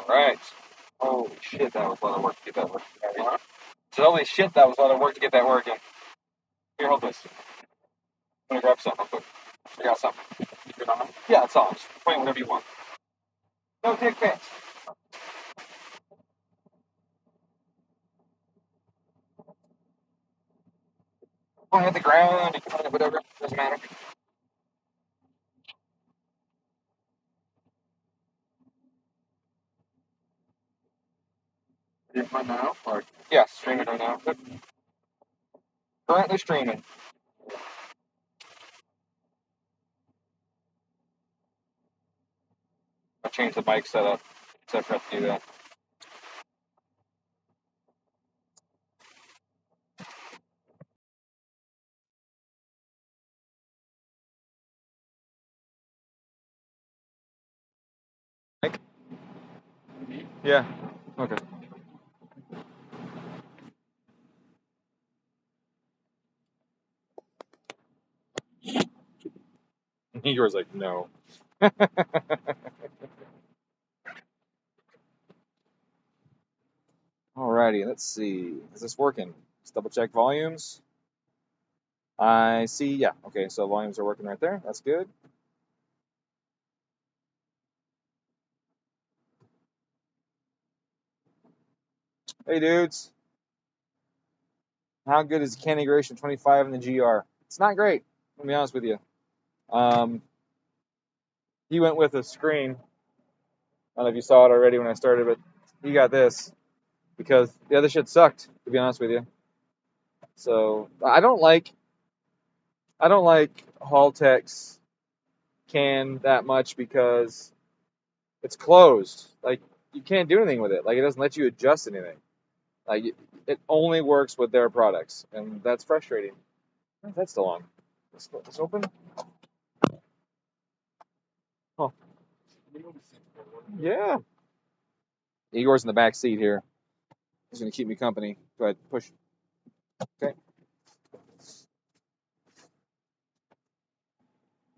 Alright. Holy shit, that was a lot of work to get that working. So holy shit, that was a lot of work to get that working. Here, hold this. I'm gonna grab something real quick. I got something. Yeah, it's on. Just point whatever you want. No dick pics. Point at the ground, you can point at whatever, doesn't matter. Are you on now? Or? Yeah, streaming right now. Currently streaming. I changed the mic setup, so I forgot to do that. Mic? Yeah. Okay. Igor's like, no. Alrighty, let's see. Is this working? Let's double check volumes. I see, yeah. Okay, so volumes are working right there. That's good. Hey, dudes. How good is CAN integration 25 in the GR? It's not great, let me be honest with you. He went with a screen. I don't know if you saw it already when I started, but he got this because the other shit sucked, to be honest with you. So I don't like Haltech's CAN that much because it's closed. Like, you can't do anything with it. Like, it doesn't let you adjust anything. Like, it only works with their products, and that's frustrating. That's still on. Let's open. Oh, yeah. Igor's in the back seat here. He's gonna keep me company. Go ahead, push. Okay.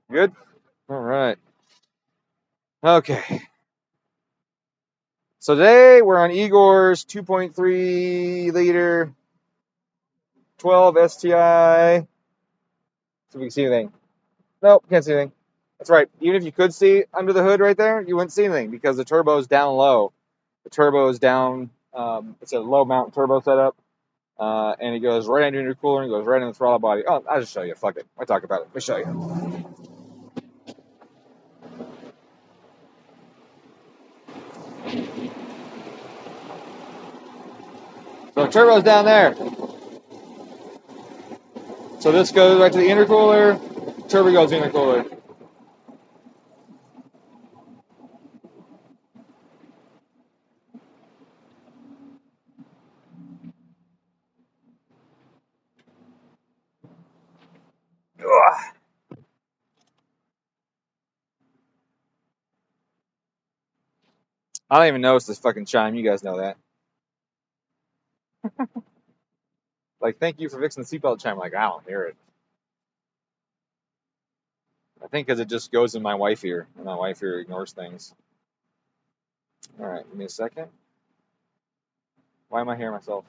Good. All right. Okay. So today we're on Igor's 2.3 liter 12 STI. See if we can see anything. Nope, can't see anything. That's right. Even if you could see under the hood right there, you wouldn't see anything because the turbo's down low. The turbo is down. It's a low mount turbo setup, and it goes right into your cooler and goes right in the throttle body. Oh, I'll just show you. Fuck it. I talk about it. Let me show you. So the turbo's down there. So this goes right to the intercooler. Turbo goes in the cooler. Ugh. I don't even notice this fucking chime. You guys know that. Like, thank you for fixing the seatbelt chime. Like, I don't hear it. I think because it just goes in my wife ear, and my wife ear ignores things. All right, give me a second. Why am I hearing myself?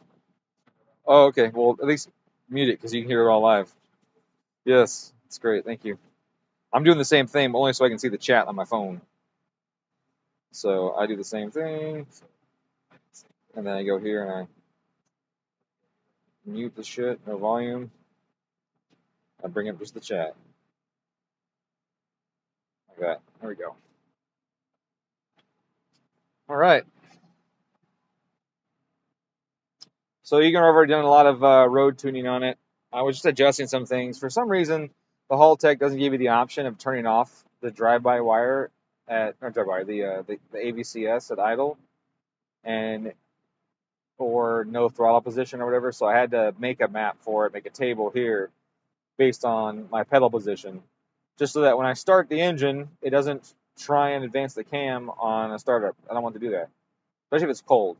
Oh, okay. Well, at least mute it because you can hear it all live. Yes, it's great. Thank you. I'm doing the same thing, but only so I can see the chat on my phone. So I do the same thing, and then I go here and I mute the shit, no volume. I bring up just the chat. Like that. There we go. All right. So Igor already done a lot of road tuning on it. I was just adjusting some things. For some reason, the Haltech doesn't give you the option of turning off the drive-by wire the AVCS at idle, and or no throttle position or whatever. So I had to make a map for it, make a table here based on my pedal position, just so that when I start the engine, it doesn't try and advance the cam on a startup. I don't want to do that, especially if it's cold,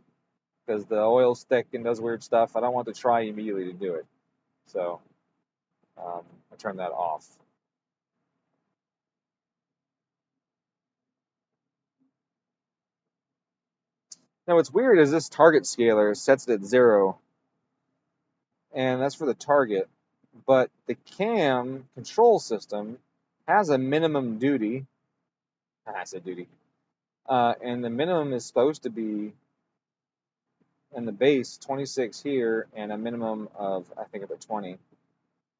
because the oil's thick and does weird stuff. I don't want to try immediately to do it. So I turned that off. Now what's weird is this target scaler sets it at 0, and that's for the target. But the cam control system has a minimum duty. I said duty. And the minimum is supposed to be in the base 26 here, and a minimum of, I think, about 20.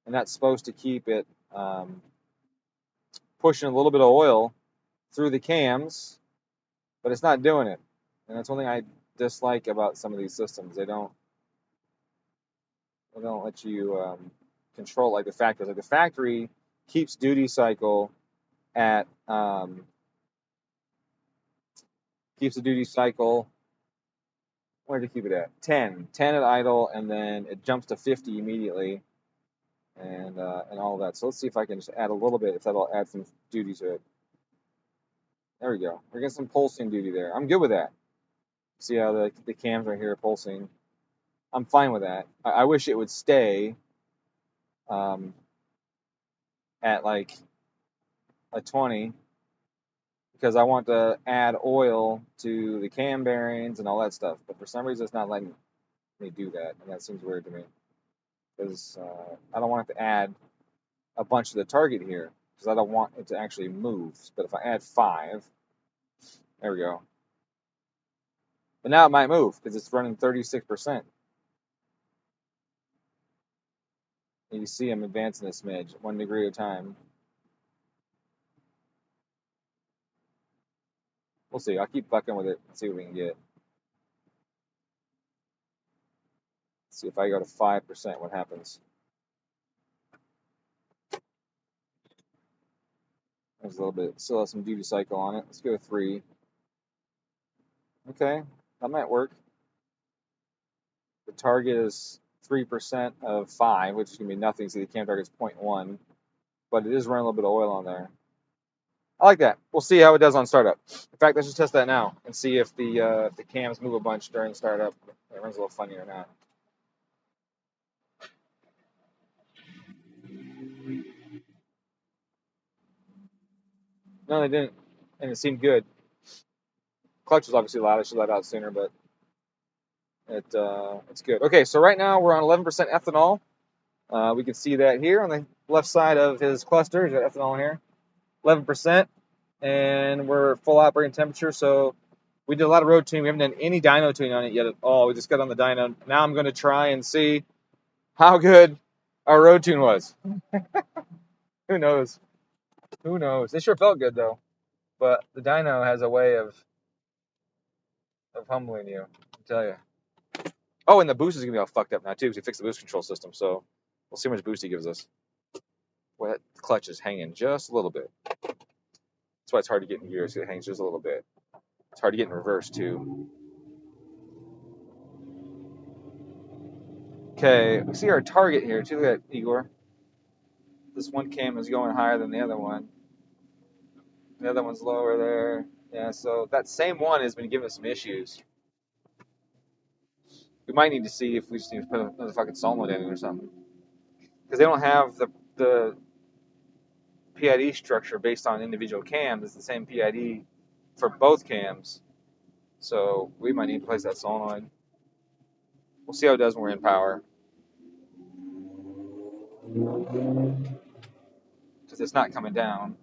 And that's supposed to keep it pushing a little bit of oil through the cams, but it's not doing it. And that's one thing I dislike about some of these systems. They don't let you control like the factory. Like the factory keeps duty cycle at keeps the duty cycle. Where did it keep it at? 10 at idle, and then it jumps to 50 immediately, and all of that. So let's see if I can just add a little bit, if that'll add some duty to it. There we go. We're getting some pulsing duty there. I'm good with that. See how the cams right here are pulsing. I'm fine with that. I wish it would stay at like a 20, because I want to add oil to the cam bearings and all that stuff. But for some reason, it's not letting me do that, and that seems weird to me. Because I don't want it to add a bunch to the target here, because I don't want it to actually move. But if I add 5, there we go. But now it might move, because it's running 36%. And you see I'm advancing a smidge, 1 degree at a time. We'll see. I'll keep fucking with it and see what we can get. Let's see if I go to 5%, what happens. There's a little bit, still has some duty cycle on it. Let's go to 3. Okay, that might work. The target is 3% of 5, which is going to be nothing. See, the cam target is 0.1, but it is running a little bit of oil on there. I like that. We'll see how it does on startup. In fact, let's just test that now and see if the cams move a bunch during startup. It runs a little funny or not. No, they didn't, and it seemed good. Clutch was obviously loud. I should let out sooner, but it's good. Okay, so right now we're on 11% ethanol. We can see that here on the left side of his cluster. He's got ethanol here, 11%, and we're full operating temperature. So we did a lot of road tuning. We haven't done any dyno tuning on it yet at all. We just got on the dyno. Now I'm going to try and see how good our road tune was. Who knows? Who knows? It sure felt good though. But the dyno has a way of humbling you, I tell you. Oh, and the boost is gonna be all fucked up now too, because we fixed the boost control system. So we'll see how much boost he gives us. Well, that clutch is hanging just a little bit. That's why it's hard to get in gear. So it hangs just a little bit. It's hard to get in reverse too. Okay, we see our target here too. Look at that, Igor. This one cam is going higher than the other one. The other one's lower there. Yeah, so that same one has been giving us some issues. We might need to see if we just need to put another fucking solenoid in it or something. Because they don't have the PID structure based on individual cams. It's the same PID for both cams. So we might need to place that solenoid. We'll see how it does when we're in power. Because it's not coming down.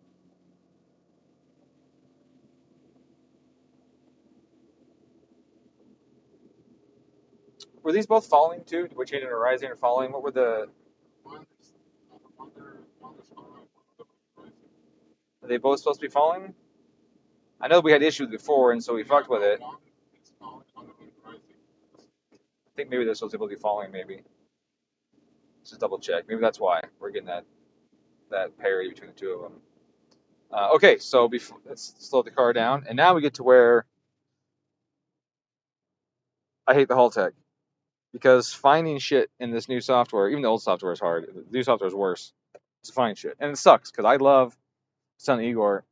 Were these both falling too? Did we change it to rising or falling? What were the... Are they both supposed to be falling? I know we had issues before, and so we fucked with it. I think maybe this was able to be falling, maybe. Let's just double check. Maybe that's why we're getting that parity between the two of them. Okay, so let's slow the car down. And now we get to where I hate the Haltech. Because finding shit in this new software, even the old software is hard. The new software is worse. It's finding shit. And it sucks, because I love son Igor.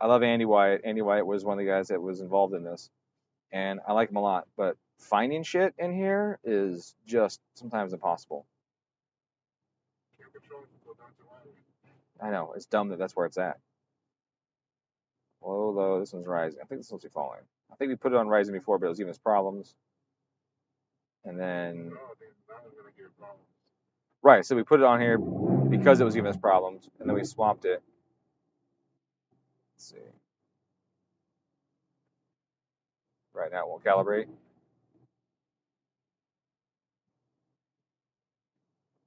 I love Andy Wyatt. Andy Wyatt was one of the guys that was involved in this. And I like him a lot. But finding shit in here is just sometimes impossible. I know. It's dumb that that's where it's at. Well, Low, low. This one's rising. I think this one's falling. I think we put it on rising before, but it was giving us problems. And then, right, so we put it on here because it was giving us problems, and then we swapped it. Let's see. Right now it won't calibrate.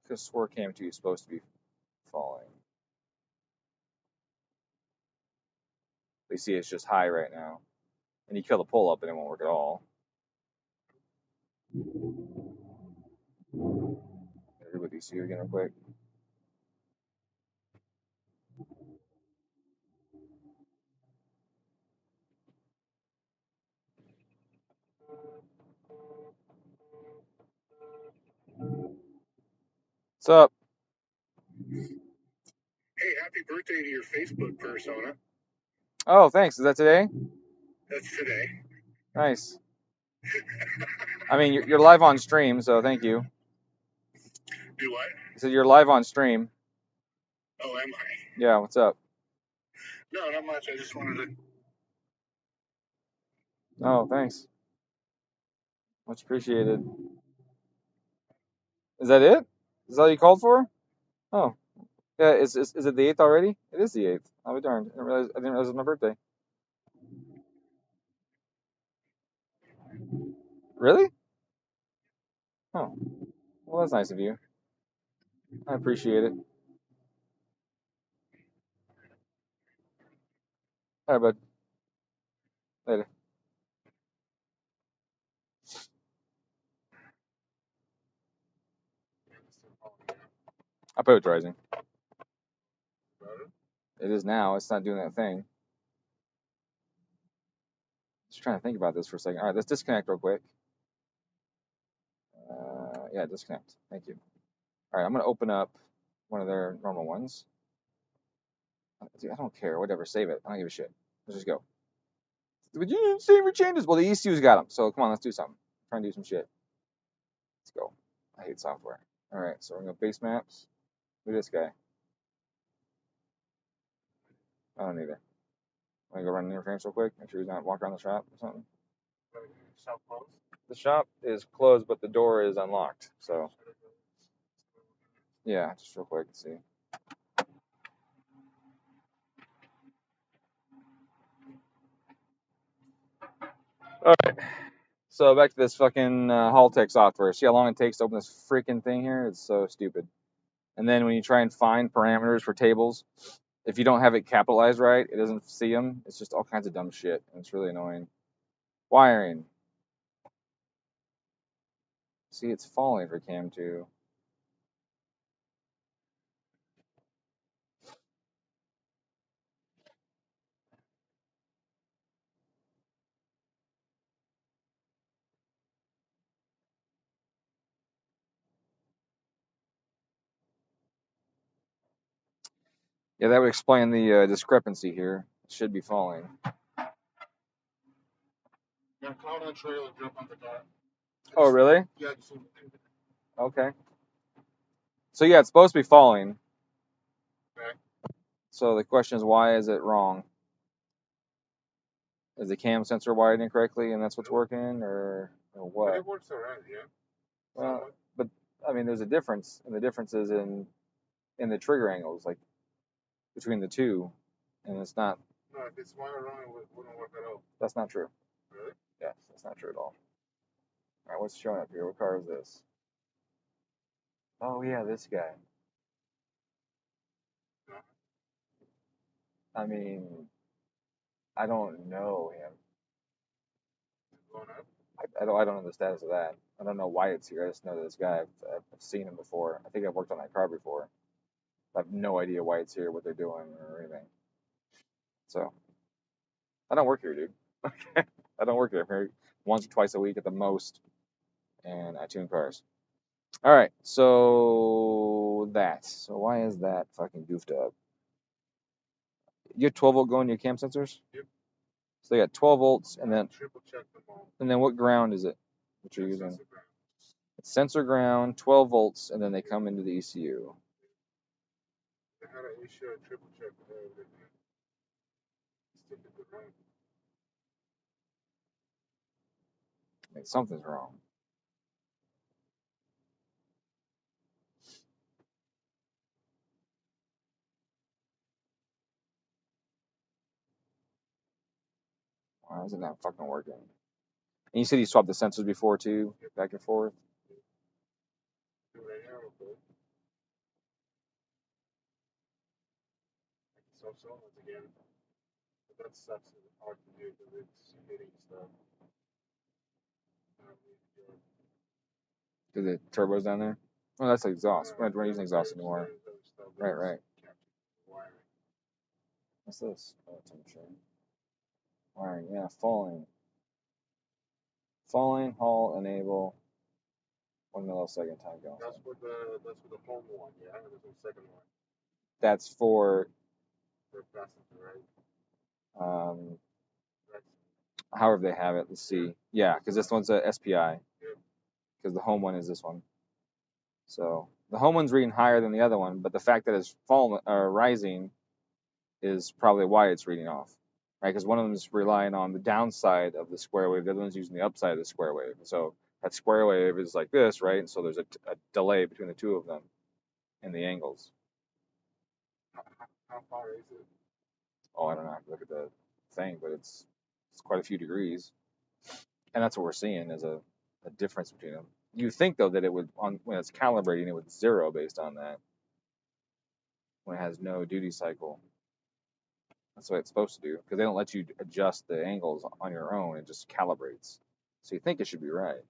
Because swore cam2 is supposed to be falling. You see it's just high right now. And you kill the pull up and it won't work at all. With ECU again real quick. What's up? Hey, happy birthday to your Facebook persona. Oh, thanks. Is that today? That's today. Nice. I mean, you're live on stream, so thank you. Do what? I said you're live on stream. Oh, am I? Yeah, what's up? No, not much. I just wanted to. Oh, thanks. Much appreciated. Is that it? Is that all you called for? Oh. Yeah, is it the 8th already? It is the 8th. I'll be darned. I didn't realize it was my birthday. Really? Oh. Well, that's nice of you. I appreciate it. All right, bud. Later. I put it rising. It is now. It's not doing that thing. Just trying to think about this for a second. All right, let's disconnect real quick. Yeah, disconnect. Thank you. All right, I'm going to open up one of their normal ones. Dude, I don't care. Whatever. Save it. I don't give a shit. Let's just go. Would you save your changes? Well, the ECU's got them. So come on, let's do something. Try and do some shit. Let's go. I hate software. All right, so we're going to go base maps. Look at this guy. I don't either. I'm going to go run an interference real quick. Make sure he's not walking around the shop or something. Shop closed? The shop is closed, but the door is unlocked. So, yeah, just real quick. Let's see. All right. So back to this fucking Haltech software. See how long it takes to open this freaking thing here? It's so stupid. And then when you try and find parameters for tables, if you don't have it capitalized right, it doesn't see them. It's just all kinds of dumb shit. And it's really annoying. Wiring. See, it's falling for cam2. Yeah, that would explain the discrepancy here. It should be falling. Yeah, cloud on trailer, jump on the car. Oh, really? Yeah, Okay. So yeah, it's supposed to be falling. Okay. So the question is, why is it wrong? Is the cam sensor wired incorrectly, and that's what's working, or what? But it works alright, yeah. Well, but I mean, there's a difference, and the difference is in the trigger angles, like between the two, and it's not. No, if it's wired wrong, it wouldn't work at all. That's not true. Really? Yes, that's not true at all. All right, what's showing up here? What car is this? Oh yeah, this guy. No. I mean, I don't know him. Going up? I don't know the status of that. I don't know why it's here. I just know this guy. I've seen him before. I think I've worked on that car before. I have no idea why it's here, what they're doing, or anything. So, I don't work here, dude. I don't work here. I'm here once or twice a week at the most, and I tune cars. All right, so that. So why is that fucking goofed up? You have 12 volt going to your cam sensors? Yep. So they got 12 volts, and then Triple check them all. and then what ground is it? What you're Sensor using? ground. It's sensor ground, 12 volts, and then they come into the ECU. They had an issue, I triple checked everything. Still be good wrong. I mean, something's wrong. Why is it not fucking working? And you said you swapped the sensors before too, back and forth. Do right here, okay. So once again, but that sucks. It's hard to do because it's hitting stuff. Because the turbo's down there. Oh, that's the exhaust. We're not using exhaust anymore. Right, right. What's this? Oh, temperature. Wiring, yeah, falling. Falling, Hall, enable. 1 millisecond time going. That's for the home one, yeah. And there's a second one That's for for passenger, right? That's, however they have it. Let's see. Yeah, because this one's a SPI. yeah. Because the home one is this one. So the home one's reading higher than the other one, but the fact that it's falling or rising is probably why it's reading off, right? Because one of them is relying on the downside of the square wave, the other one's using the upside of the square wave. So that square wave is like this, right? So there's a delay between the two of them and the angles. How far is it? Oh, I don't know. I have to look at the thing, but it's quite a few degrees, and that's what we're seeing is a difference between them. You think though that it would when it's calibrating, it would zero based on that when it has no duty cycle. That's what it's supposed to do because they don't let you adjust the angles on your own. It just calibrates. So you think it should be right.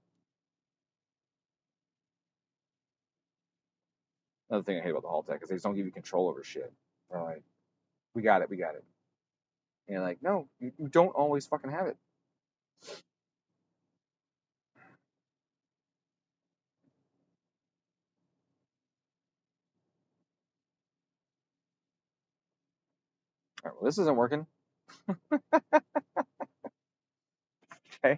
Another thing I hate about the Haltech is they just don't give you control over shit. They're like, we got it, we got it. And you're like, no, you don't always fucking have it. All right, well, this isn't working. Okay.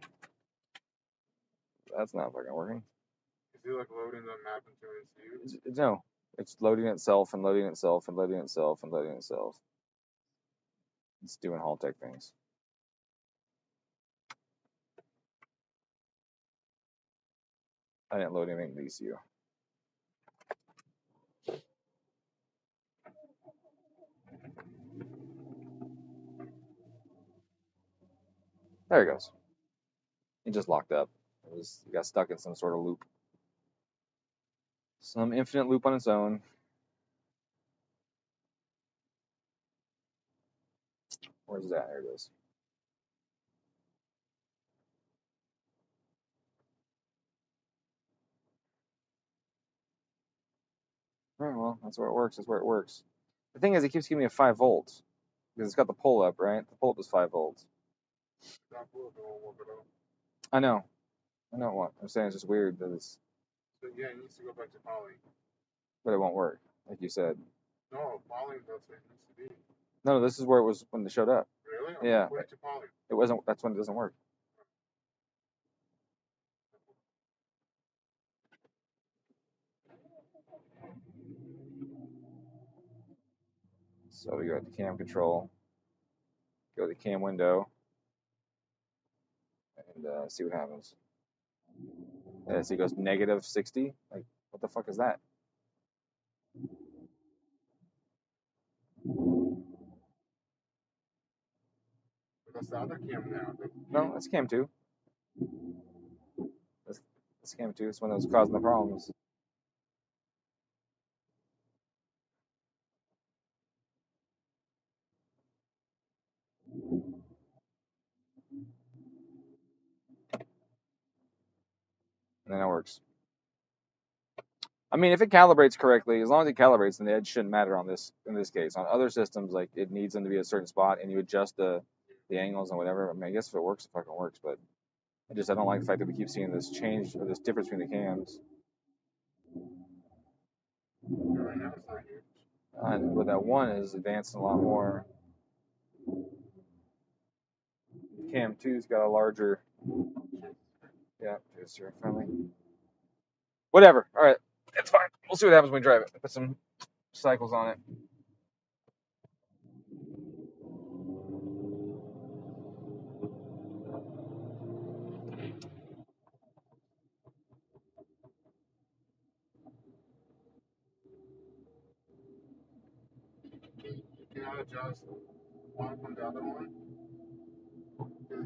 That's not fucking working. Is it like loading the map into NCU? No, it's loading itself and loading itself and loading itself and loading itself. It's doing Haltech things. I didn't load anything to ECU. There it goes. It just locked up. It got stuck in some sort of loop. Some infinite loop on its own. Where's that? There it is. All right, well, that's where it works. That's where it works. The thing is, it keeps giving me a 5 volts because it's got the pull up, right? The pull up is 5 volts. I know. I know what I'm saying. It's just weird that it's. So yeah, it needs to go back to poly. But it won't work, like you said. No, poly, that's what it needs to be. No, this is where it was when it showed up. Really? Yeah. Put it to poly. It wasn't. That's when it doesn't work. So we go to the cam control, go to the cam window, and see what happens. And so it goes negative 60. Like, what the fuck is that? But that's the other cam now. No, that's cam 2. That's cam 2. It's one that was causing the problems. And then it works. I mean, if it calibrates correctly, as long as it calibrates, then the edge shouldn't matter on this in this case. On other systems, like it needs them to be a certain spot, and you adjust the angles and whatever. I mean, I guess if it works, it fucking works. But I don't like the fact that we keep seeing this change or this difference between the cams. Right now it's not huge. But that one is advancing a lot more. Cam 2's got a larger. Yeah, it's your friendly. Whatever. All right, it's fine. We'll see what happens when we drive it. Put some cycles on it. adjust one from the other one,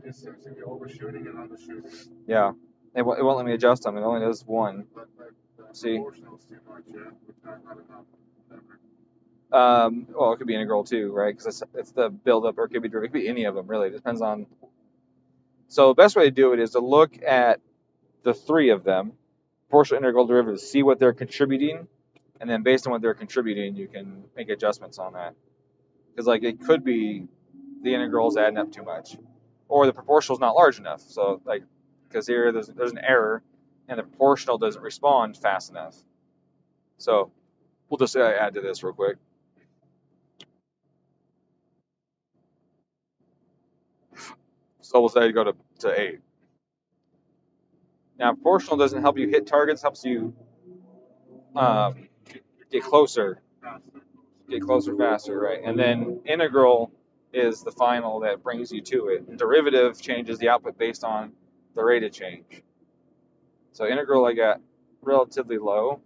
it seems to be overshooting and undershooting. Yeah. It won't let me adjust them. It only does one. But the See? proportional's too much, yeah, which not enough. Whatever. Well, it could be integral too, right? Because it's the buildup, or it could be derivative. It could be any of them, really. It depends on. So the best way to do it is to look at the three of them, proportional, integral, derivatives, see what they're contributing, and then based on what they're contributing, you can make adjustments on that. Because like it could be the integral's adding up too much, or the proportional's not large enough. So like, because here there's an error, and the proportional doesn't respond fast enough. So we'll just add to this real quick. So we'll say go to 8. Now proportional doesn't help you hit targets, helps you um, get closer, faster, right? And then integral is the final that brings you to it. And derivative changes the output based on the rate of change. So integral I got relatively low.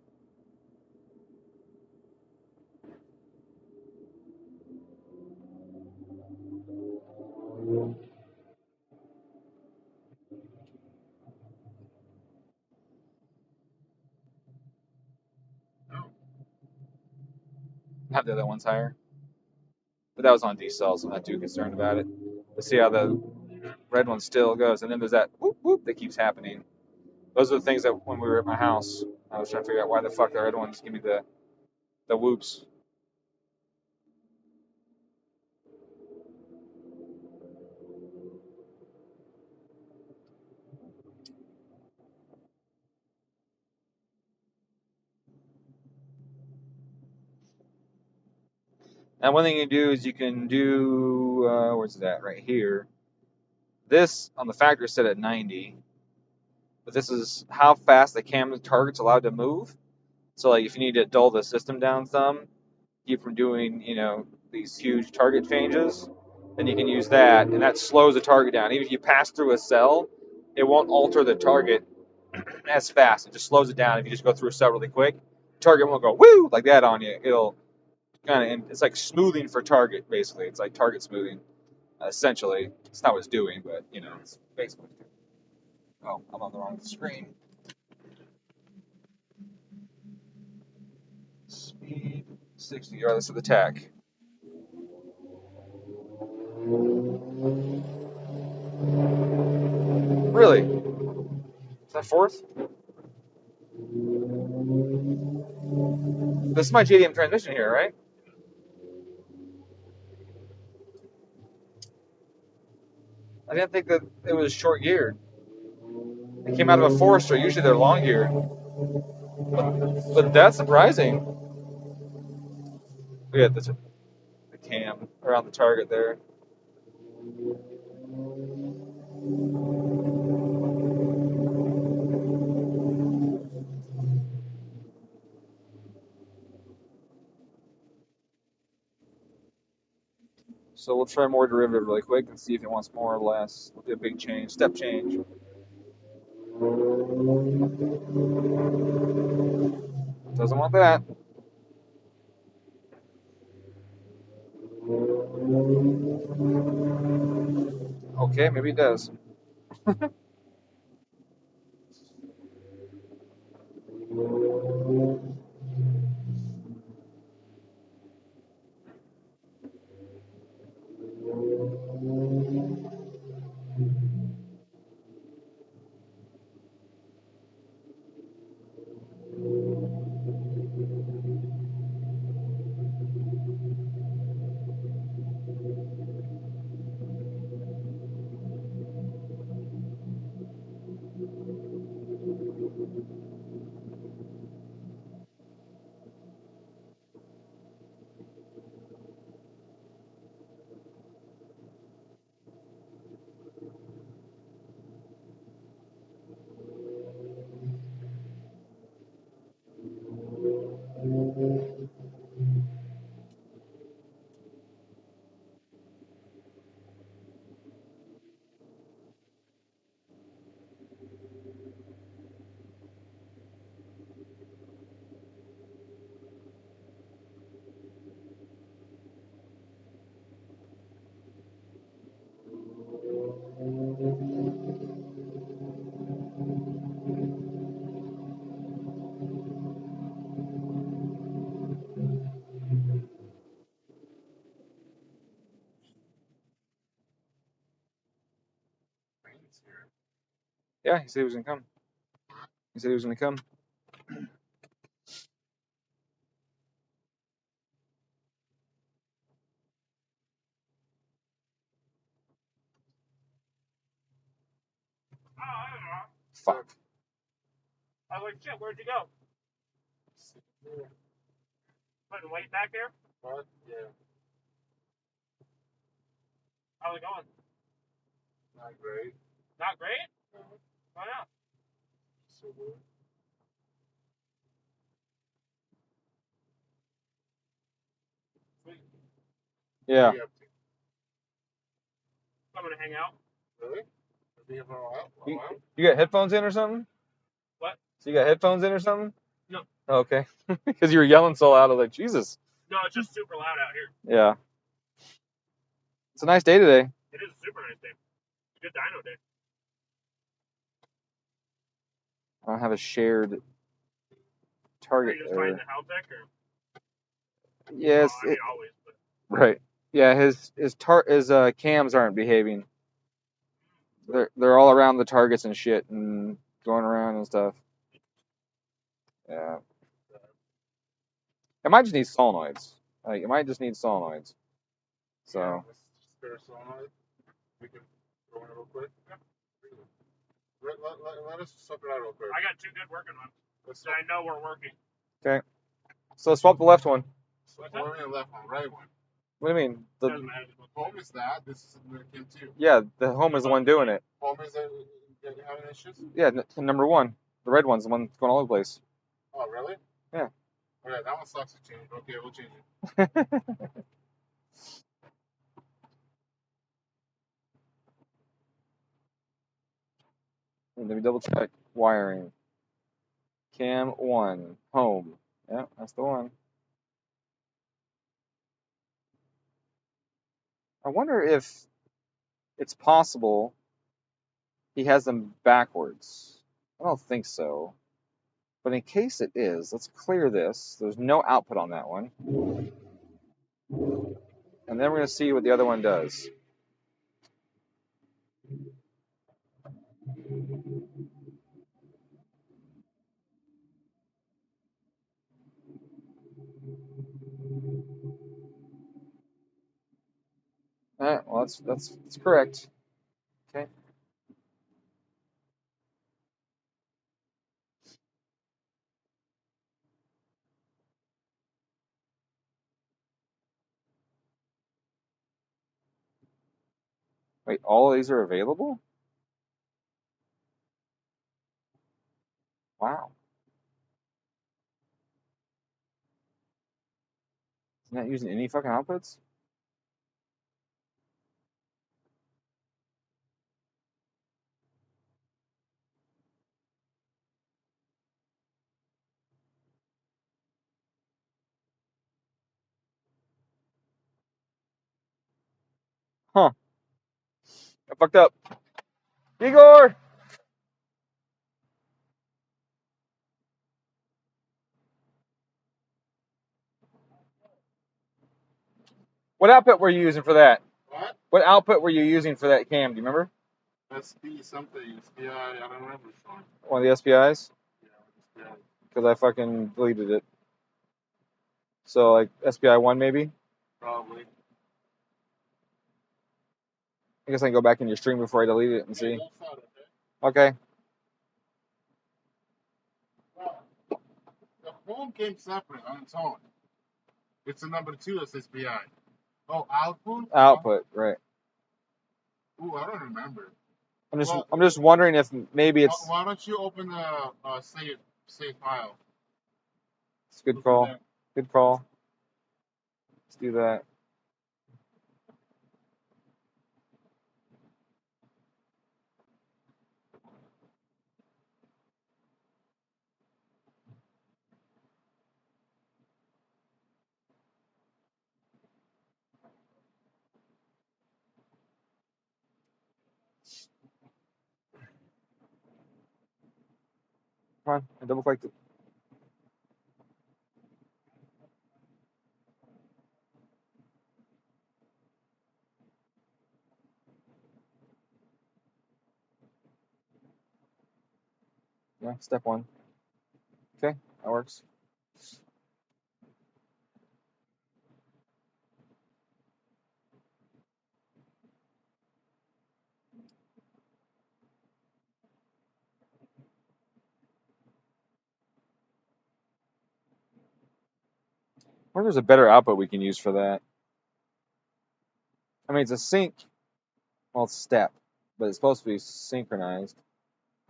Have the other ones higher. But that was on decel, so I'm not too concerned about it. Let's see how the red one still goes. And then there's that whoop whoop that keeps happening. Those are the things that when we were at my house, I was trying to figure out why the fuck the red ones give me the whoops. Now, one thing you can do is you can do, where's it at? Right here. This on the factory is set at 90, but this is how fast the cam target's allowed to move. So, like, if you need to dull the system down some, keep from doing, these huge target changes, then you can use that, and that slows the target down. Even if you pass through a cell, it won't alter the target as fast. It just slows it down if you just go through a cell really quick. Target won't go woo like that on you. It'll kind of, it's like smoothing for target, basically. It's like target smoothing, essentially. It's not what it's doing, but, it's basically what it's doing. Oh, I'm on the wrong screen. Speed 60, regardless of the tack. Really? Is that fourth? This is my JDM transmission here, right? I didn't think that it was short geared. It came out of a Forester. Usually they're long geared. But that's surprising. We had the cam around the target there. So we'll try more derivative really quick and see if it wants more or less. We'll do a big change, step change. Doesn't want that. Okay, maybe it does. It's here. Yeah, he said he was gonna come. He said he was gonna come. Oh, I don't know. Fuck. I was like, shit, where'd you go? Putting weight back there? What? Yeah. How's it going? Not great. Not great? No. Why not? So good. Sweet. Yeah. What are you up to? I'm gonna hang out. Really? Be here for a while? You got headphones in or something? What? So you got headphones in or something? No. Oh, okay. Because you were yelling so loud, I was like, Jesus. No, it's just super loud out here. Yeah. It's a nice day today. It is a super nice day. It's a good dyno day. I don't have a shared target Are you just there. fighting the Haltech or? Yes. I mean, always, but. Right. Yeah, his cams aren't behaving. They're all around the targets and shit and going around and stuff. Yeah. It might just need solenoids. Like it might just need solenoids. So Yeah, let's spare solenoid. We can go in real quick. Yeah. Let us swap it out real quick. I got two good working ones. Let's So I know we're working. okay. So swap the left one. swap one and left one, right one. What do you mean? Doesn't matter. Home is that. This is Kim too. Yeah, the home is the one doing it. Home is having issues. Yeah, number one. The red one's the one going all over the place. Oh really? Yeah. Okay, that one sucks to change. Okay, we'll change it. Let me double check. Wiring. Cam 1. Home. Yeah, that's the one. I wonder if it's possible he has them backwards. I don't think so. But in case it is, let's clear this. There's no output on that one. And then we're going to see what the other one does. Alright, well that's correct. Okay. Wait, all of these are available? Wow. It's not using any fucking outputs? Huh. I fucked up. Igor! What output were you using for that? What? What output were you using for that cam? Do you remember? SB something. SBI. I don't remember which one. One of the SPIs? Yeah, SBI. Because I fucking deleted it. So, like, SPI 1 maybe? Probably. I guess I can go back in your stream before I delete it and see. That's not it, Okay. Well, the home came separate on its own. It's a number 2 SBI. Oh, output? Output, right. Ooh, I don't remember. I'm just wondering if maybe it's Why don't you open the save file? a good call. Good call. Let's do that. Come on, I double clicked it. Yeah, step one. Okay, that works. I wonder if there's a better output we can use for that. I mean, it's a sync, well, it's step, but it's supposed to be synchronized.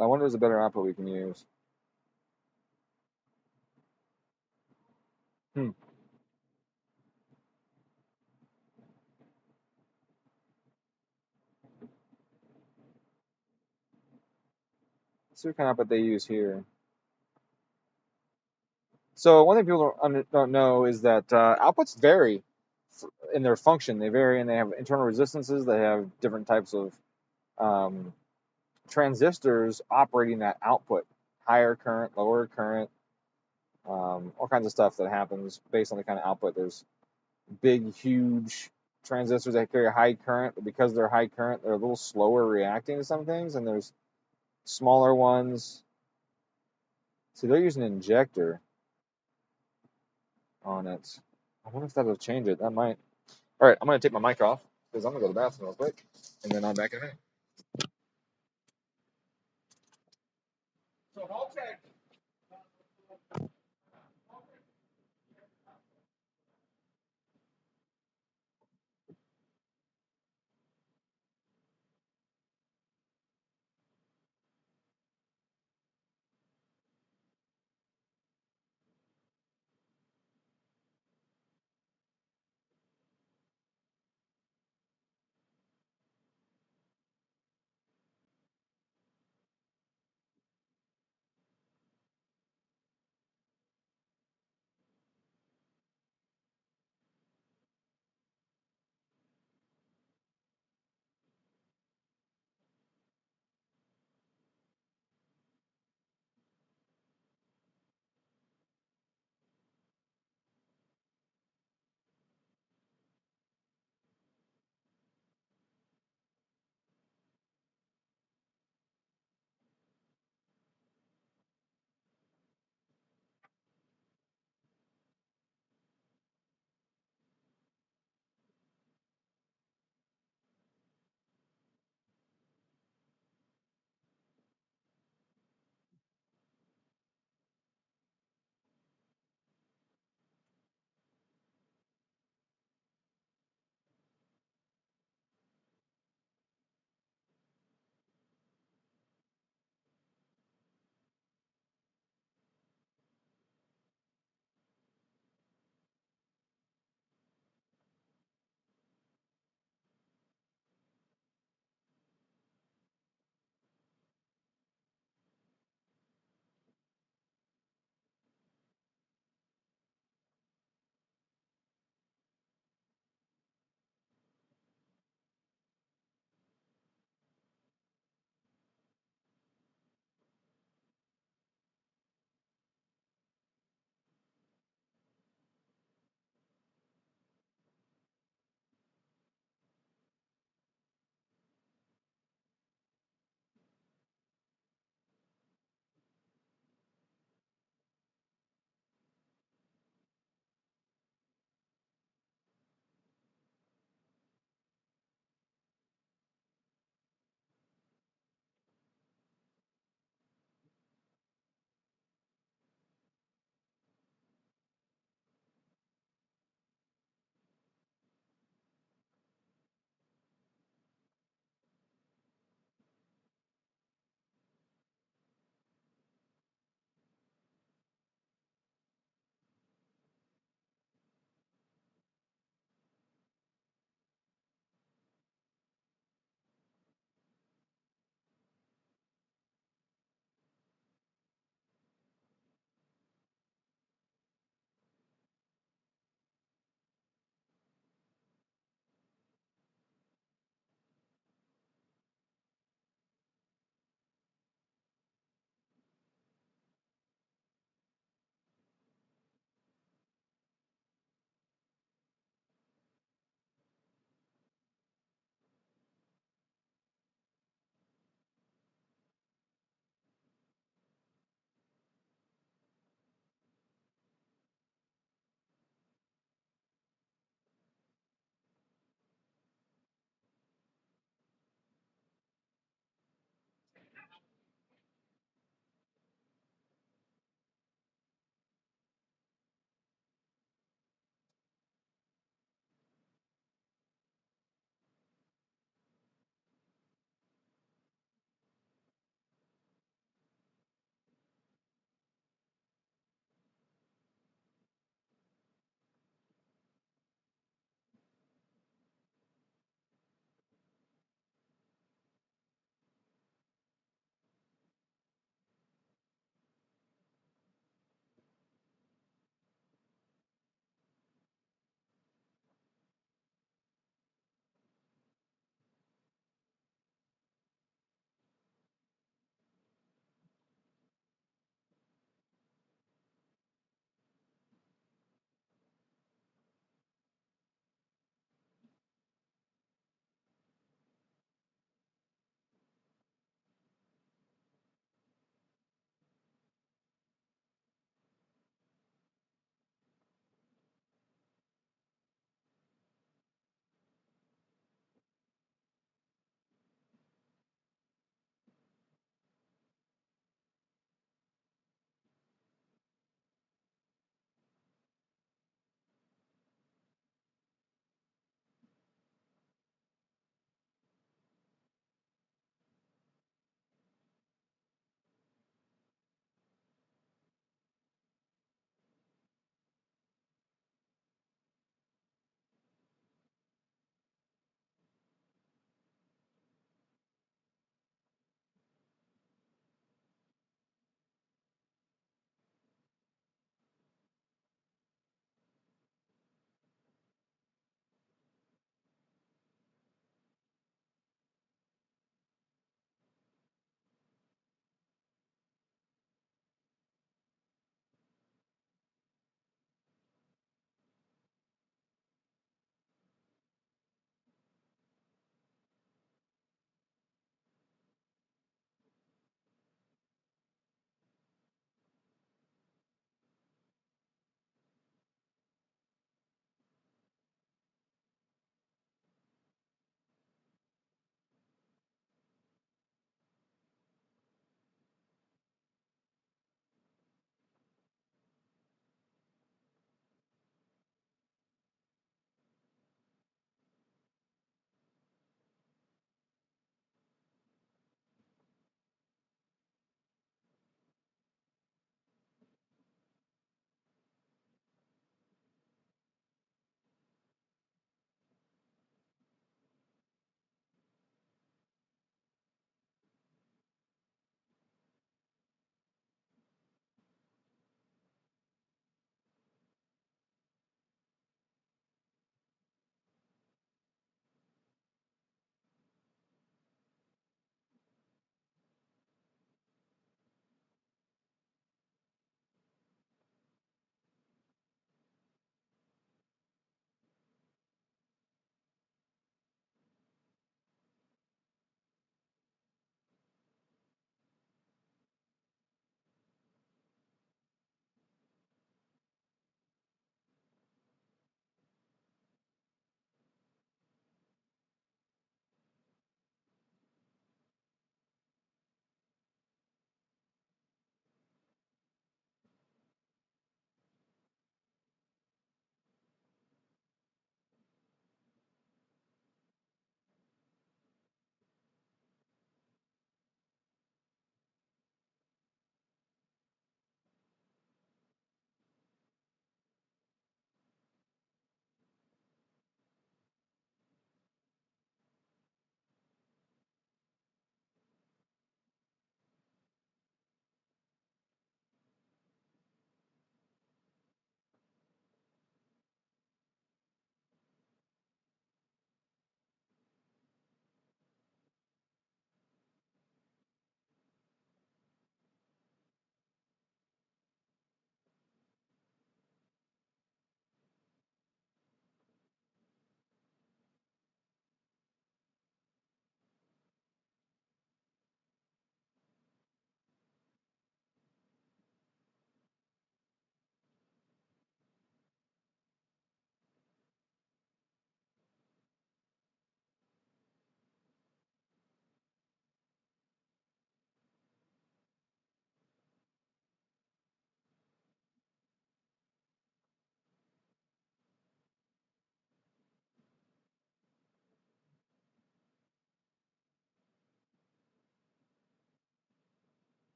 I wonder if there's a better output we can use. Hmm. Let's see what kind of output they use here. So one thing people don't know is that outputs vary in their function. They vary, and they have internal resistances. They have different types of um, transistors operating that output, higher current, lower current, all kinds of stuff that happens based on the kind of output. There's big, huge transistors that carry a high current, but because they're high current, they're a little slower reacting to some things, and there's smaller ones. So they're using an injector on it. I wonder if that'll change it. That might. All right, I'm gonna take my mic off because I'm gonna go to the bathroom real quick, and then I'm back in a minute. So Haltech.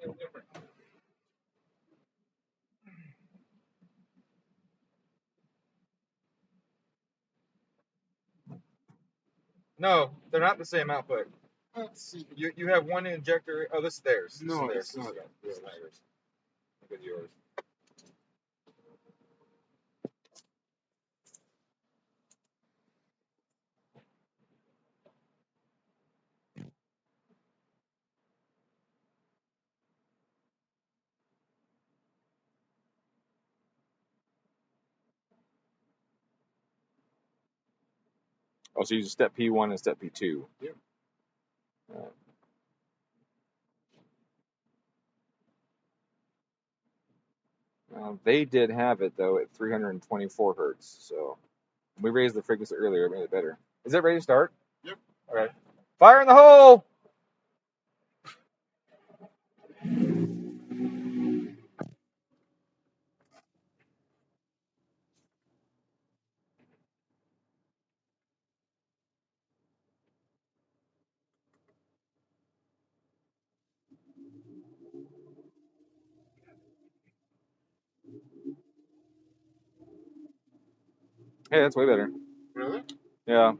Something different. No, they're not the same output. Let's see. You have one injector. Oh, this is theirs. No, this it's is theirs. not. This is not yours. Look at yours. Oh, so you use step P1 and step P2. Yep. They did have it though at 324 hertz. So we raised the frequency earlier, it made it better. Is it ready to start? Yep. Okay. Fire in the hole! Hey, that's way better. Really? Yeah.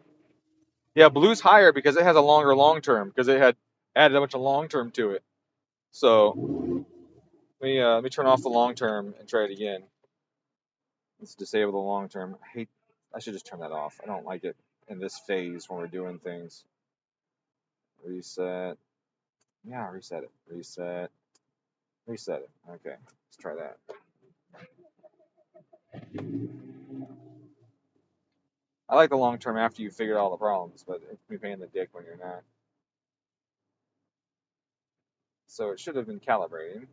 Yeah, blue's higher because it has a longer long term because it had added a bunch of long term to it. So let me turn off the long term and try it again. Let's disable the long term. I should just turn that off. I don't like it in this phase when we're doing things. Reset. Yeah, reset it. Reset. Reset it. Okay, let's try that. I like the long term after you figured out all the problems, but it can be a pain in the dick when you're not. So it should have been calibrating.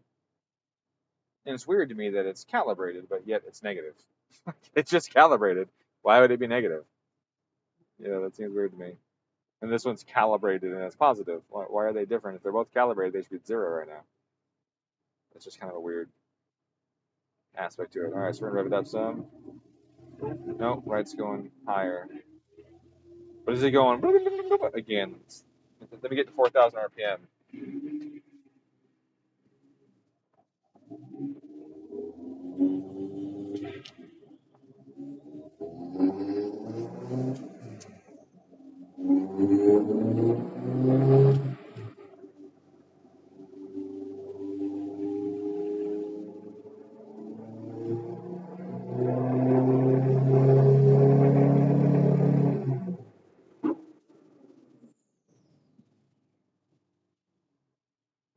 And it's weird to me that it's calibrated, but yet it's negative. It's just calibrated. Why would it be negative? Yeah, that seems weird to me. And this one's calibrated and it's positive. Why are they different? If they're both calibrated, they should be 0 right now. It's just kind of a weird aspect to it. All right, so we're gonna rev it up some. Nope, right's going higher. But is it going again? Let me get to 4,000 RPM.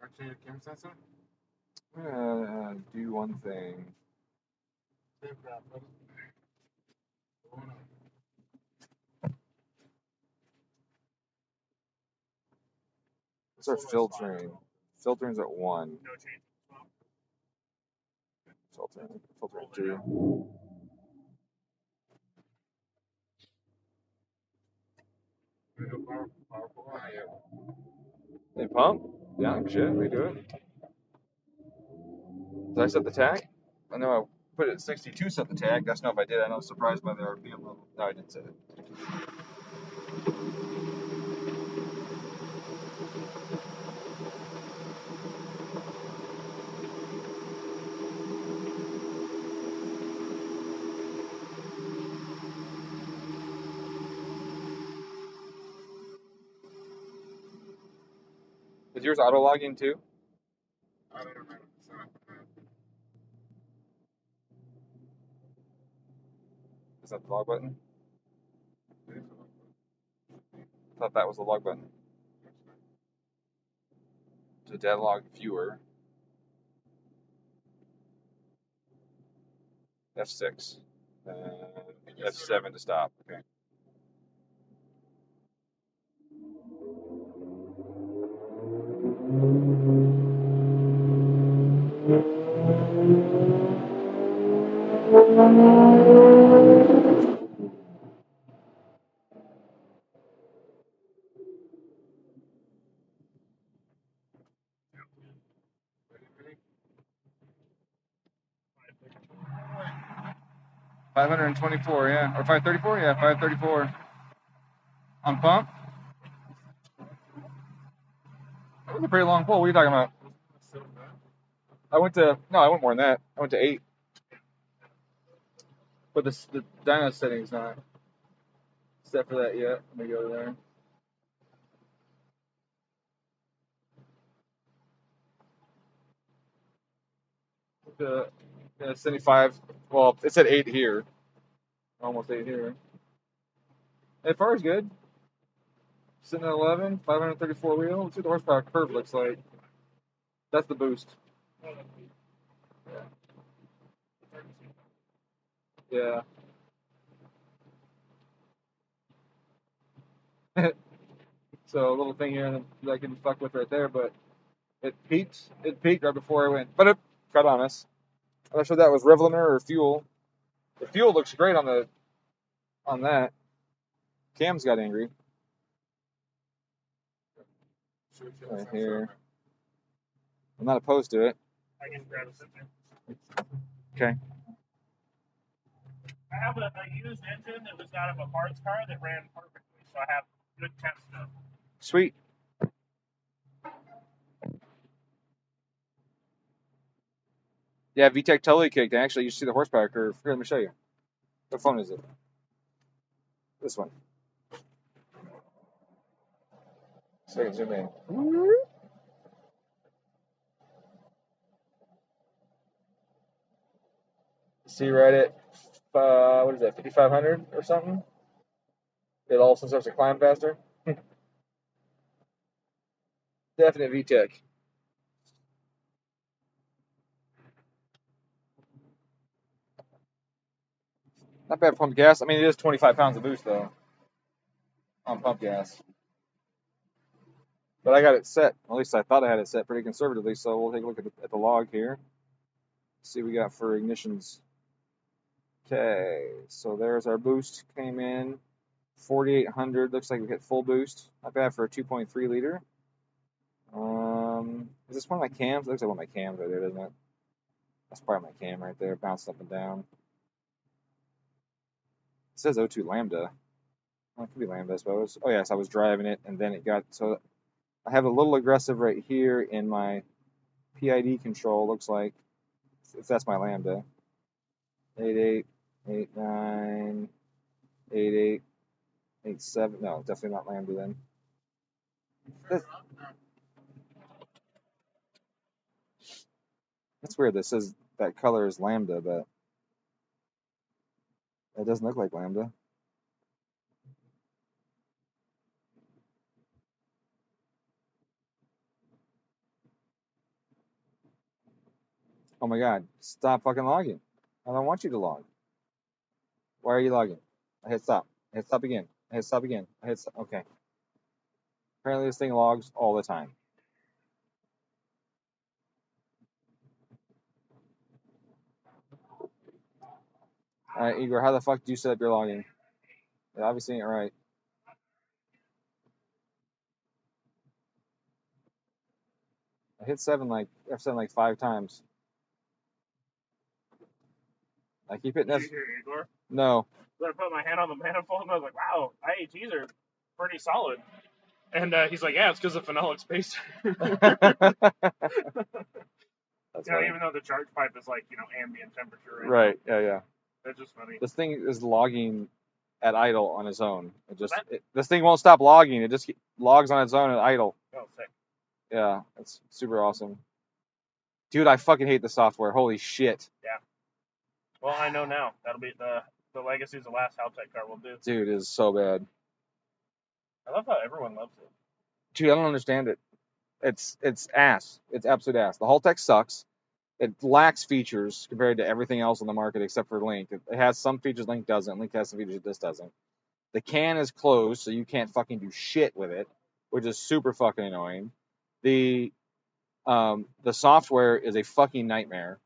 Actually, your cam sensor? Do one thing. Same crap, buddy. Going on. What's our filtering? Filtering's at 1. No change. Filtering 2. Powerful. Ah, yeah. They pump? Yeah, shit, we do it. Did I set the tag? I know I put it at 62, set the tag. That's not if I did. I know I was surprised by the RPM level. No, I didn't set it. Is yours auto logging too? I don't remember. Is that the log button? I thought that was the log button. To dead log viewer. F6. F7 to stop. Okay. Ready? 524, yeah. Or 534? Yeah, 534. On pump? That was a pretty long pull. What are you talking about? I went more than that. I went to 8. But the dyno setting's not set for that yet. Let me go there. The 75. Well, it's at 8 here. Almost 8 here. As far as good. Sitting at 11, 534 wheel. Let's see what the horsepower curve looks like. That's the boost. Yeah. So a little thing here that I can fuck with right there, but it peaked right before I went, but it cut on us. I'm not sure that was Revliner or fuel. The fuel looks great on that. Cam's got angry. Right here. I'm not opposed to it. I can grab a sensor. Okay. I have a used engine that was out of a parts car that ran perfectly, so I have good test stuff. Sweet. Yeah, VTEC totally kicked. Actually, you see the horsepower curve. Here, let me show you. What phone is it? This one. So I can zoom in. See right at, what is that, 5,500 or something? It all of a sudden starts to climb faster. Definite VTEC. Not bad pump gas. I mean, it is 25 pounds of boost, though, on pump gas. But I got it set. At least I thought I had it set pretty conservatively, so we'll take a look at the log here. See what we got for ignitions. Okay, so there's our boost. Came in 4,800. Looks like we hit full boost. Not bad for a 2.3 liter. Is this one of my cams? It looks like one of my cams right there, doesn't it? That's probably my cam right there, bouncing up and down. It says O2 Lambda. Well, it could be Lambda, I suppose. Oh, yes, I was driving it, and then it got... So I have a little aggressive right here in my PID control, looks like. If that's my Lambda. 8.8, 8.9, 8.8, 8.7. No, definitely not Lambda then. That's weird. That says that color is Lambda, but it doesn't look like Lambda. Oh my god, stop fucking logging. I don't want you to log. Why are you logging? I hit stop. I hit stop again. I hit stop again. I hit stop. Okay. Apparently this thing logs all the time. Alright, Igor, how the fuck do you set up your logging? It obviously ain't right. I hit F7 like 5 times. I keep hitting Did F. you hear Igor? No. So I put my hand on the manifold and I was like, wow, IATs are pretty solid. And he's like, yeah, it's because of phenolic spacer. That's even though the charge pipe is like, ambient temperature. Right, yeah. That's just funny. This thing is logging at idle on its own. This thing won't stop logging. It just logs on its own at idle. Oh, sick. Yeah, it's super awesome. Dude, I fucking hate the software. Holy shit. Yeah. Well, I know now. That'll be the legacy is the last Haltech car we'll do. Dude, it is so bad. I love how everyone loves it. Dude, I don't understand it. It's ass. It's absolute ass. The Haltech sucks. It lacks features compared to everything else on the market except for Link. It has some features Link doesn't. Link has some features this doesn't. The can is closed, so you can't fucking do shit with it, which is super fucking annoying. The software is a fucking nightmare.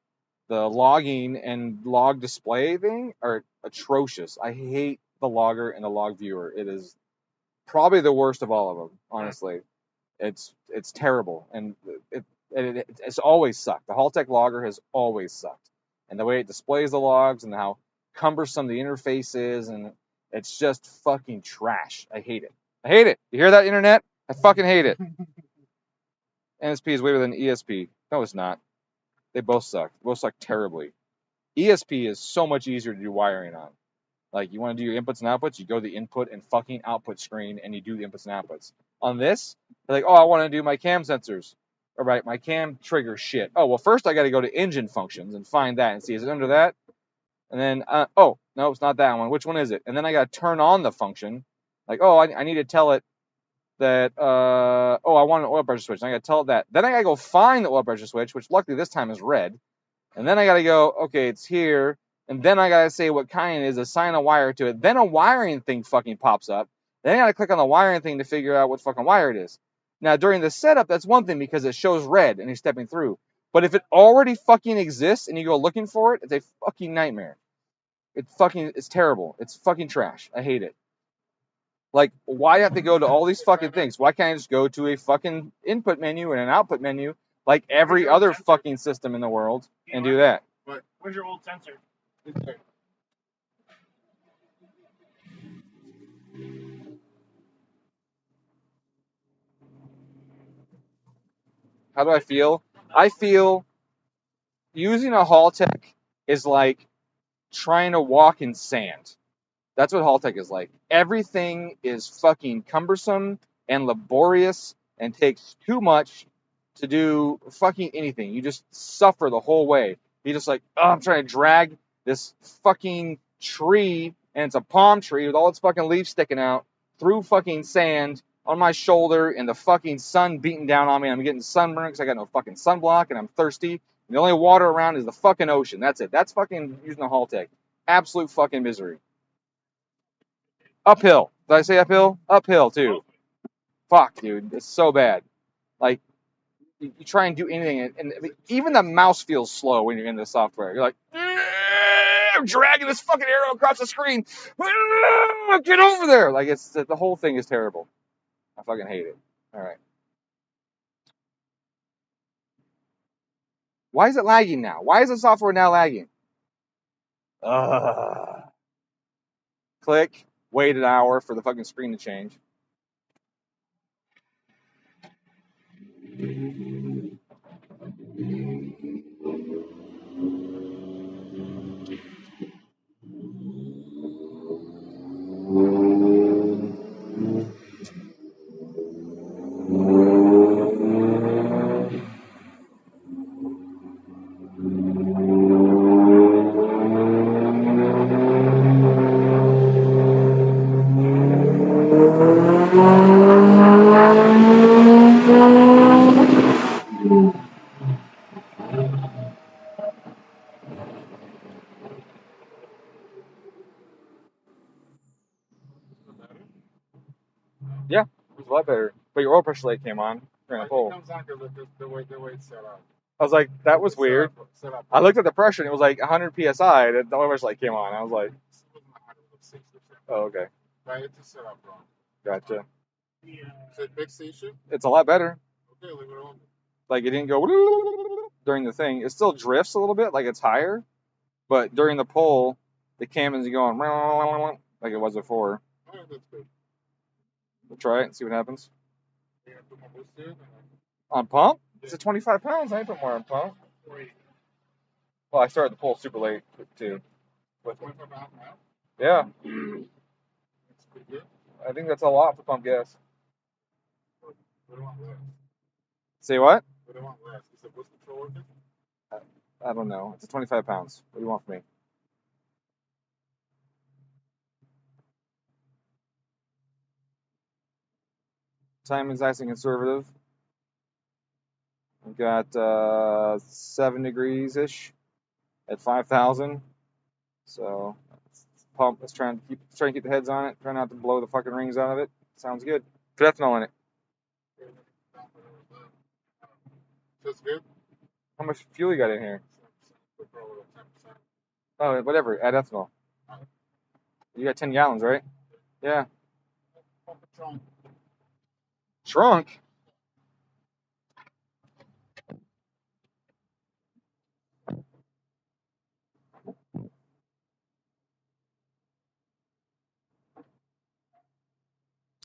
The logging and log display thing are atrocious. I hate the logger and the log viewer. It is probably the worst of all of them, honestly. It's terrible, and it's always sucked. The Haltech logger has always sucked, and the way it displays the logs and how cumbersome the interface is, and it's just fucking trash. I hate it. I hate it. You hear that, internet? I fucking hate it. NSP is way better than ESP. No, it's not. They both suck. Both suck terribly. ESP is so much easier to do wiring on. Like, you want to do your inputs and outputs, you go to the input and fucking output screen and you do the inputs and outputs. On this, they're like, oh, I want to do my cam sensors. All right, my cam trigger shit. Oh, well, first I got to go to engine functions and find that and see, is it under that? And then, oh, no, it's not that one. Which one is it? And then I got to turn on the function. Like, oh, I need to tell it that, oh, I want an oil pressure switch. And I got to tell it that. Then I got to go find the oil pressure switch, which luckily this time is red. And then I got to go, okay, it's here. And then I got to say what kind it is, assign a wire to it. Then a wiring thing fucking pops up. Then I got to click on the wiring thing to figure out what fucking wire it is. Now, during the setup, that's one thing because it shows red and you're stepping through. But if it already fucking exists and you go looking for it, it's a fucking nightmare. It's terrible. It's fucking trash. I hate it. Like, why have to go to all these fucking things? Why can't I just go to a fucking input menu and an output menu like every other fucking system in the world and do that? Where's your old sensor? How do I feel? I feel using a Haltech is like trying to walk in sand. That's what Haltech is like. Everything is fucking cumbersome and laborious and takes too much to do fucking anything. You just suffer the whole way. You're just like, oh, I'm trying to drag this fucking tree, and it's a palm tree with all its fucking leaves sticking out, through fucking sand on my shoulder, and the fucking sun beating down on me. And I'm getting sunburned because I got no fucking sunblock, and I'm thirsty. And the only water around is the fucking ocean. That's it. That's fucking using a Haltech. Absolute fucking misery. Uphill. Did I say uphill? Uphill, too. Fuck, dude. It's so bad. Like, you try and do anything, and even the mouse feels slow when you're in the software. You're like, I'm dragging this fucking arrow across the screen. Get over there! Like, it's the whole thing is terrible. I fucking hate it. All right. Why is it lagging now? Why is the software now lagging? Click. Wait an hour for the fucking screen to change. Yeah, it was a lot better. But your oil pressure light came on during the pull. It comes on because the way it's set up. I was like, that was weird. Set up. I looked at the pressure and it was like 100 psi. And the oil pressure light came on. I was like, oh, okay. Right, it's set up wrong. Gotcha. Yeah. Is it big station? It's a lot better. Okay, leave it on. Like, it didn't go during the thing. It still drifts a little bit, like it's higher. But during the pull, the cam is going like it was before. Alright, that's good. We'll try it and see what happens. You gonna put my boost in? On pump? It's at 25 pounds. I ain't put more on pump. Well, I started the pull super late, too. With 25 pounds now? yeah, That's pretty good. I think that's a lot for pump gas. What do you want less? Say what? What do you want less? Is the boost control working? I don't know. It's 25 pounds. What do you want from me? Time is nice and conservative. We've got 7 degrees ish at 5,000. So pump. Let's try and keep the heads on it. Try not to blow the fucking rings out of it. Sounds good. Put ethanol in it. Feels good? How much fuel you got in here? Oh, whatever. Add ethanol. You got 10 gallons, right? Yeah. Trunk? I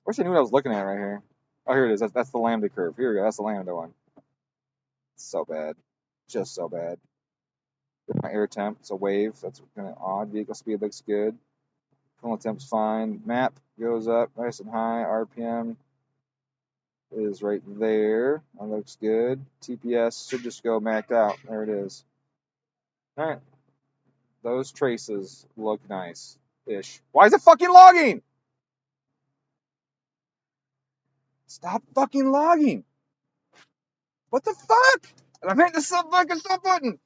wish I knew what I was looking at right here. Oh, here it is. That's the lambda curve. Here we go. That's the lambda one. It's so bad. Just so bad. My air temp, it's a wave. That's kind of odd. Vehicle speed looks good. Fuel temp's fine. Map goes up nice and high. RPM is right there. That looks good. TPS should just go maxed out. There it is. All right. Those traces look nice-ish. Why is it fucking logging? Stop fucking logging. What the fuck? I'm hitting the fucking stop button.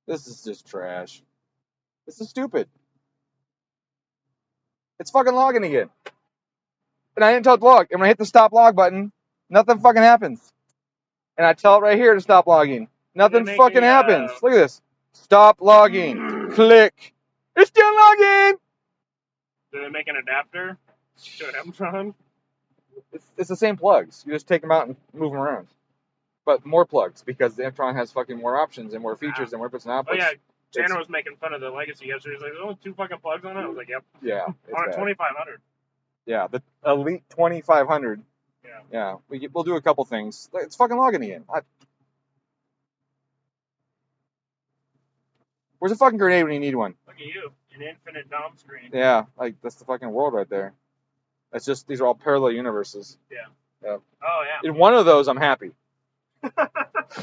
This is just trash. This is stupid. It's fucking logging again. And I didn't tell it to log. And when I hit the stop log button, nothing fucking happens. And I tell it right here to stop logging. Nothing fucking happens. Look at this. Stop logging. Click. It's still logging. Do they make an adapter to an Emtron? It's the same plugs. You just take them out and move them around. But more plugs, because the Emtron has fucking more options and more features and more puts and outputs. Oh yeah, Tanner was making fun of the Legacy yesterday. He's like, "There's only 2 fucking plugs on it." I was like, "Yep." Yeah. On a 2500. Yeah, the Elite 2500. Yeah. Yeah. We'll do a couple things. It's fucking logging again. Where's a fucking grenade when you need one? Look at you, an infinite DOM screen. Yeah, like that's the fucking world right there. That's just, these are all parallel universes. Yeah. Yeah. Oh yeah. In one of those, I'm happy.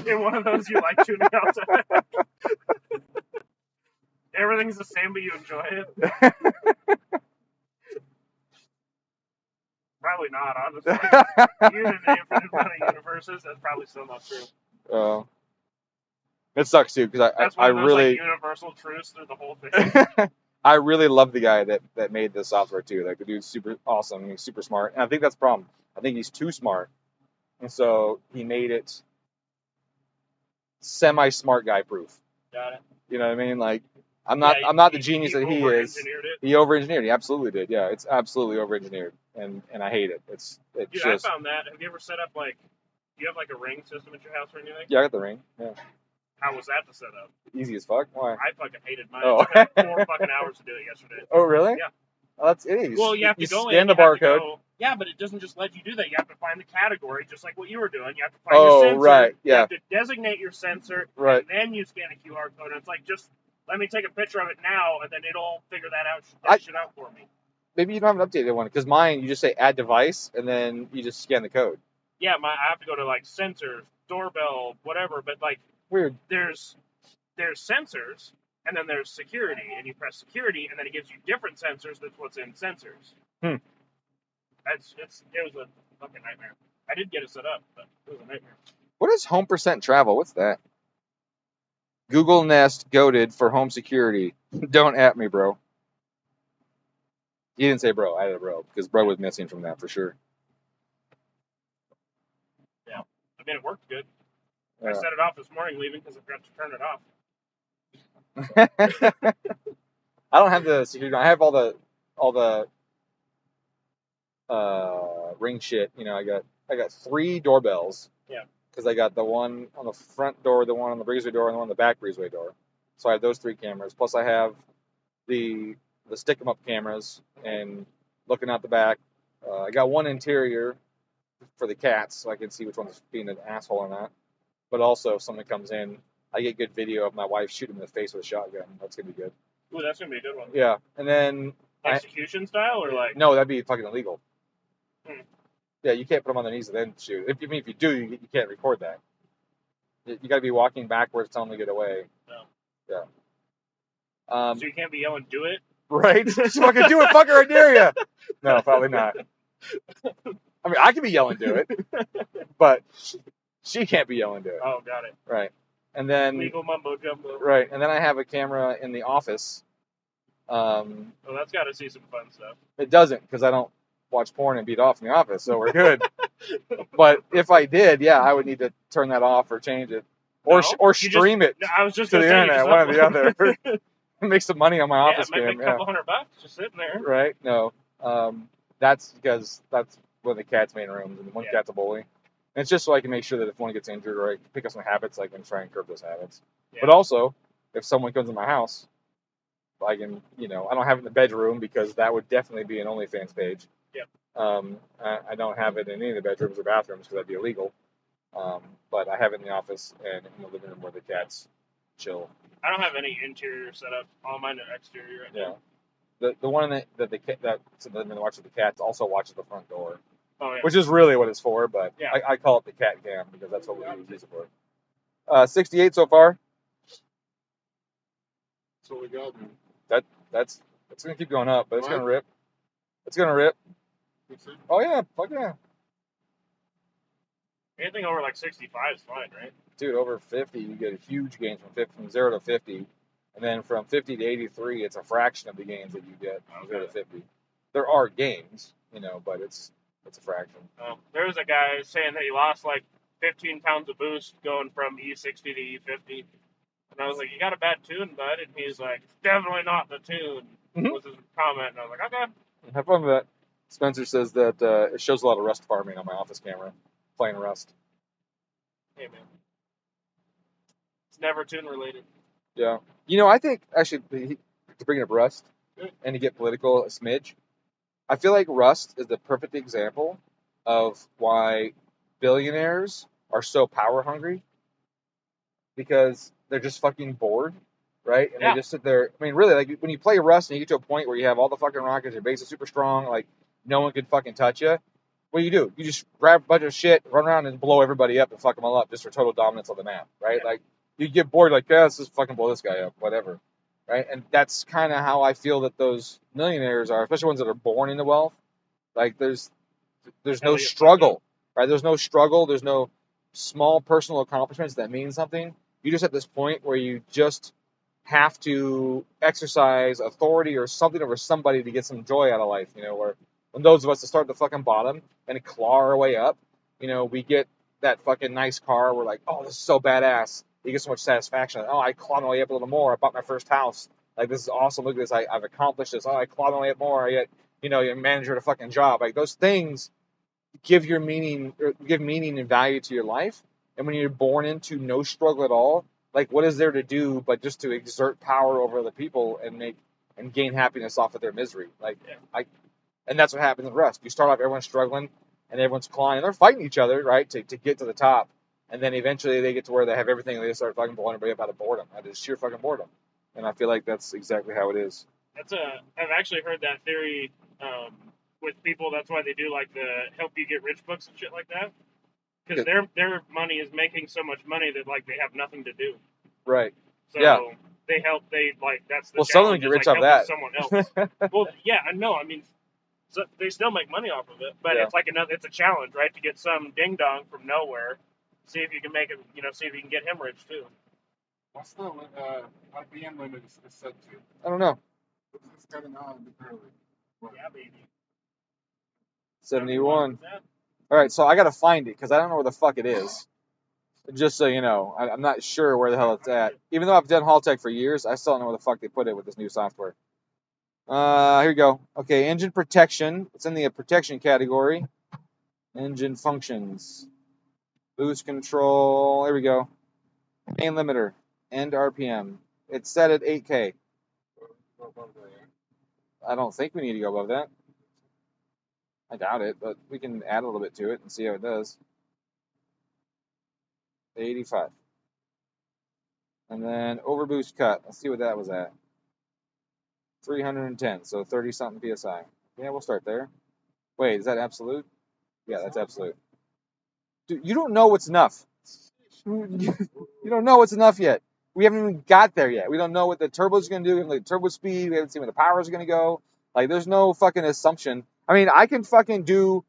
In one of those, you like tuning out. Everything's the same, but you enjoy it. Probably not, honestly. Even in the infinite amount of universes, that's probably still not true. It sucks too, because That's I one of those, really like, universal truths through the whole thing. I really love the guy that made the software too. Like, the dude's super awesome. He's super smart, and I think that's the problem. I think he's too smart, and so he made it semi-smart guy proof. Got it. You know what I mean? Like, I'm not the genius that he is. He over-engineered. He absolutely did. Yeah, it's absolutely over-engineered, and I hate it. Dude, just. I found that. Have you ever set up, like, do you have like a ring system at your house or anything? Yeah, I got the ring. Yeah. How was that to set up? Easy as fuck. Why? I fucking hated mine. Oh. It took like 4 fucking hours to do it yesterday. Oh, really? Yeah. Oh, that's easy. Well, you have to go scan in, the barcode. Yeah, but it doesn't just let you do that. You have to find the category, just like what you were doing. You have to find your sensor. Right. Yeah. You have to designate your sensor, right. And then you scan a QR code. And it's like, just let me take a picture of it now, and then it'll figure that shit out for me. Maybe you don't have an updated one, because mine, you just say add device, and then you just scan the code. Yeah, I have to go to like sensors, doorbell, whatever. But like, weird. There's sensors, and then there's security, and you press security, and then it gives you different sensors. That's what's in sensors. Hmm. It was a fucking nightmare. I did get it set up, but it was a nightmare. What is home percent travel? What's that? Google Nest goated for home security. Don't at me, bro. He didn't say bro. I had a bro, because bro was missing from that for sure. Yeah. I mean, it worked good. I set it off this morning leaving because I forgot to turn it off. I don't have the security. I have all the ring shit. You know, I got 3 doorbells. Yeah. Because I got the one on the front door, the one on the breezeway door, and the one on the back breezeway door. So I have those 3 cameras. Plus I have the stick 'em up cameras and looking out the back. I got one interior for the cats, so I can see which one's being an asshole or not. But also, if someone comes in, I get good video of my wife shooting him in the face with a shotgun. That's going to be good. Ooh, that's going to be a good one. Yeah. And then... Execution style, or like... No, that'd be fucking illegal. Hmm. Yeah, you can't put them on their knees and then shoot. If you do, you can't record that. You got to be walking backwards, telling them to get away. No. Yeah. So you can't be yelling, do it? Right? Just fucking do it, fucker, I dare ya! No, probably not. I mean, I can be yelling, do it. But... she can't be yelling, do it. Oh, got it. Right. And then... legal mumbo jumbo. Right. And then I have a camera in the office. Well, that's got to see some fun stuff. It doesn't, because I don't watch porn and beat off in the office, so we're good. But if I did, yeah, I would need to turn that off or change it. Or stream it I was just to the internet, one or the other. Make some money on my office cam. Make a couple $100 just sitting there. Right? No. That's because that's one of the cat's main rooms, and one cat's a bully. And it's just so I can make sure that if one gets injured or I can pick up some habits, I can try and curb those habits. Yeah. But also, if someone comes in my house, I can, I don't have it in the bedroom because that would definitely be an OnlyFans page. Yeah. I don't have it in any of the bedrooms or bathrooms because that'd be illegal. But I have it in the office and in the living room where the cats chill. I don't have any interior setup. All mine are exterior right now. The one that so then watches the cats also watches the front door, Oh, yeah. which is really what it's for. But Yeah. I call it the cat cam because that's what we use it for. 68 so far. That's what we got, man. That's gonna keep going up, but it's What? gonna rip. It's gonna rip. Fix it. Oh yeah, fuck yeah, Anything over like 65 is fine, right? dude. Over 50, you get a huge gain from 0 to 50, and then from 50 to 83, it's a fraction of the gains that you get from 0 to 50. There are gains, but it's a fraction. There was a guy saying that he lost like 15 pounds of boost going from E60 to E50. And I was like, you got a bad tune, bud? And he's like, it's definitely not the tune, was his comment. And I was like, okay. Have fun with that. Spencer says that it shows a lot of Rust farming on my office camera, playing Rust. Hey, man. It's never tune related. Yeah. I think, actually, to bring up Rust and to get political a smidge, I feel like Rust is the perfect example of why billionaires are so power hungry, because they're just fucking bored, right? And Yeah. they just sit there. I mean, really, like when you play Rust and you get to a point where you have all the fucking rockets, your base is super strong, like no one can fucking touch you. What do? You just grab a bunch of shit, run around and blow everybody up and fuck them all up just for total dominance on the map, right? Yeah. Like you get bored, like, yeah, let's just fucking blow this guy up, whatever, right? And that's kind of how I feel that those millionaires are, especially ones that are born into wealth. Like there's no struggle, right? There's no struggle. There's no small personal accomplishments that mean something. You just at this point where you just have to exercise authority or something over somebody to get some joy out of life, where when those of us that start at the fucking bottom and claw our way up, we get that fucking nice car. We're like, oh, this is so badass. You get so much satisfaction. Oh, I clawed my way up a little more. I bought my first house. Like, this is awesome. Look at this. I've accomplished this. Oh, I clawed my way up more. I get, you're a manager at a fucking job. Like, those things give meaning and value to your life. And when you're born into no struggle at all, like, what is there to do but just to exert power over other people and gain happiness off of their misery? Like, and that's what happens in Rust. You start off, everyone's struggling and everyone's clawing, and they're fighting each other, right, to get to the top. And then eventually they get to where they have everything and they start fucking blowing everybody up out of boredom, out of sheer fucking boredom. And I feel like that's exactly how it is. I've actually heard that theory with people. That's why they do like the help you get rich books and shit like that. Because their money is making so much money that like they have nothing to do. Right. So yeah. That's the well, some of them get rich off that. Someone else. Well, yeah, I know. I mean, so they still make money off of it, but it's like it's a challenge, right? To get some ding dong from nowhere, see if you can make it. See if you can get him rich too. What's the RPM limit is set to? I don't know. It's cutting out a bit early. Yeah, baby. 71. All right, so I gotta find it because I don't know where the fuck it is. Just so you know, I'm not sure where the hell it's at. Even though I've done Haltech for years, I still don't know where the fuck they put it with this new software. Here we go. Okay, engine protection. It's in the protection category. Engine functions. Boost control. Here we go. Main limiter. End RPM. It's set at 8K. I don't think we need to go above that. I doubt it, but we can add a little bit to it and see how it does. 85. And then overboost cut. Let's see what that was at. 310, so 30-something PSI. Yeah, we'll start there. Wait, is that absolute? Yeah, that's absolute. Dude, you don't know what's enough. You don't know what's enough yet. We haven't even got there yet. We don't know what the turbo's going to do. We haven't looked at turbo speed. We haven't seen where the power is going to go. Like, there's no fucking assumption. I mean, I can fucking do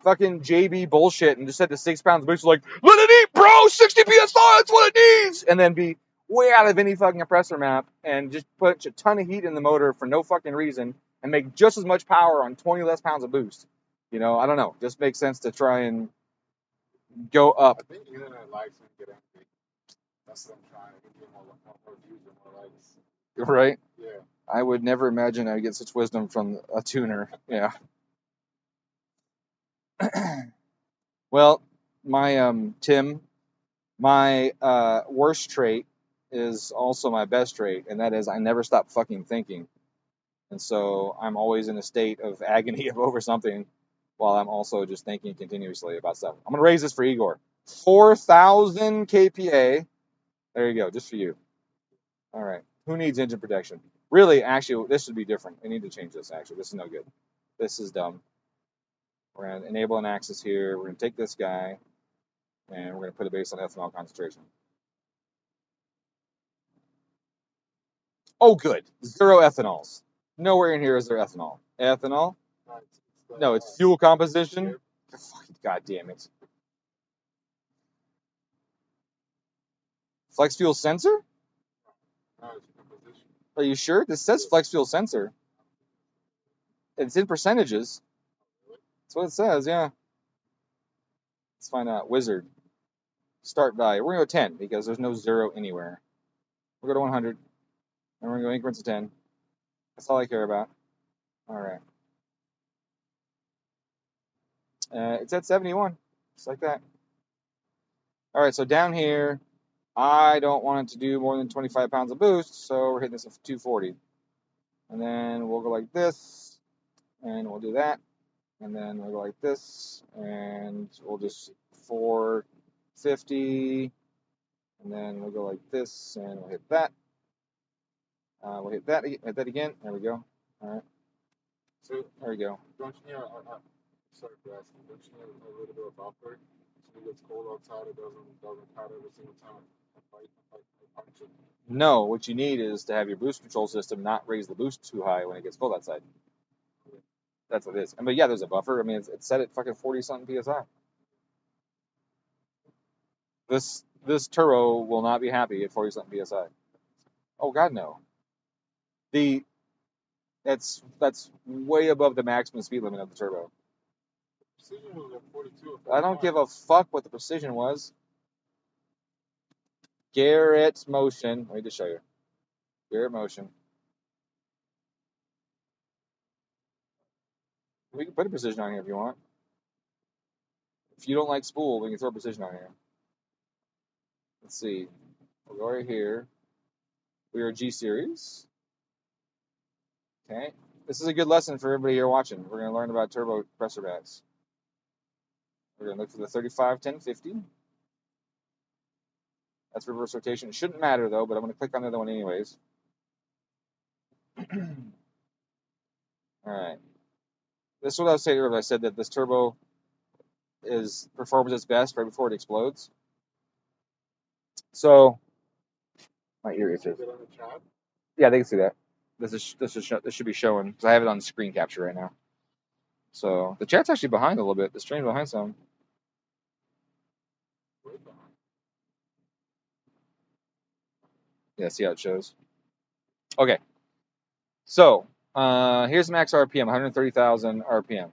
fucking JB bullshit and just set the 6 pounds boost like, let it eat, bro! 60 PSI, that's what it needs! And then be way out of any fucking compressor map and just put a ton of heat in the motor for no fucking reason and make just as much power on 20 less pounds of boost. I don't know. Just makes sense to try and go up. I think the internet likes when you get angry. That's what I'm trying to get more views and more likes. Right? Yeah. I would never imagine I would get such wisdom from a tuner. Yeah. Well, my Tim, my worst trait is also my best trait, and that is I never stop fucking thinking. And so I'm always in a state of agony over something while I'm also just thinking continuously about stuff. I'm going to raise this for Igor. 4,000 kPa. There you go, just for you. All right. Who needs engine protection? Really, actually, this should be different. I need to change this, actually. This is no good. This is dumb. We're going to enable an axis here. We're going to take this guy, and we're going to put it based on ethanol concentration. Oh, good. 0 ethanols. Nowhere in here is there ethanol. Ethanol? No, it's fuel composition. God damn it. Flex fuel sensor? Are you sure? This says flex fuel sensor. It's in percentages. That's what it says, yeah. Let's find out. Wizard. Start value. We're going to go 10 because there's no 0 anywhere. We'll go to 100. And we're going to go increments of 10. That's all I care about. All right. It's at 71. Just like that. All right, so down here, I don't want it to do more than 25 pounds of boost, so we're hitting this at 240. And then we'll go like this, and we'll do that. And then we'll go like this, and we'll just 450. And then we'll go like this, and we'll hit that. We'll hit that again. There we go. All right. So there we go. Don't you need sorry for asking. Don't you need a little bit of buffer? So it gets cold outside, it doesn't cut every single time. No, what you need is to have your boost control system not raise the boost too high when it gets cold outside. That's what it is. But yeah, there's a buffer. I mean, it's set at fucking 40-something PSI. This turbo will not be happy at 40-something PSI. Oh God, no. That's way above the maximum speed limit of the turbo. Precision was at 42. I don't give a fuck what the precision was. Garrett motion. Let me just show you. Garrett motion. We can put a precision on here if you want. If you don't like spool, we can throw precision on here. Let's see. We'll go right here. We are G series. Okay. This is a good lesson for everybody here watching. We're going to learn about turbo compressor bats. We're going to look for the 35-1050. That's reverse rotation. It shouldn't matter though, but I'm going to click on the other one anyways. Alright. This is what I was saying earlier. I said that this turbo performs its best right before it explodes. So, my ear itches. Yeah, they can see that. This should be showing because I have it on screen capture right now. So the chat's actually behind a little bit. The stream's behind some. Yeah, see how it shows. Okay. So here's max RPM, 130,000 RPM.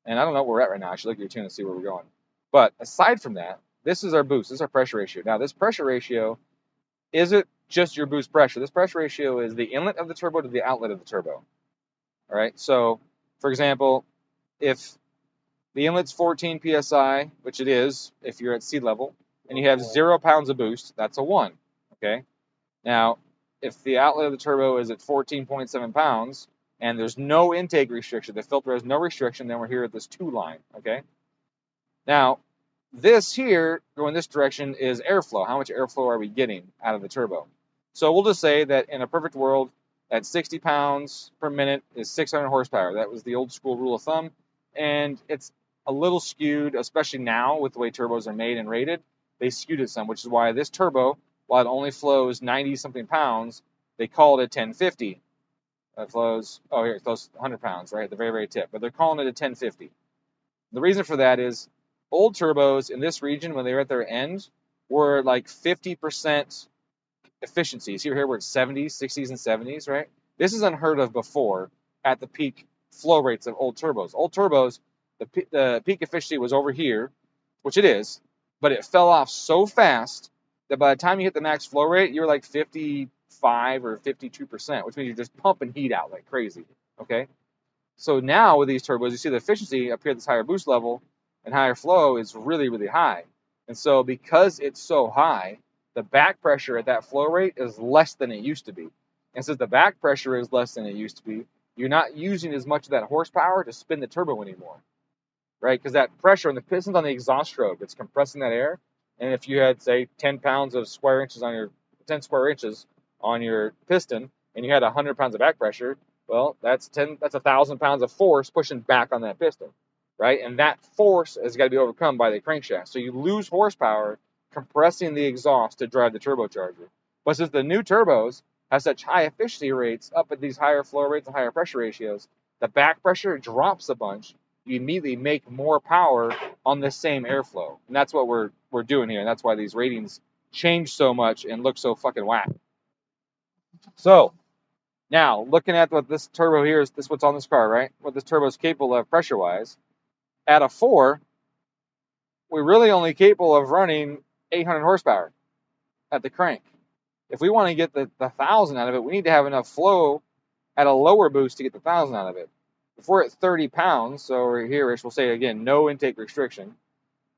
And I don't know where we're at right now. I should look at your tune and see where we're going. But aside from that, this is our boost. This is our pressure ratio. Now, this pressure ratio isn't just your boost pressure. This pressure ratio is the inlet of the turbo to the outlet of the turbo. All right. So, for example, if the inlet's 14 psi, which it is if you're at sea level, and you have 0 pounds of boost, that's a 1. Okay. Now, if the outlet of the turbo is at 14.7 pounds and there's no intake restriction, the filter has no restriction, then we're here at this 2 line. Okay. Now, this here, going this direction, is airflow. How much airflow are we getting out of the turbo? So we'll just say that in a perfect world, at 60 pounds per minute is 600 horsepower. That was the old school rule of thumb. And it's a little skewed, especially now with the way turbos are made and rated. They skewed it some, which is why this turbo, while it only flows 90-something pounds, they call it a 1050. It flows, oh, here, it flows 100 pounds, right, at the very, very tip. But they're calling it a 1050. The reason for that is old turbos in this region, when they were at their end, were like 50% efficiencies. Here we're at 70s, 60s, and 70s, right? This is unheard of before at the peak flow rates of old turbos. Old turbos, the peak efficiency was over here, which it is, but it fell off so fast that by the time you hit the max flow rate, you're like 55 or 52%, which means you're just pumping heat out like crazy, okay? So now with these turbos, you see the efficiency up here at this higher boost level and higher flow is really, really high. And so because it's so high, the back pressure at that flow rate is less than it used to be. And since the back pressure is less than it used to be, you're not using as much of that horsepower to spin the turbo anymore, right? Because that pressure on the pistons on the exhaust stroke, it's compressing that air. And if you had, say, 10 pounds of square inches on your 10 square inches on your piston, and you had 100 pounds of back pressure, well, that's 1,000 pounds of force pushing back on that piston, right? And that force has got to be overcome by the crankshaft. So you lose horsepower compressing the exhaust to drive the turbocharger. But since the new turbos have such high efficiency rates up at these higher flow rates and higher pressure ratios, the back pressure drops a bunch. You immediately make more power on the same airflow. And that's what we're doing here. And that's why these ratings change so much and look so fucking whack. So now, looking at what this turbo here is, this what's on this car, right? What this turbo is capable of pressure-wise. At a 4, we're really only capable of running 800 horsepower at the crank. If we want to get the 1,000 out of it, we need to have enough flow at a lower boost to get the 1,000 out of it. If we're at 30 pounds, so we're here, we'll say again, no intake restriction,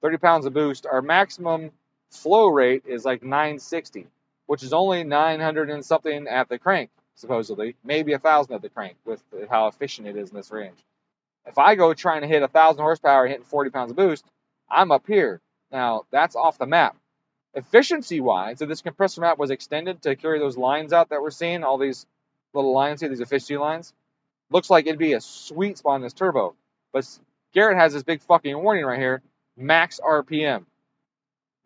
30 pounds of boost, our maximum flow rate is like 960, which is only 900 and something at the crank, supposedly. Maybe 1,000 at the crank with how efficient it is in this range. If I go trying to hit 1,000 horsepower and hitting 40 pounds of boost, I'm up here. Now, that's off the map. Efficiency-wise, so this compressor map was extended to carry those lines out that we're seeing, all these little lines here, these efficiency lines. Looks like it'd be a sweet spot in this turbo. But Garrett has this big fucking warning right here, max RPM.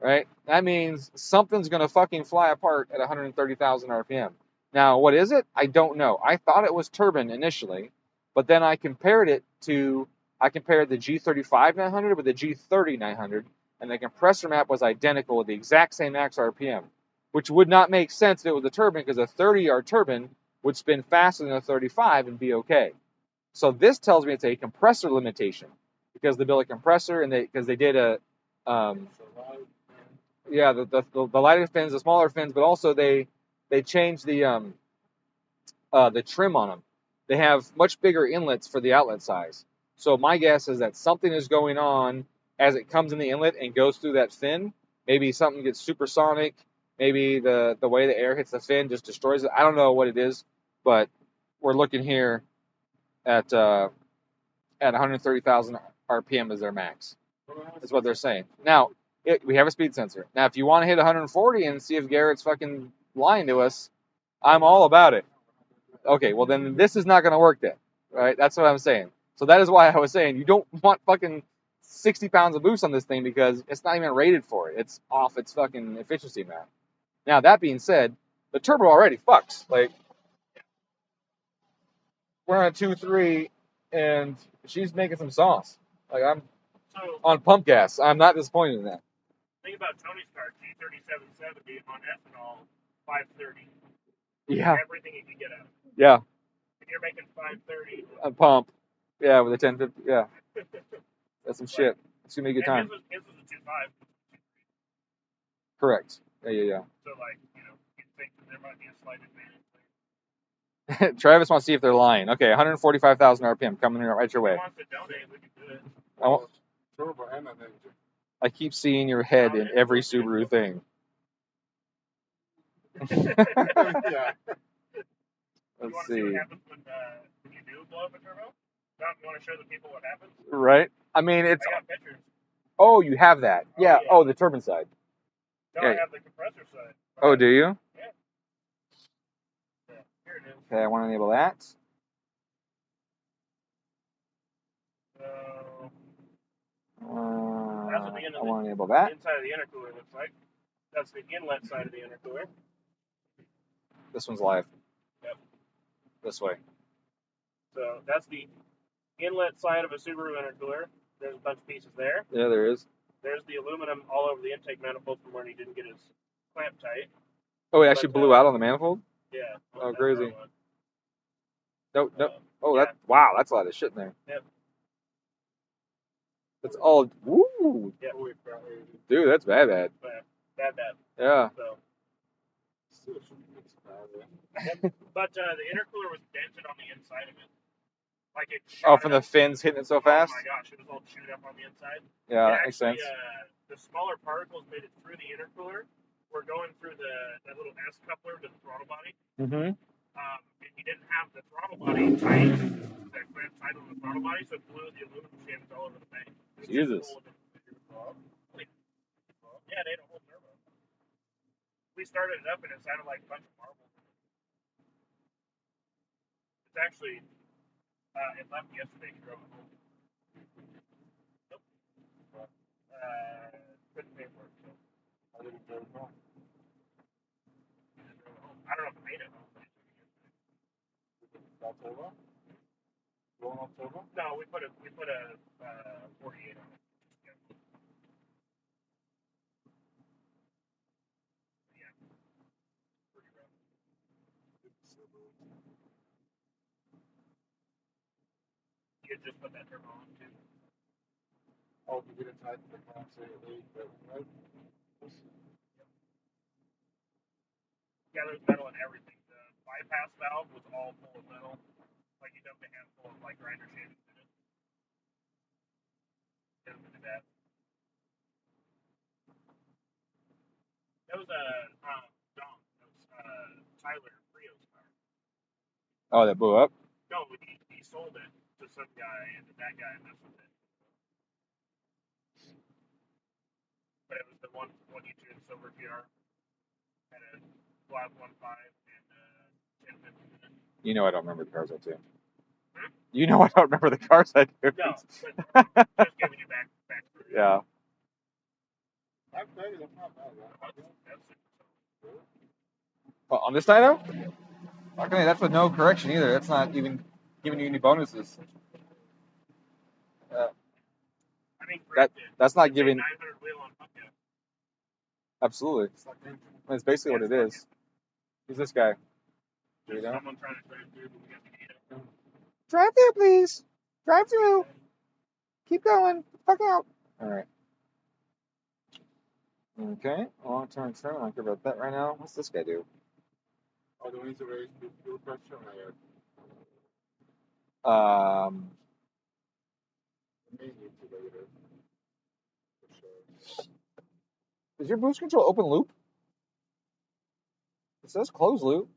Right? That means something's going to fucking fly apart at 130,000 RPM. Now, what is it? I don't know. I thought it was turbine initially, but then I compared the G35-900 with the G30-900, and the compressor map was identical with the exact same max RPM, which would not make sense if it was a turbine, because a 30-yard turbine would spin faster than a 35 and be okay. So this tells me it's a compressor limitation, because they built a compressor and because they did the lighter fins, the smaller fins, but also they changed the trim on them. They have much bigger inlets for the outlet size. So my guess is that something is going on as it comes in the inlet and goes through that fin. Maybe something gets supersonic. Maybe the way the air hits the fin just destroys it. I don't know what it is, but we're looking here at 130,000 RPM is their max. That's what they're saying. Now, we have a speed sensor. Now, if you want to hit 140 and see if Garrett's fucking lying to us, I'm all about it. Okay, well then this is not going to work then, right? That's what I'm saying. So that is why I was saying you don't want fucking 60 pounds of boost on this thing, because it's not even rated for it. It's off its fucking efficiency map. Now, that being said, the turbo already fucks. Like, we're on a 2.3 and she's making some sauce. Like, I'm on pump gas. I'm not disappointed in that. Think about Tony's car, G35-1050 on ethanol, 530. Yeah. Everything you can get out. Yeah. If you're making 530. A pump. Yeah, with a 1050. Yeah. That's some shit. It's going to be a good time. His was a 2.5. Correct. Yeah. So, like, you think that there might be a slight advantage there. Travis wants to see if they're lying. Okay, 145,000 RPM coming right your way. If he wants to donate, we can do it. Turbo and an engine. I keep seeing your head in every Subaru thing. Yeah. Let's see see. what happens when you do blow up a turbo? You want to show the people what happens? Right? I mean, it's. I got pictures. Oh, you have that. Yeah. Yeah. Oh, the turbine side. No, Yeah. I have the compressor side. Oh, do you? Yeah. Here it is. Okay, I want to enable that. So, I want to enable that. inside of the intercooler looks like. That's the inlet side of the intercooler. This one's live. Yep. This way. So that's the inlet side of a Subaru intercooler. There's a bunch of pieces there. Yeah, there is. There's the aluminum all over the intake manifold from where he didn't get his clamp tight. Oh, it actually blew out on the manifold? Yeah. Oh, crazy. Nope. Oh, yeah. Wow, that's a lot of shit in there. Yep. That's all. Woo! Yep. Dude, that's bad. Bad. Yeah. So. But the intercooler was dented on the inside of it. Like it. From the fins hitting it so fast? Oh my gosh, it was all chewed up on the inside. Yeah, that makes sense. The smaller particles made it through the intercooler. We're going through that little S coupler to the throttle body. Mm-hmm. And he didn't have the throttle body tight, the clamp tight on the throttle body, so it blew the aluminum shams all over the bank. Jesus. Yeah, it ate a whole turbo. We started it up and it sounded like a bunch of marbles. It's actually, it left yesterday and drove it home. Nope. Couldn't pay for it, so I didn't go home. I just drove it home. I don't know if it made it home, but it took it yesterday. That's over? Going on turbo? No, we put a 48 on it. Yeah, pretty rough. You could just put that turbo on too. Oh, to get inside the class A, right? Yeah, there's metal in everything. The bypass valve was all full of metal. Like you dumped a handful of like grinder shavings in it. Didn't do that. That was a Dom. That was Tyler Frio's car. Oh, that blew up. No, he sold it to some guy, and that guy messed with it. But it was the one you tuned silver PR. Had a flat 1.5 and 1050 in it. You know I don't remember the cars I do. Hmm? You know I don't remember the cars I do. No, but just giving you back. Yeah. That's not bad, right? Well, on this dyno? Okay, that's with no correction either. That's not even giving you any bonuses. I mean, That's not it's a giving. 900 wheel on Buckhead. Absolutely. It's like engine. That's basically what it is. Who's this guy? There's someone trying to drive through, but we got the gate up. Drive through, please. Drive through. Keep going. Fuck out. All right. Okay. Long-term term. I don't care about that right now. What's this guy do? Oh, the ones that raise the fuel pressure, may need to later. For sure. Is your boost control open loop? It says closed loop.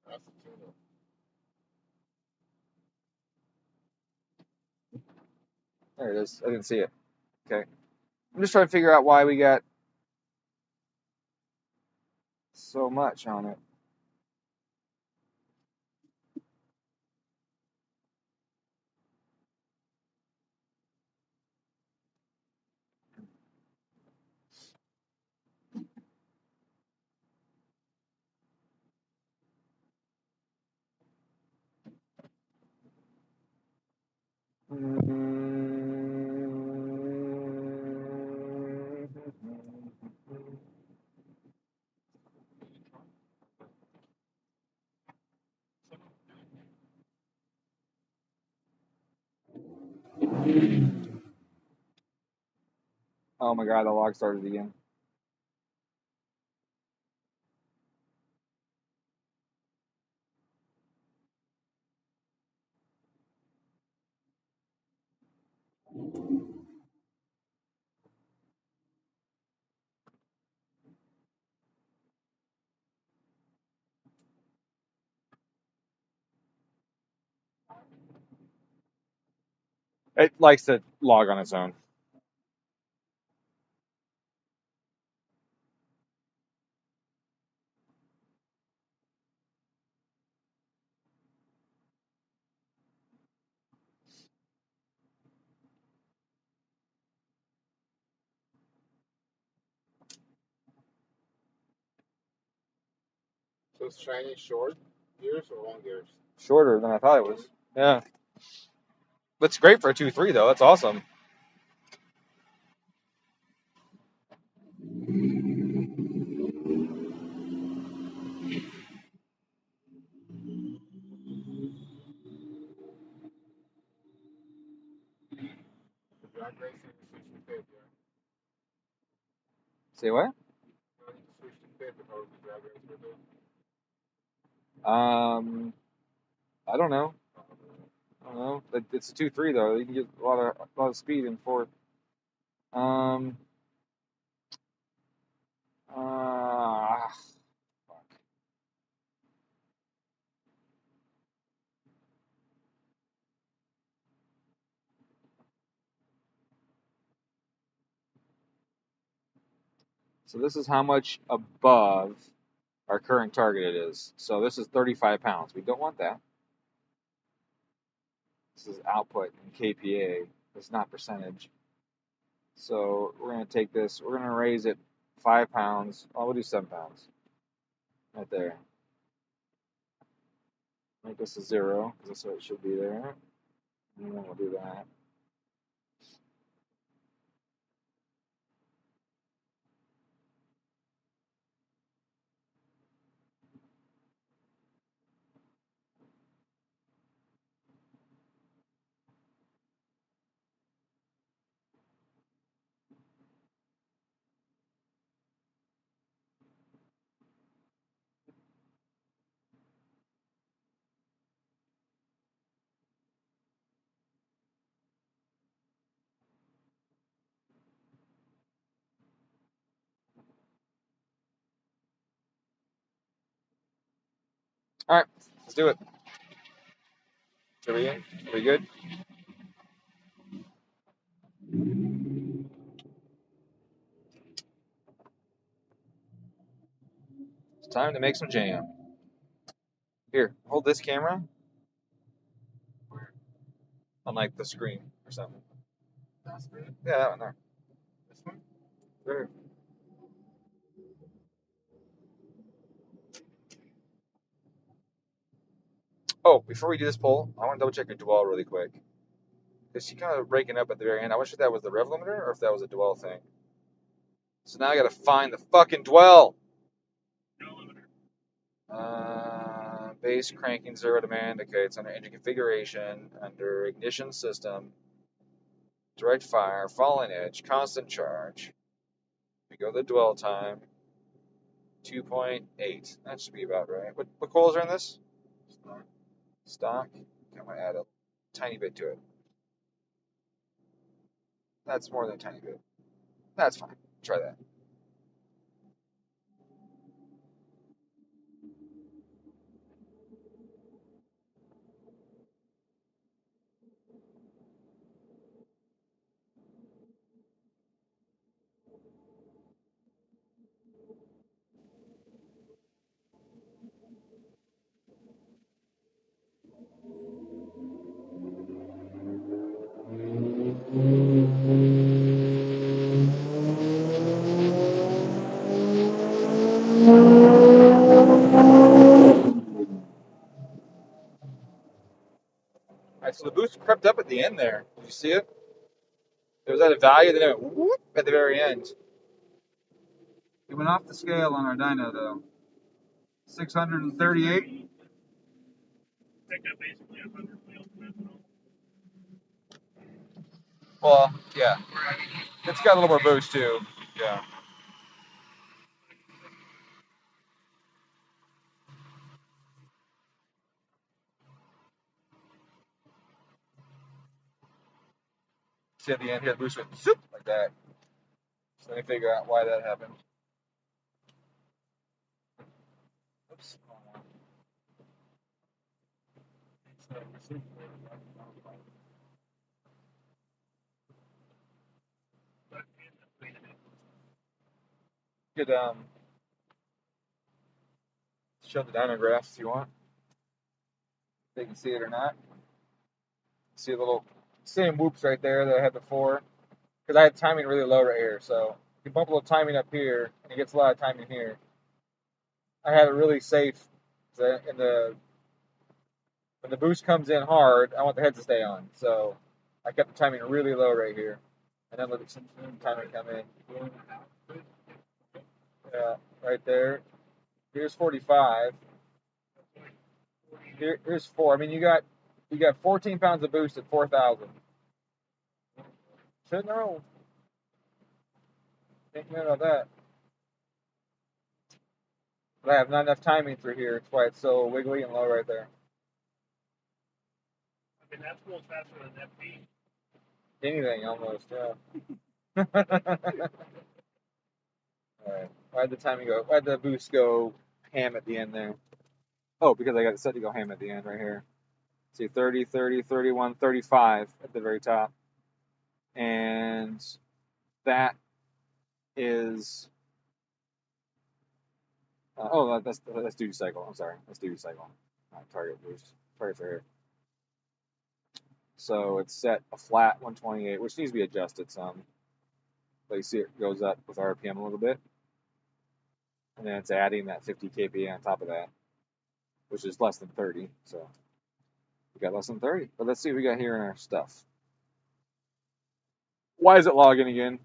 That's the tune-up. There it is. I didn't see it. Okay. I'm just trying to figure out why we got so much on it. Oh my god, the log started again. It likes to log on its own. So it's shiny short gears or long gears? Shorter than I thought it was. Yeah. That's great for a 2.3 though. That's awesome. The drag racing is switch to pit, yeah. Say what? You need to switch to pit in order to drag race with it. I don't know. I don't know. It's a 2.3 though. You can get a lot of speed in fourth. Fuck. So this is how much above our current target it is. So this is 35 pounds. We don't want that. This is output in kPa. It's not percentage. So we're going to take this. We're going to raise it 5 pounds. Oh, we'll do 7 pounds. Right there. Make this a 0, because that's what it should be there. And then we'll do that. All right, let's do it. Are we in? Are we good? It's time to make some jam. Here, hold this camera on like the screen or something. That's good. Yeah, that one there. This one? There. Oh, before we do this poll, I want to double check your dwell really quick. Because she kind of breaking up at the very end. I wish that was the rev limiter or if that was a dwell thing. So now I gotta find the fucking dwell. Base cranking 0 demand. Okay, it's under engine configuration, under ignition system, direct fire, falling edge, constant charge. We go to the dwell time. 2.8. That should be about right. What coils are in this? Stock. Okay, I'm gonna add a tiny bit to it. That's more than a tiny bit. That's fine. Try that. Alright, so the boost crept up at the end there. Did you see it? It was at a value, then it went whoop at the very end. It went off the scale on our dyno though. 638. I think I basically 100 wheels with it. Well, yeah. It's got a little more boost too. Yeah. See at the end, he had boost went zoop like that. So let me figure out why that happened. Oops. Could show the dyno graphs if you want. They can see it or not. See a little same whoops right there that I had before. Because I had timing really low right here. So you bump a little timing up here, and it gets a lot of timing here. I have it really safe. So when the boost comes in hard, I want the head to stay on. So I kept the timing really low right here. And then let the timing come in. Yeah, right there. Here's 45. Here's 4. I mean, you got 14 pounds of boost at 4,000. Should know. Think about that. But I have not enough timing through here. That's why it's so wiggly and low right there. I mean, that's goes faster than FP. Anything almost, yeah. Alright. Why'd the timing go? Why'd the boost go ham at the end there? Oh, because I got it set to go ham at the end right here. See, 30, 30, 31, 35 at the very top. And that is That's duty cycle. I'm sorry, that's duty cycle. Target boost. Targets are here. So it's set a flat 128, which needs to be adjusted some. But you see it goes up with RPM a little bit. And then it's adding that 50 kPa on top of that, which is less than 30. So we got less than 30. But let's see what we got here in our stuff. Why is it logging again?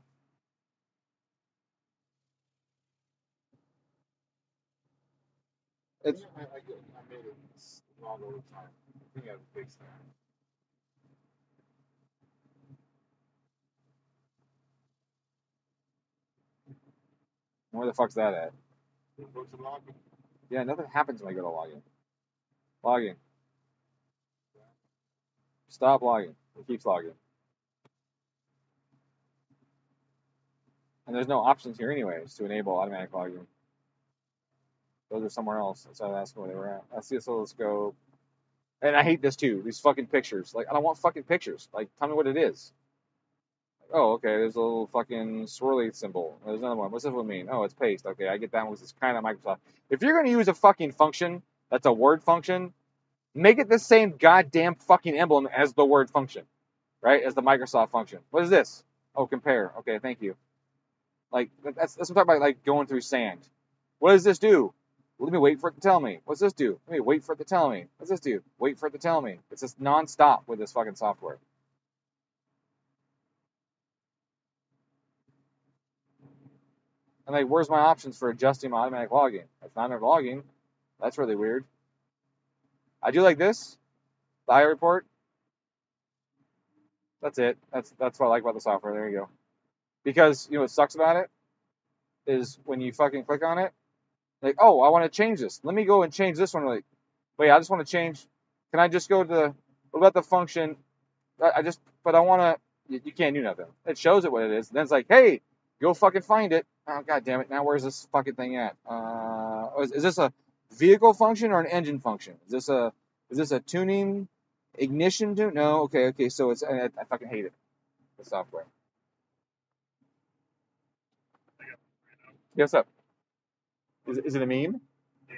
It's I made it log all the time. I think I fixed that. where the fuck's that at? Go to log. Yeah, nothing happens when I go to login. Login. Stop logging. It keeps logging. And there's no options here anyways to enable automatic logging. Those are somewhere else. That's why I asked where they were at. That's the oscilloscope. And I hate this too. These fucking pictures. Like, I don't want fucking pictures. Like, tell me what it is. Like, oh, okay, there's a little fucking swirly symbol. There's another one. What's this one mean? Oh, it's paste. Okay, I get that one because it's kind of Microsoft. If you're going to use a fucking function that's a word function, make it the same goddamn fucking emblem as the word function. Right? As the Microsoft function. What is this? Oh, compare. Okay, thank you. Like, that's what I'm talking about, like, going through sand. What does this do? Let me wait for it to tell me. What's this do? Let me wait for it to tell me. What's this do? Wait for it to tell me. It's just non-stop with this fucking software. And like, where's my options for adjusting my automatic logging? That's not automatic logging. That's really weird. I do like this. The I report. That's it. That's what I like about the software. There you go. Because you know what sucks about it is when you fucking click on it, like, oh, I want to change this. Let me go and change this one. Like, wait, I just want to change. Can I just go to the, what about the function? But I want to, you can't do nothing. It shows it what it is. And then it's like, hey, go fucking find it. Oh, god damn it. Now where's this fucking thing at? Is this a vehicle function or an engine function? Is this a tuning ignition tune? No. Okay. So I fucking hate it. The software. What's up? Is it a meme? Yeah.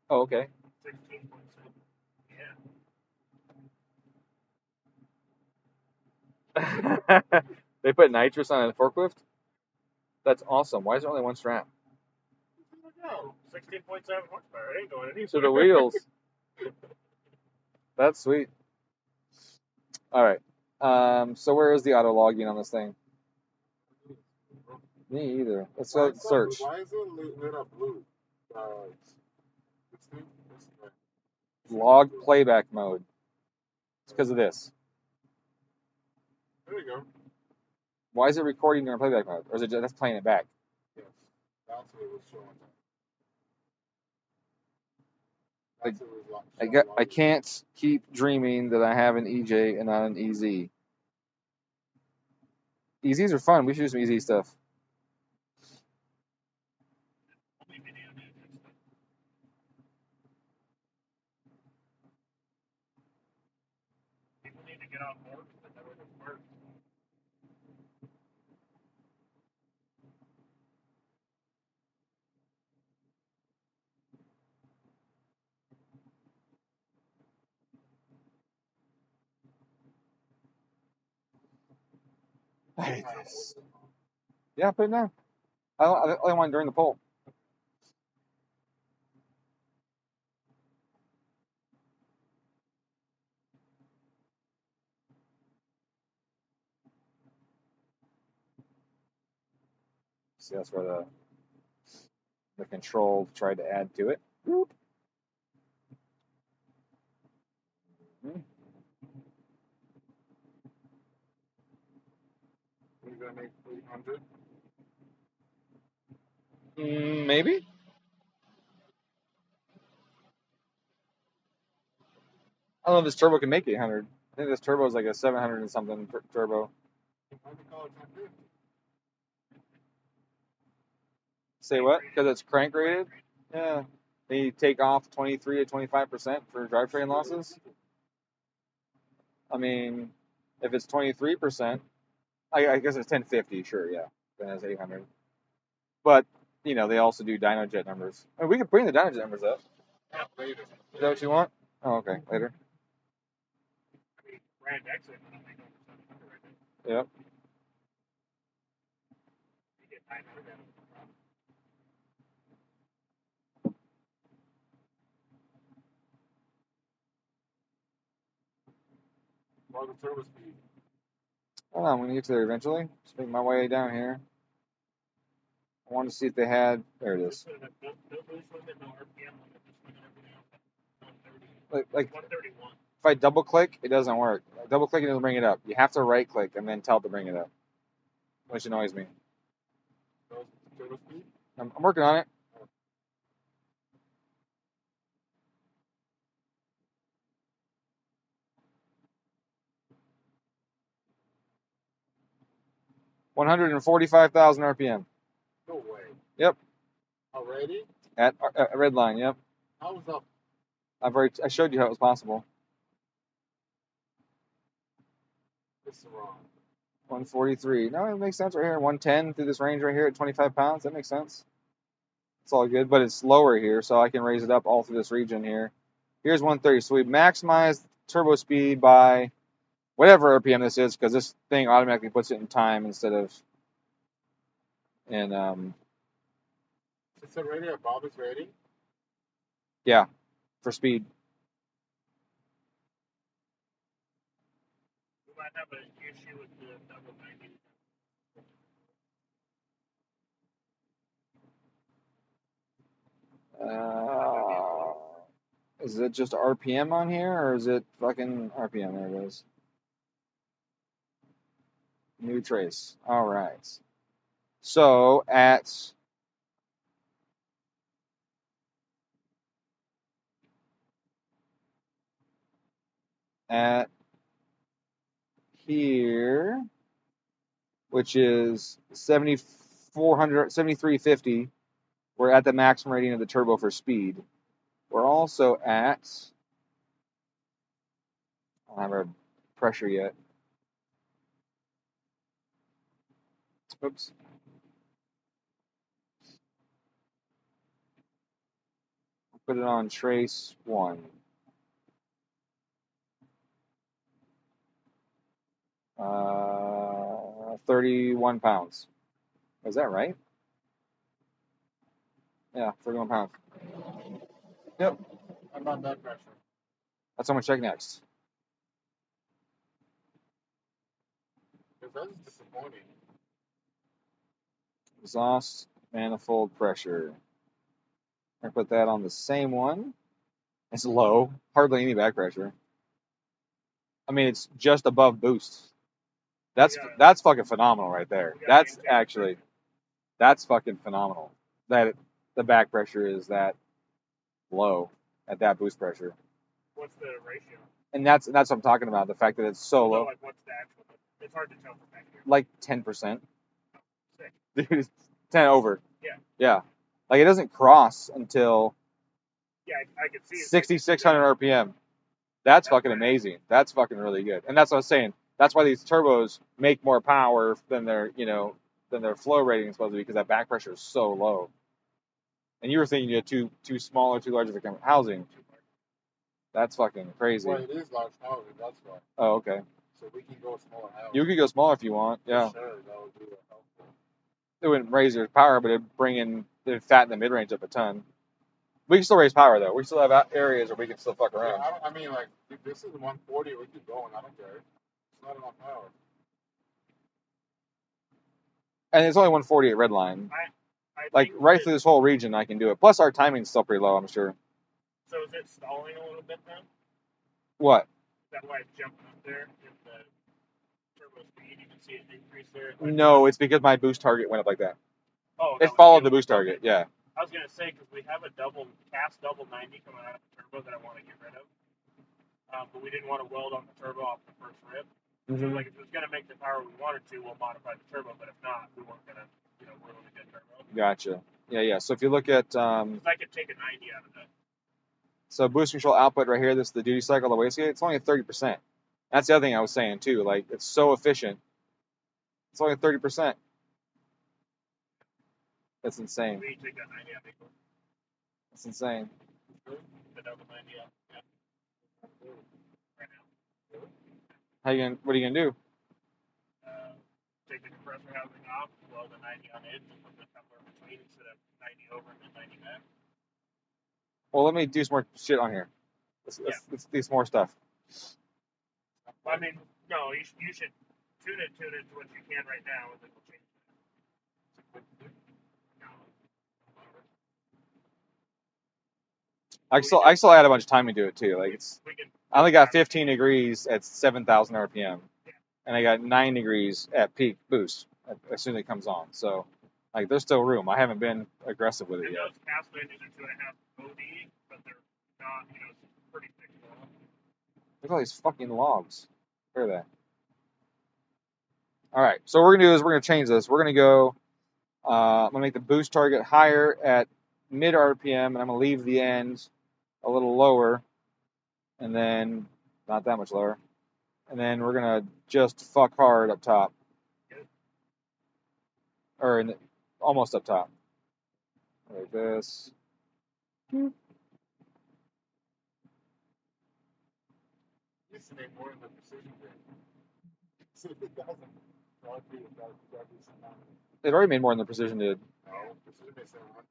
Oh, okay. 16.7. Yeah. They put nitrous on a forklift? That's awesome. Why is there only one strap? No, 16.7 horsepower. It ain't going anywhere. So the wheels. That's sweet. All right. So where is the auto logging on this thing? Me either. Let's go search. Why is it lit up blue? Log playback mode. It's because of this. There you go. Why is it recording during playback mode? Or is it just that's playing it back? Yes. That's what it was showing. I can't keep dreaming that I have an EJ and not an EZ. EZs are fun. We should do some EZ stuff. People need to get on board with it. That way it works. I hate this. Yeah, put it down. I only want during the poll. See, that's where the control tried to add to it. Whoop. You're gonna make 300. Maybe. I don't know if this turbo can make 800. I think this turbo is like a 700 and something turbo. Why do you call it 1050? Say what? Because it's crank rated? Yeah. Then you take off 23 to 25% for drivetrain losses. I mean, if it's 23%, I guess it's 1050, sure, yeah. Then it's 800. But you know, they also do dyno jet numbers. I mean, we could bring the dyno jet numbers up. Yeah, later. Is that what you want? Oh, okay. Later. I mean, brand exit, I think over 700 right now. Yep. You get 900 out of it. What the turbo speed? Hold on, I'm gonna get to there eventually. Just make my way down here. I wanted to see if they had. There it is. No boost limit, no RPM limit. Just limit everything else at 130. Like 131. if I double click, it doesn't work. Double click, it doesn't bring it up. You have to right click and then tell it to bring it up, which annoys me. Turbo speed? I'm working on it. $145,000 RPM. No way. Yep. Already? At red line. Yep. How was up? I showed you how it was possible. This is wrong. 143. No, it makes sense right here. 110 through this range right here at 25 pounds. That makes sense. It's all good, but it's lower here, so I can raise it up all through this region here. Here's 130. So we maximized turbo speed by whatever RPM this is, because this thing automatically puts it in time instead of in Is it ready or Bob is ready? yeah, for speed. We might have an issue with the double 90. Is it just RPM on here, or is it fucking RPM? There it is. New trace. All right. So at here, which is 7,400, 7,350, we're at the maximum rating of the turbo for speed. We're also at, I don't have our pressure yet. Oops. Put it on trace 1. 31 pounds. Is that right? Yeah, 31 pounds. Yep. I'm not that pressure. That's how much check next. Because that is disappointing. Exhaust manifold pressure. I put that on the same one. It's low, hardly any back pressure. I mean, it's just above boost. That's fucking phenomenal right there. That's fucking phenomenal. That the back pressure is that low at that boost pressure. What's the ratio? And that's what I'm talking about. The fact that it's so low. Like what's the actual? It's hard to tell from back here. Like 10%. Sick. Dude, it's 10 over. Yeah. Yeah. Like it doesn't cross until Yeah, I can see it. 6,600 RPM. That's fucking amazing. That's fucking really good. And that's what I was saying. That's why these turbos make more power than their, than their flow rating is supposed to be, because that back pressure is so low. And you were thinking you had too small or too large of a housing. That's fucking crazy. Well, it is large housing, that's why. Oh, okay. So we can go smaller housing. You could go smaller if you want. Yeah. Sure, that would be helpful. It wouldn't raise your power, but it'd fatten the mid range up a ton. We can still raise power though. We still have areas where we can still fuck around. Yeah, I mean, like, if this is 140, we keep going. I don't care. It's not enough power. And it's only 140 at red line. I Like right through this whole region, I can do it. Plus our timing's still pretty low, I'm sure. So is it stalling a little bit then? What? Is that why it's jumping up there in the turbo speed? You can see it increase there. No, it's because my boost target went up like that. Oh, it followed the boost target. Yeah. I was gonna say because we have a double 90 coming out of the turbo that I want to get rid of, but we didn't want to weld on the turbo off the first rip. So like if it was gonna make the power we wanted to, we'll modify the turbo. But if not, we weren't gonna, ruin a good turbo. Gotcha. Yeah. So if you look at I could take a 90 out of that. So boost control output right here, this is the duty cycle, the wastegate, it's only at 30%. That's the other thing I was saying too. Like it's so efficient. It's only at 30%. That's insane. We take that 90 out of Igor. That's insane. The double 90 out. Yeah. Right now. What are you gonna do? Take the compressor housing off, weld the 90 on it, and put the coupler between instead of 90 over and then 90 back. Well, let me do some more shit on here. Let's do some more stuff. Well, I mean, no, you should tune it to what you can right now, and then we'll change it. I still add a bunch of time into it too. Like I only got 15 degrees at 7,000 RPM, and I got 9 degrees at peak boost as soon as it comes on. So, like, there's still room. I haven't been aggressive with it yet. Those cast engines are 2.5 OD, but they're not, it's pretty thick. Look at all these fucking logs. Where are they? All right. So what we're gonna do is we're gonna change this. We're gonna go. I'm gonna make the boost target higher at mid RPM, and I'm gonna leave the end a little lower, and then not that much lower, and then we're gonna just fuck hard up top, or almost up top, like this. Used to make more than the precision did. See if it doesn't. It already made more than the precision did. No, precision made 700.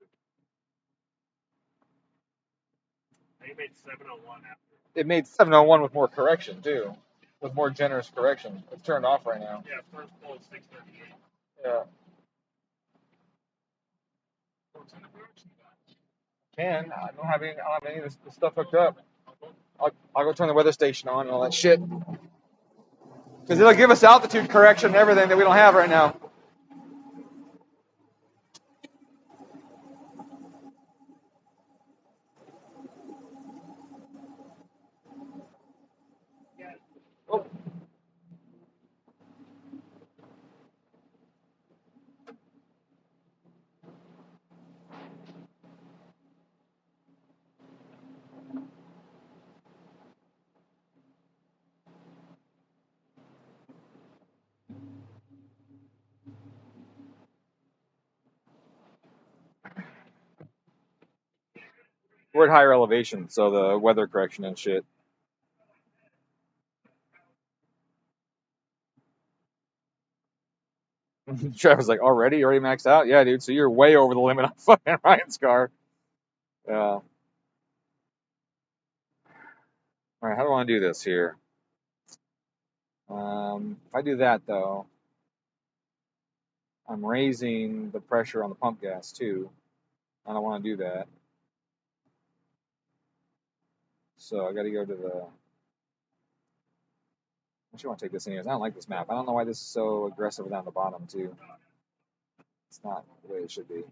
They made 701 after. It made 701 with more correction too, with more generous correction. It's turned off right now. Yeah, first pull is 638. Yeah. What's in the correction? I don't have any of this stuff hooked up. I'll go turn the weather station on and all that shit. Because it'll give us altitude correction and everything that we don't have right now. Oh. We're at higher elevation, so the weather correction and shit. Trevor's like, already? You already maxed out? Yeah, dude, so you're way over the limit on fucking Ryan's car. Yeah. Alright, how do I want to do this here? If I do that, though, I'm raising the pressure on the pump gas, too. I don't want to do that. So I got to go to the... I actually want to take this anyways. I don't like this map. I don't know why this is so aggressive down the bottom, too. It's not the way it should be.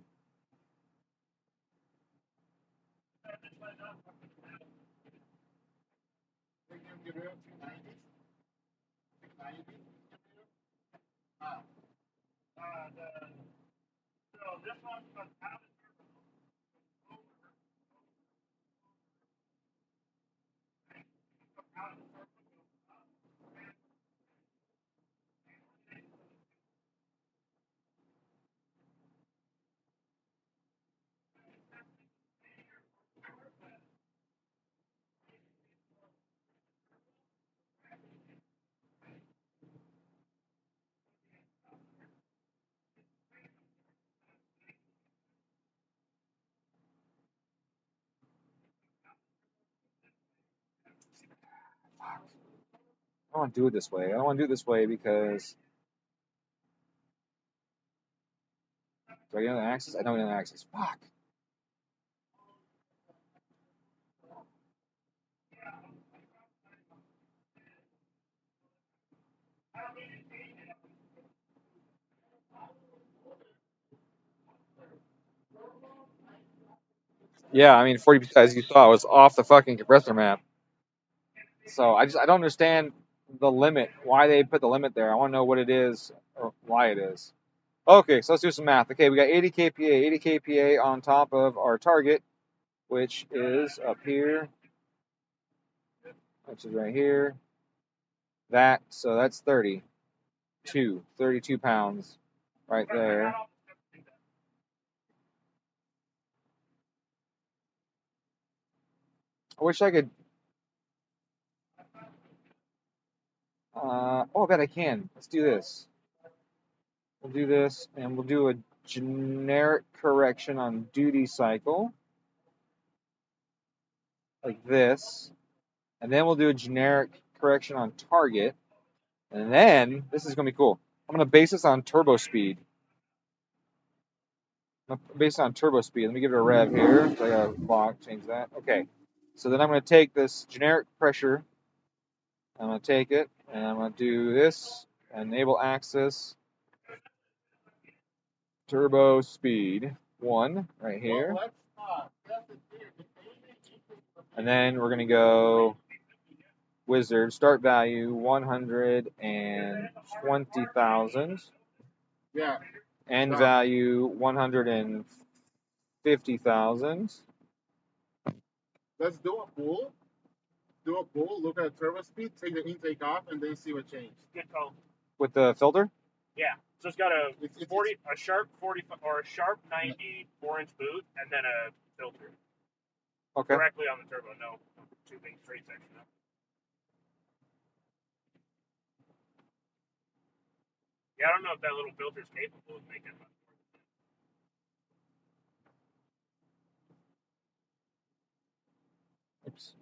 I don't want to do it this way. I don't want to do it this way because... Do I get an axis? I don't get an axis. Fuck. Yeah, I mean, 40, as you saw, was off the fucking compressor map. So I don't understand the limit, why they put the limit there. I want to know what it is or why it is. Okay, so let's do some math. Okay, we got 80 kPa on top of our target, which is up here, which is right here. So that's 32 pounds right there. I wish I could. Oh, I bet I can. Let's do this. We'll do this, and we'll do a generic correction on duty cycle, like this. And then we'll do a generic correction on target. And then, this is going to be cool. I'm going to base this on turbo speed. Based on turbo speed. Let me give it a rev here. So I got a lock, change that. Okay. So then I'm going to take this generic pressure. I'm going to take it, and I'm going to do this. Enable access. Turbo speed 1 right here. And then we're going to go wizard start value 120,000. Yeah. End value 150,000. Let's do a pull. Do a pull. Look at the turbo speed. Take the intake off, and then see what changed. Good call. With the filter? Yeah. So it's got a sharp 40 or a sharp 90 4-inch boot, and then a filter. Okay. Directly on the turbo. No tubing straight section up. Yeah, I don't know if that little filter is capable of making much. Oops.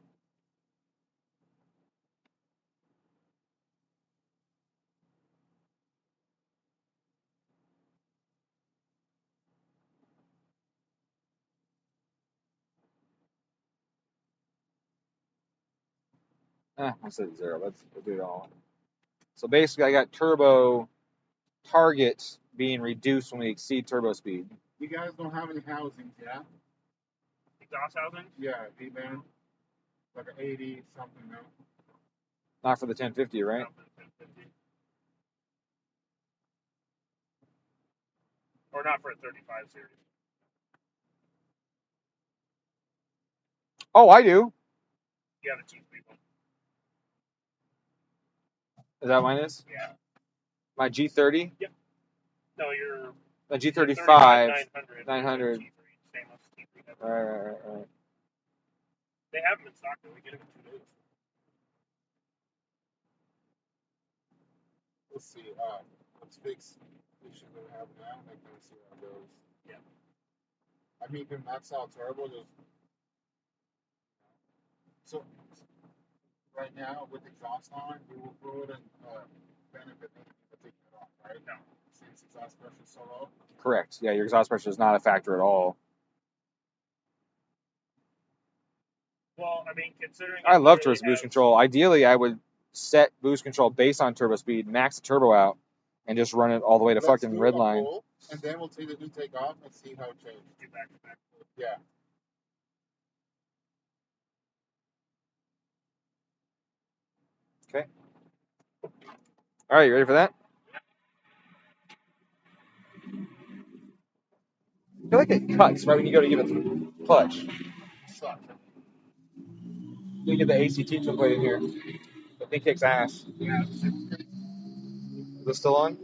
I said 0. We'll do it all. So basically, I got turbo target being reduced when we exceed turbo speed. You guys don't have any housings, yeah? Exhaust housing? Yeah, V-band. Like an 80 something, no? Not for the 1050, right? Not for the 1050. Or not for a 35 series. Oh, I do. You have a cheap people. Is that what mine is? Yeah. My G30? Yep. No, you're. My G35 900. Stainless T3. Right. They have them in stock, though. We get them in 2 days. Let's see. Let's fix the issue that we have now. And then see how it goes. Yeah. I mean, you can max out turbo. So, right now, with exhaust on, we wouldn't benefit anything by taking it off, right? No. Since exhaust pressure is so low. Correct. Yeah, your exhaust pressure is not a factor at all. Well, I mean, considering. I love turbo boost control. Ideally, I would set boost control based on turbo speed, max the turbo out, and just run it all the way to fucking red line. Pull, and then we'll take the intake off and see how it changes. Get back to back. Yeah. Okay. All right, you ready for that? I feel like it cuts right when you go to give it the clutch. Sucks. You get the ACT template in here. The thing kicks ass. Yeah. Is it still on?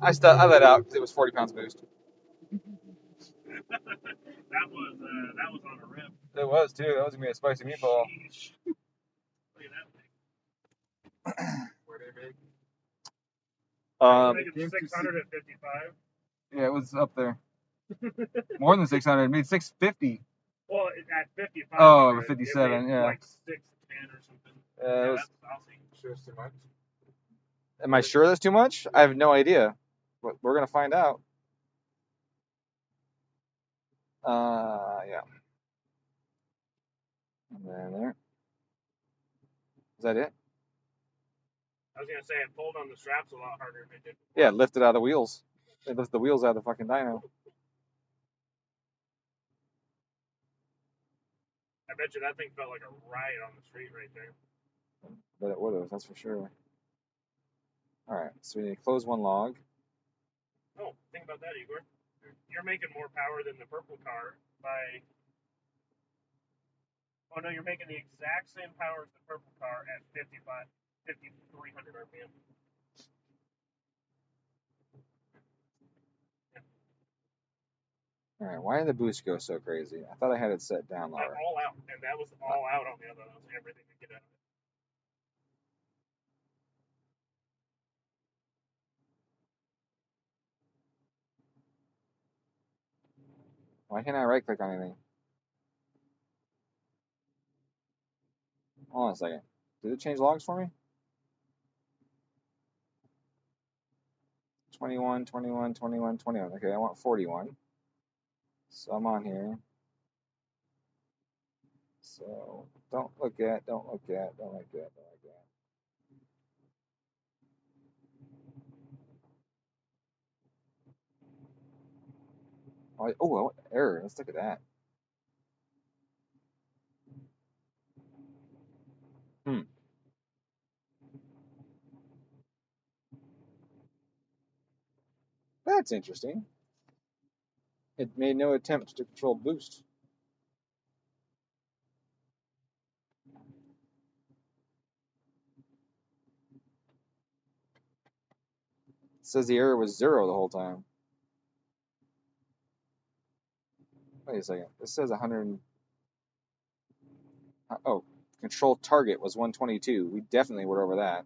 I let out because it was 40 pounds boost. that was on a rip. It was too. That was gonna be a spicy meatball. Sheesh. Look at that thing. Where they make? I think it's 655. Yeah, it was up there. More than 600. It made 650. Well, at 55. Oh, 57. Yeah. Like 610 or something. Yeah, that's saucy. Sure, too much. Am I sure that's too much? I have no idea. But we're gonna find out. Yeah. And then there. Is that it? I was gonna say it pulled on the straps a lot harder than it did before. Yeah, it lifted out of the wheels. It lifted the wheels out of the fucking dyno. I bet you that thing felt like a riot on the street right there. But it would have, that's for sure. Alright, so we need to close one log. Oh, think about that, Igor. You're making more power than the purple car by. Oh no, you're making the exact same power as the purple car at 5,300 RPM. All right, why did the boost go so crazy? I thought I had it set down lower. All out, and that was all out on the other. That was everything to get out of it. Why can't I right click on anything? Hold on a second. Did it change logs for me? 21, 21, 21, 21. Okay, I want 41. So I'm on here. So don't look at, don't look at, don't look at, don't look at. Oh, error. Let's look at that. That's interesting. It made no attempt to control boost. It says the error was 0 the whole time. Wait a second. This says 100. Oh, control target was 122. We definitely were over that.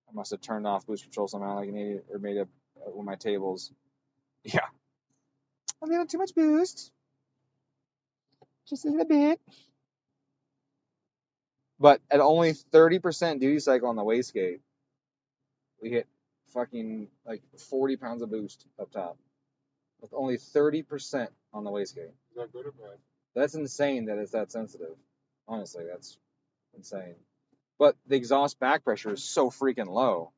I must have turned off boost control somehow like an idiot, or made one of my tables. Yeah. I'm getting too much boost. Just a little bit. But at only 30% duty cycle on the wastegate, we hit fucking like 40 pounds of boost up top. With only 30% on the wastegate. Is that good or bad? That's insane that it's that sensitive. Honestly, that's insane. But the exhaust back pressure is so freaking low.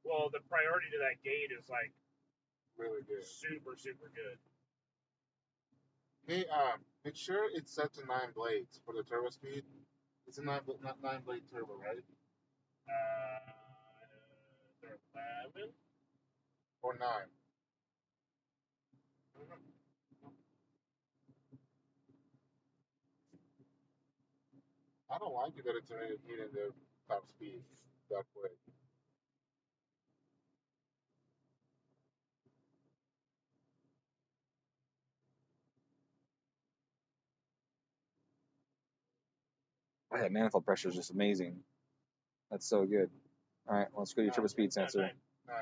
Well, the priority to that gate is like Really good. super, super good. Hey, make sure it's set to 9 blades for the turbo speed. It's a 9 blade turbo, right? They're 11 or 9. I don't like it that it's hitting the top speed that way. That manifold pressure is just amazing. That's so good. All right, let's go to your turbo speed sensor. 9.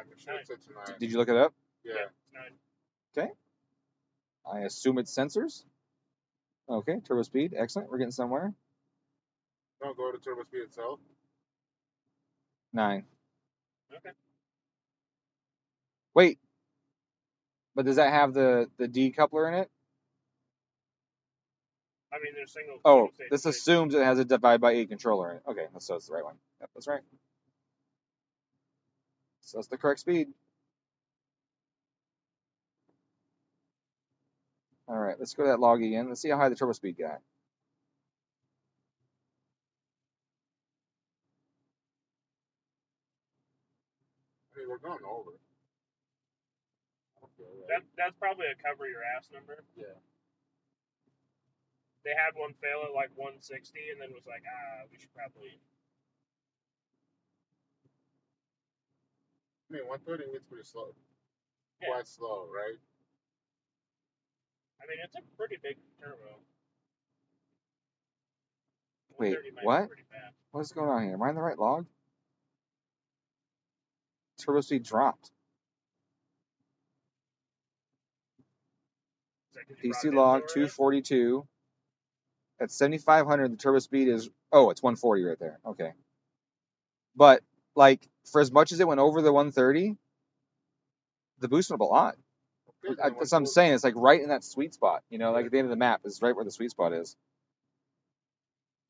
Make sure it's set to 9. Did you look it up? Yeah. Okay. I assume it's sensors. Okay, turbo speed. Excellent. We're getting somewhere. Don't go to turbo speed itself. 9. Okay. Wait. But does that have the decoupler in it? I mean, there's single. Oh, this assumes it has a divide by 8 controller in it. Okay, so that's the right one. Yep, that's right. So that's the correct speed. All right, let's go to that log again. Let's see how high the turbo speed got. I mean, we're going over. That's probably a cover your ass number. Yeah. They had one fail at like 160 and then was like, we should probably. I mean, 130 hits pretty slow. Yeah. Quite slow, right? I mean, it's a pretty big turbo. Wait, what? What's going on here? Am I in the right log? Turbo speed dropped. PC log 242. At 7,500, the turbo speed is, oh, it's 140 right there. Okay. But, like, for as much as it went over the 130, the boost went up a lot. Okay, That's what I'm saying. It's like right in that sweet spot. You know, like at the end of the map is right where the sweet spot is.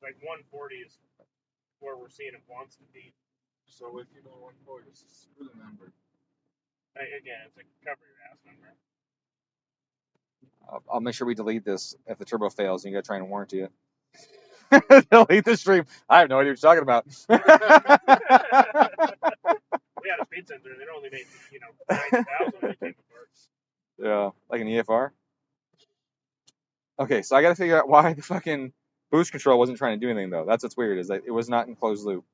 Like 140 is where we're seeing it wants to be. So if you know 140, screw the number. Again, it's a cover your ass number. I'll make sure we delete this if the turbo fails and you gotta try and warranty it. Delete the stream. I have no idea what you're talking about. We had a speed sensor. They only made 90,000 when it came apart. Yeah, like an EFR. Okay, so I gotta figure out why the fucking boost control wasn't trying to do anything though. That's what's weird, is that it was not in closed loop,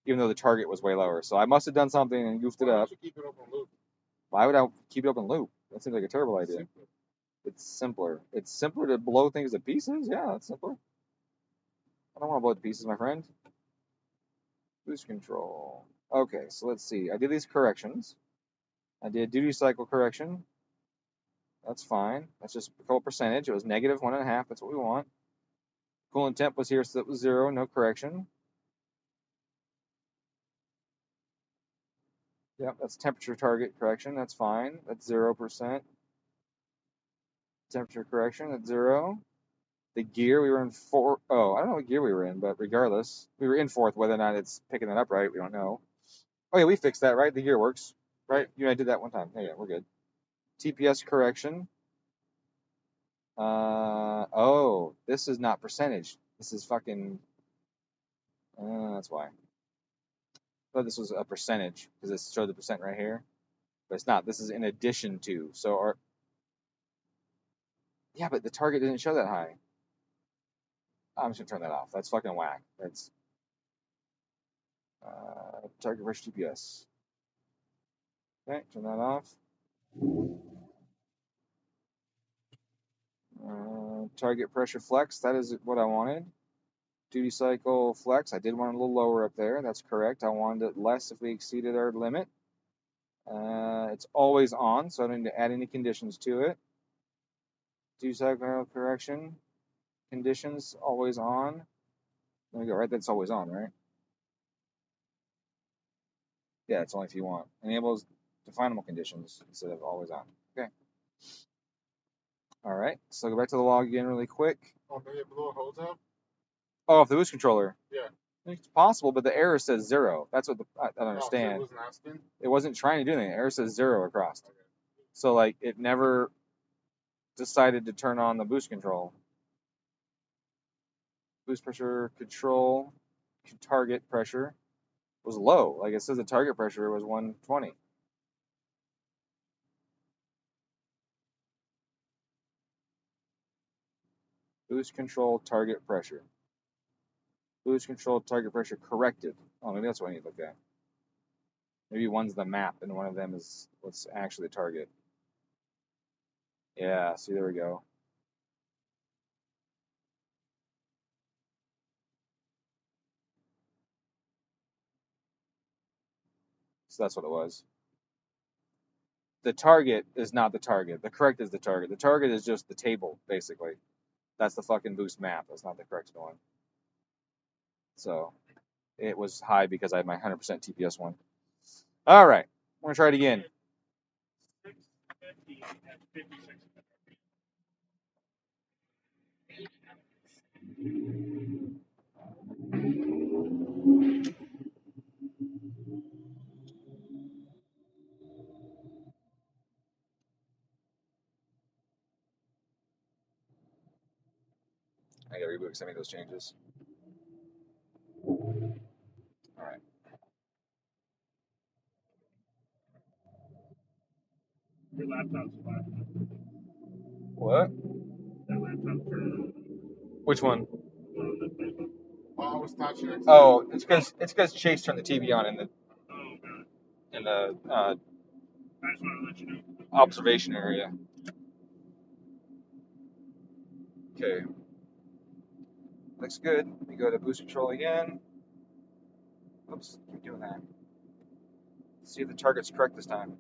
even though the target was way lower. So I must have done something and goofed it up. Why don't you keep it open loop? Why would I keep it open loop? That seems like a terrible idea. It's simpler. It's simpler to blow things to pieces. Yeah, that's simpler. I don't want to blow it to pieces, my friend. Boost control. Okay, so let's see. I did these corrections. I did duty cycle correction. That's fine. That's just a couple percentage. It was negative 1.5. That's what we want. Coolant temp was here, so that was 0. No correction. Yep, that's temperature target correction. That's fine. That's 0%. Temperature correction, that's 0. The gear, we were in 4. Oh, I don't know what gear we were in, but regardless, we were in 4th. Whether or not it's picking it up right, we don't know. Oh, yeah, we fixed that, right? The gear works, right? You and I did that one time. Yeah, we're good. TPS correction. Oh, this is not percentage. This is fucking. That's why. I thought this was a percentage because it showed the percent right here, but it's not. This is in addition to. So yeah, but the target didn't show that high. I'm just gonna turn that off. That's fucking whack. That's target versus TPS. Okay, turn that off. Target pressure flex. That is what I wanted. Duty cycle flex. I did want it a little lower up there. That's correct. I wanted it less if we exceeded our limit. It's always on, so I don't need to add any conditions to it. Duty cycle correction. Conditions always on. There we go, right? That's always on, right? Yeah, it's only if you want. Enables definable conditions instead of always on. Okay. All right. So go back to the log again really quick. Oh, maybe it blew a hose out? Oh, if the boost controller. Yeah. I think it's possible, but the error says 0. That's what I don't Oh, understand. so it wasn't asking? It wasn't trying to do anything. The error says 0 across. Okay. So like it never decided to turn on the boost control. Boost pressure control, target pressure was low. Like it says the target pressure was 120. Boost control target pressure. Boost control target pressure corrected. Oh, maybe that's what I need to look at. Maybe one's the map and one of them is what's actually the target. Yeah, see, there we go. So that's what it was. The target is not the target. The correct is the target. The target is just the table, basically. That's the fucking boost map. That's not the correct one. So it was high because I had my 100% TPS one. All right, we're gonna try it again. 650 at 56. I gotta reboot because I made those changes. All right. Your laptop's flashing. What? That laptop turned on. Which one? Oh, I was touching it. Oh, it's because Chase turned the TV on in the Oh, God. I just want to let you know. observation area. Okay. Looks good. We go to boost control again. Oops, keep doing that. Let's see if the target's correct this time.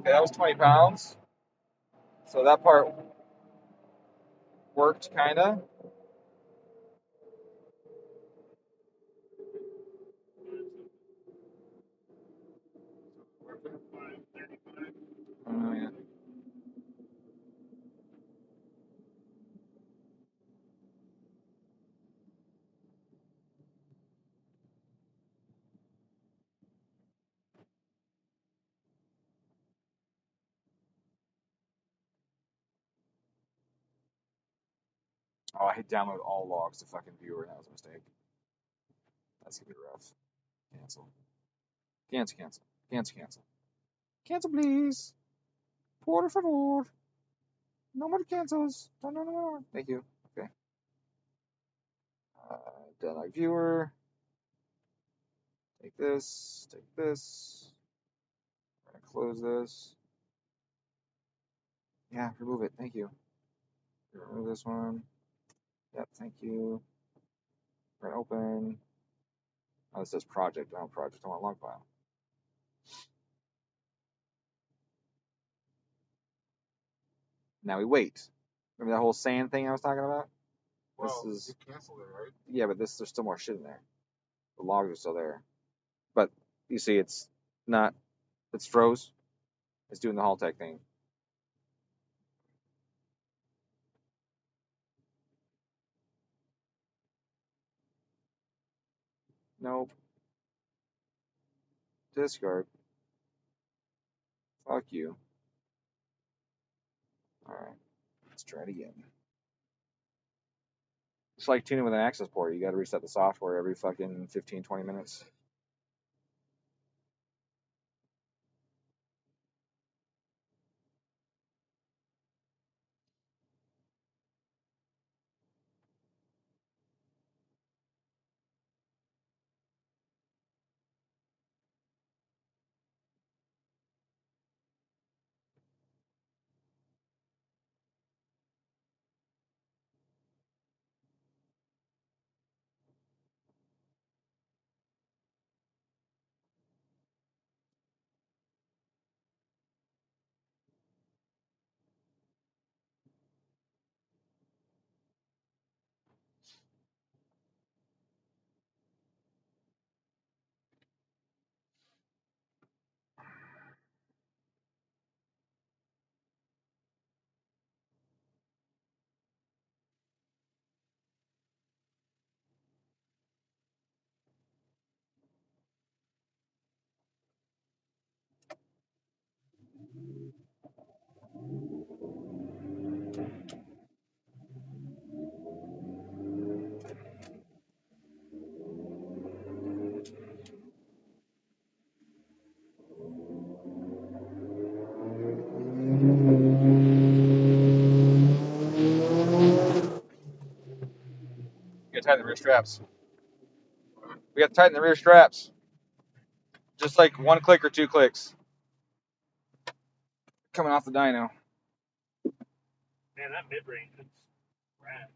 Okay, that was 20 pounds. So that part worked, kinda. Oh, yeah. Oh, I hit download all logs to fucking viewer. That was a mistake. That's gonna be rough. Cancel. Cancel, cancel. Cancel, cancel. Cancel, please. Por favor. No more cancels. No, no, no, no. Thank you. Okay. Done viewer. Take this. Take this. We're gonna close this. Yeah, remove it. Thank you. Remove this one. Yep, thank you. We're gonna open. Oh, this says project. I don't project. I want log file. Now we wait. Remember that whole sand thing I was talking about? Well, This is you canceled it, right? yeah, but there's still more shit in there. The logs are still there, but you see, it's not. It's froze. It's doing the Haltech thing. Nope. Discard. Fuck you. All right. Let's try it again. It's like tuning with an access port. You got to reset the software every fucking 15, 20 minutes. You got to tighten the rear straps. We got to tighten the rear straps. Just like one click or two clicks. Coming off the dyno. Man, that mid range is rad.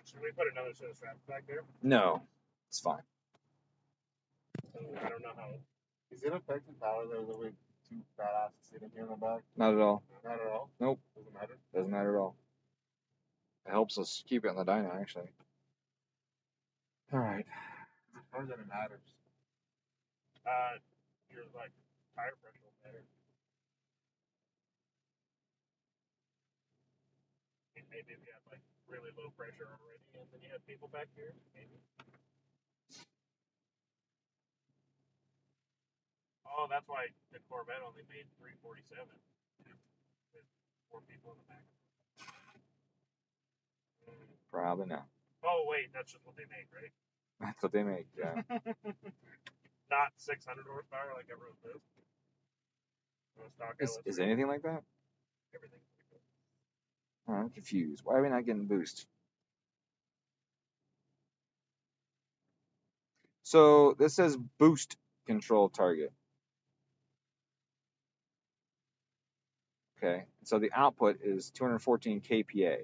Should we put another set of straps back there? No, it's fine. I don't know how. Is it affecting power that the way two badasses sitting here in the back? Not at all. Not at all? Nope. Doesn't matter? Doesn't matter at all. It helps us keep it on the dyno, actually. All right. As far as that it matters. Your like tire pressure will matter. Maybe if you have like really low pressure already, and then you have people back here, maybe. Oh, that's why the Corvette only made 347. With 4 people in the back. Probably not. Oh wait, that's just what they make, right? That's what they make, yeah. Not 600 horsepower like everyone says. Stock Is anything like that? Everything. Oh, I'm confused. Why are we not getting boost? So this says boost control target. Okay, so the output is 214 kPa,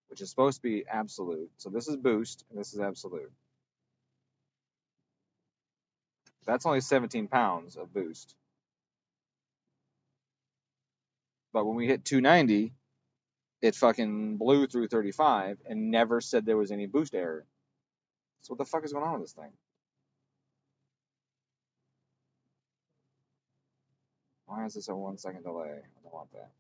which is supposed to be absolute. So this is boost, and this is absolute. That's only 17 pounds of boost. But when we hit 290, it fucking blew through 35 and never said there was any boost error. So what the fuck is going on with this thing? Why is this a 1 second delay? I don't want that.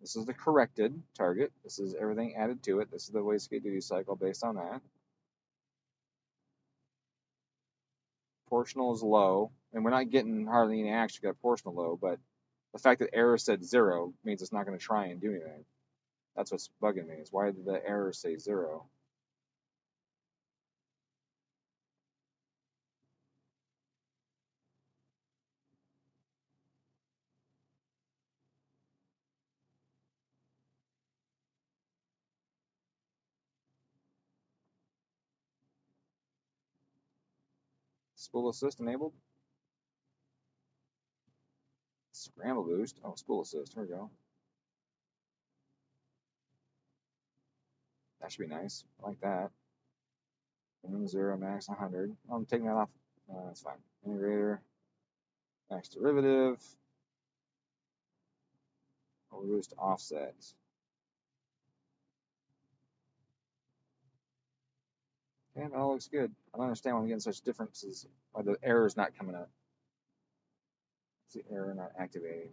This is the corrected target. This is everything added to it. This is the wastegate duty cycle based on that. Proportional is low, and we're not getting hardly any action. Got proportional low, but the fact that error said 0 means it's not going to try and do anything. That's what's bugging me. Is why did the error say 0? Spool assist enabled. Scramble boost. Oh, spool assist. Here we go. That should be nice. I like that. Minimum 0, max 100. I'm taking that off. That's fine. Integrator. Max derivative. Boost offset. Yeah, that all looks good. I don't understand why I'm getting such differences. Why the error is not coming up. It's the error not activating.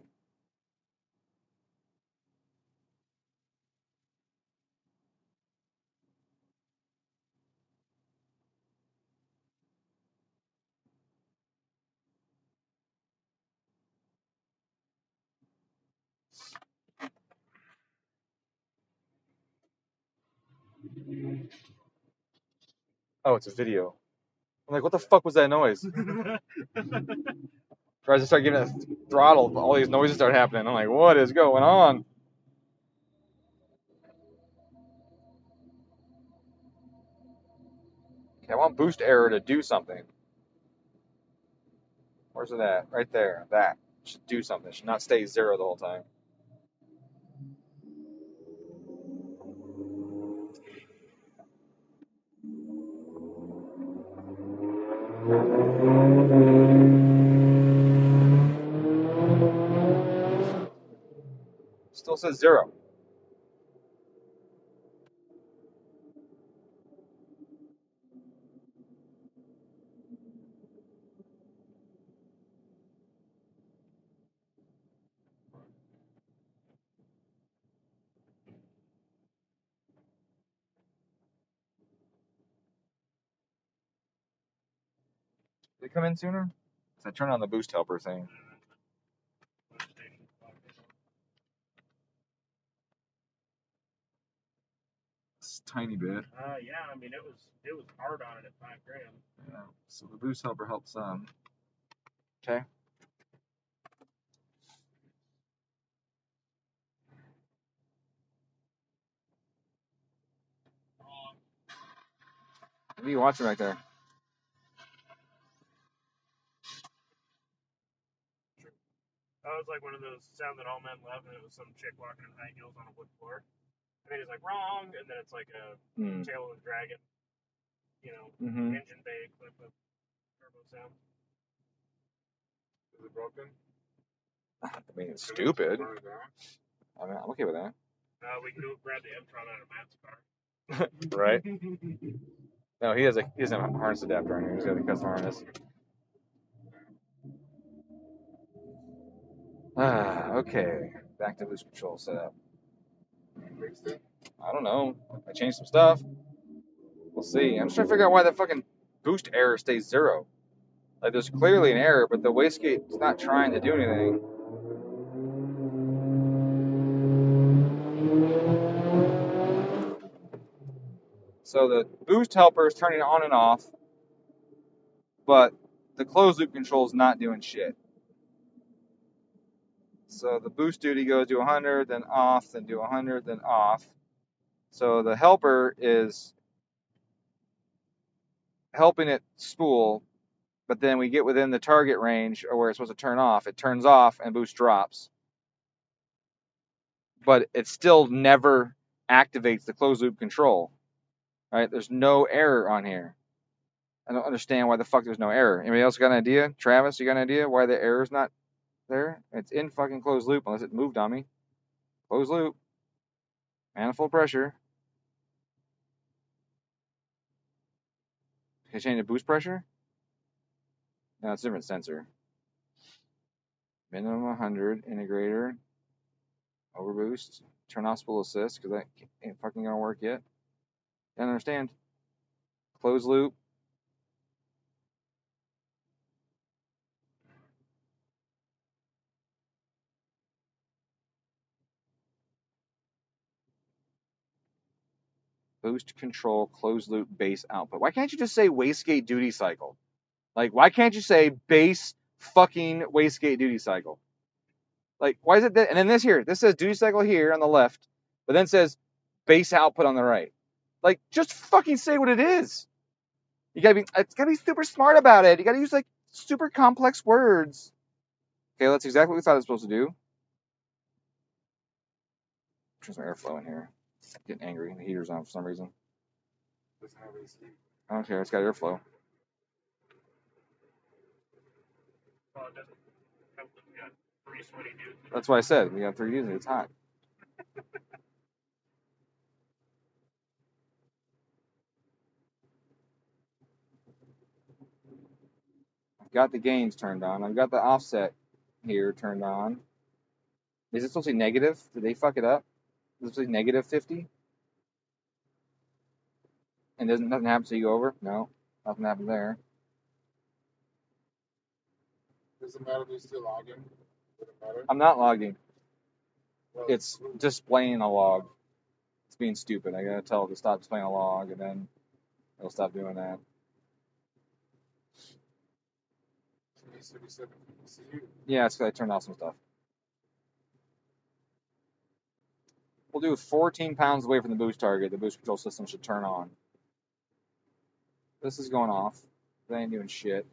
Oh, it's a video. I'm like, what the fuck was that noise? Tries to start giving it a throttle. All these noises start happening. I'm like, what is going on? Okay, I want boost error to do something. Where's it at? Right there. That should do something. It should not stay 0 the whole time. Still says 0. Did it come in sooner? I turned on the boost helper thing. It's a tiny bit. Yeah, I mean it was hard on it at $5 grand. Yeah. So the boost helper helps some. Okay. What are you watching right there? That was like one of those sound that all men love, and it was some chick walking in high heels on a wood floor. I mean, it's like wrong, and then it's like a tail of a dragon, engine bay clip of turbo sound. Is it broken? I mean, it's stupid. I mean, I'm okay with that. We can go grab the M-Tron out of Matt's car. Right? No, he doesn't have a harness adapter on here. He's got a custom harness. Okay. Back to boost control setup. Fixed it? I don't know. I changed some stuff. We'll see. I'm just trying to figure out why that fucking boost error stays 0. Like, there's clearly an error, but the wastegate's not trying to do anything. So the boost helper is turning on and off, but the closed loop control is not doing shit. So the boost duty goes to 100, then off, then do 100, then off. So the helper is helping it spool, but then we get within the target range or where it's supposed to turn off. It turns off and boost drops. But it still never activates the closed loop control. Right? There's no error on here. I don't understand why the fuck there's no error. Anybody else got an idea? Travis, you got an idea why the error's not there? It's in fucking closed loop unless it moved on me. Closed loop. Manifold pressure. Can I change the boost pressure? No, it's a different sensor. Minimum 100 integrator. Overboost. Turn off spool assist because that ain't fucking gonna work yet. Don't understand. Closed loop. Boost control closed loop base output. Why can't you just say wastegate duty cycle? Like, why can't you say base fucking wastegate duty cycle? Like, why is it that? And then this says duty cycle here on the left, but then says base output on the right. Like, just fucking say what it is. It's gotta be super smart about it. You gotta use like super complex words. Okay, that's exactly what we thought it was supposed to do. There's some airflow in here. I'm getting angry. The heater's on for some reason. I don't care. It's got airflow. Well, it doesn't have got 3 sweaty dudes. That's why I said we got 3 dudes. It's hot. I've got the gains turned on. I've got the offset here turned on. Is it supposed to be negative? Did they fuck it up? Is it supposed to be negative 50? And nothing happens till you go over? No, nothing happened there. Does it matter if you're still logging? Does it matter? I'm not logging. Well, It's displaying a log. It's being stupid. I gotta tell it to stop displaying a log, and then it'll stop doing that. Yeah, it's because I turned off some stuff. We'll do 14 pounds away from the boost target. The boost control system should turn on. This is going off. They ain't doing shit.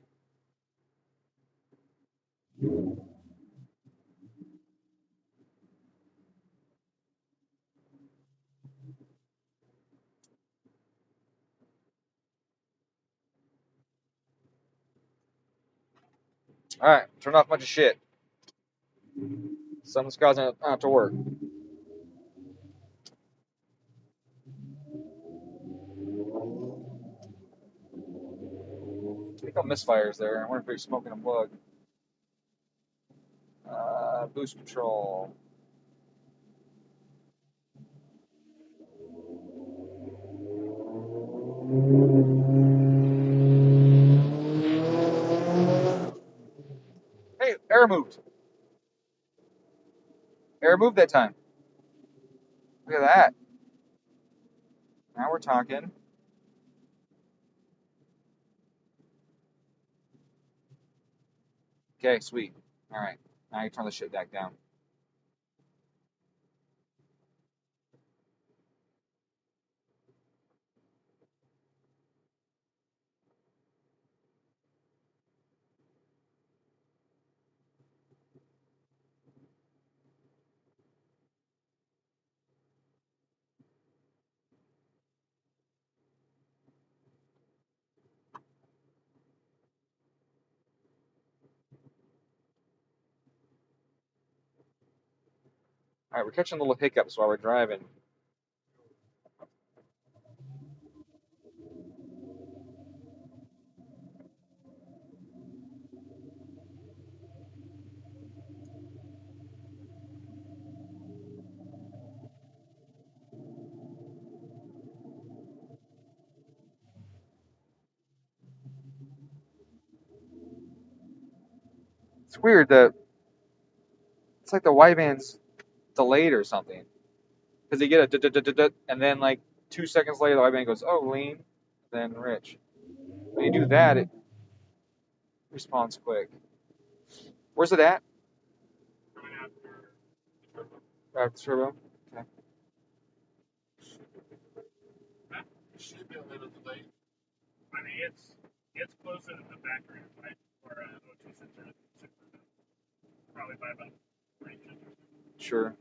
Alright, turn off a bunch of shit. Something's causing it not to work. I think misfires there. I wonder if they're smoking a plug. Boost control. Hey, air moved. Air moved that time. Look at that. Now we're talking. Okay, sweet. Alright, now you turn the shit back down. Alright, we're catching little hiccups while we're driving. It's weird that it's like the wideband's delayed or something. Because they get a and then like 2 seconds later the wideband goes, oh, lean, then rich. When you do that, it responds quick. Where's it at? Coming after the turbo. After turbo? Okay. it should be a little delayed. I mean, it's closer to the factory, right? Or O2 sensor. Probably by about 3 inches. Sure.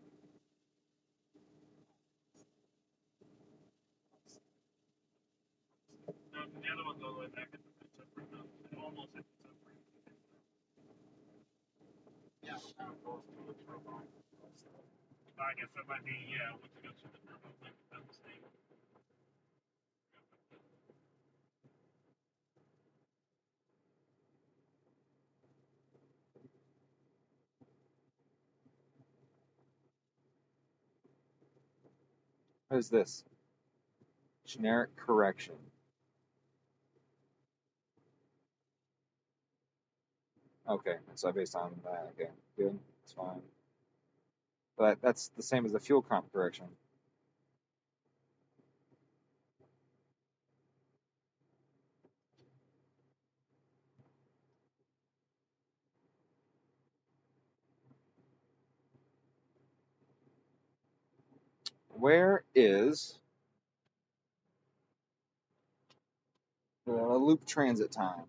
No, the other one's all the way back at the subframe. No, it almost hit the subframe. Yeah, it kind of goes through the turbo. I guess that might be, yeah, once it goes through the turbo, like, that's the same. What is this? Generic correction. Okay, so based on that, okay, good, it's fine. But that's the same as the fuel comp correction. Where is the loop transit time?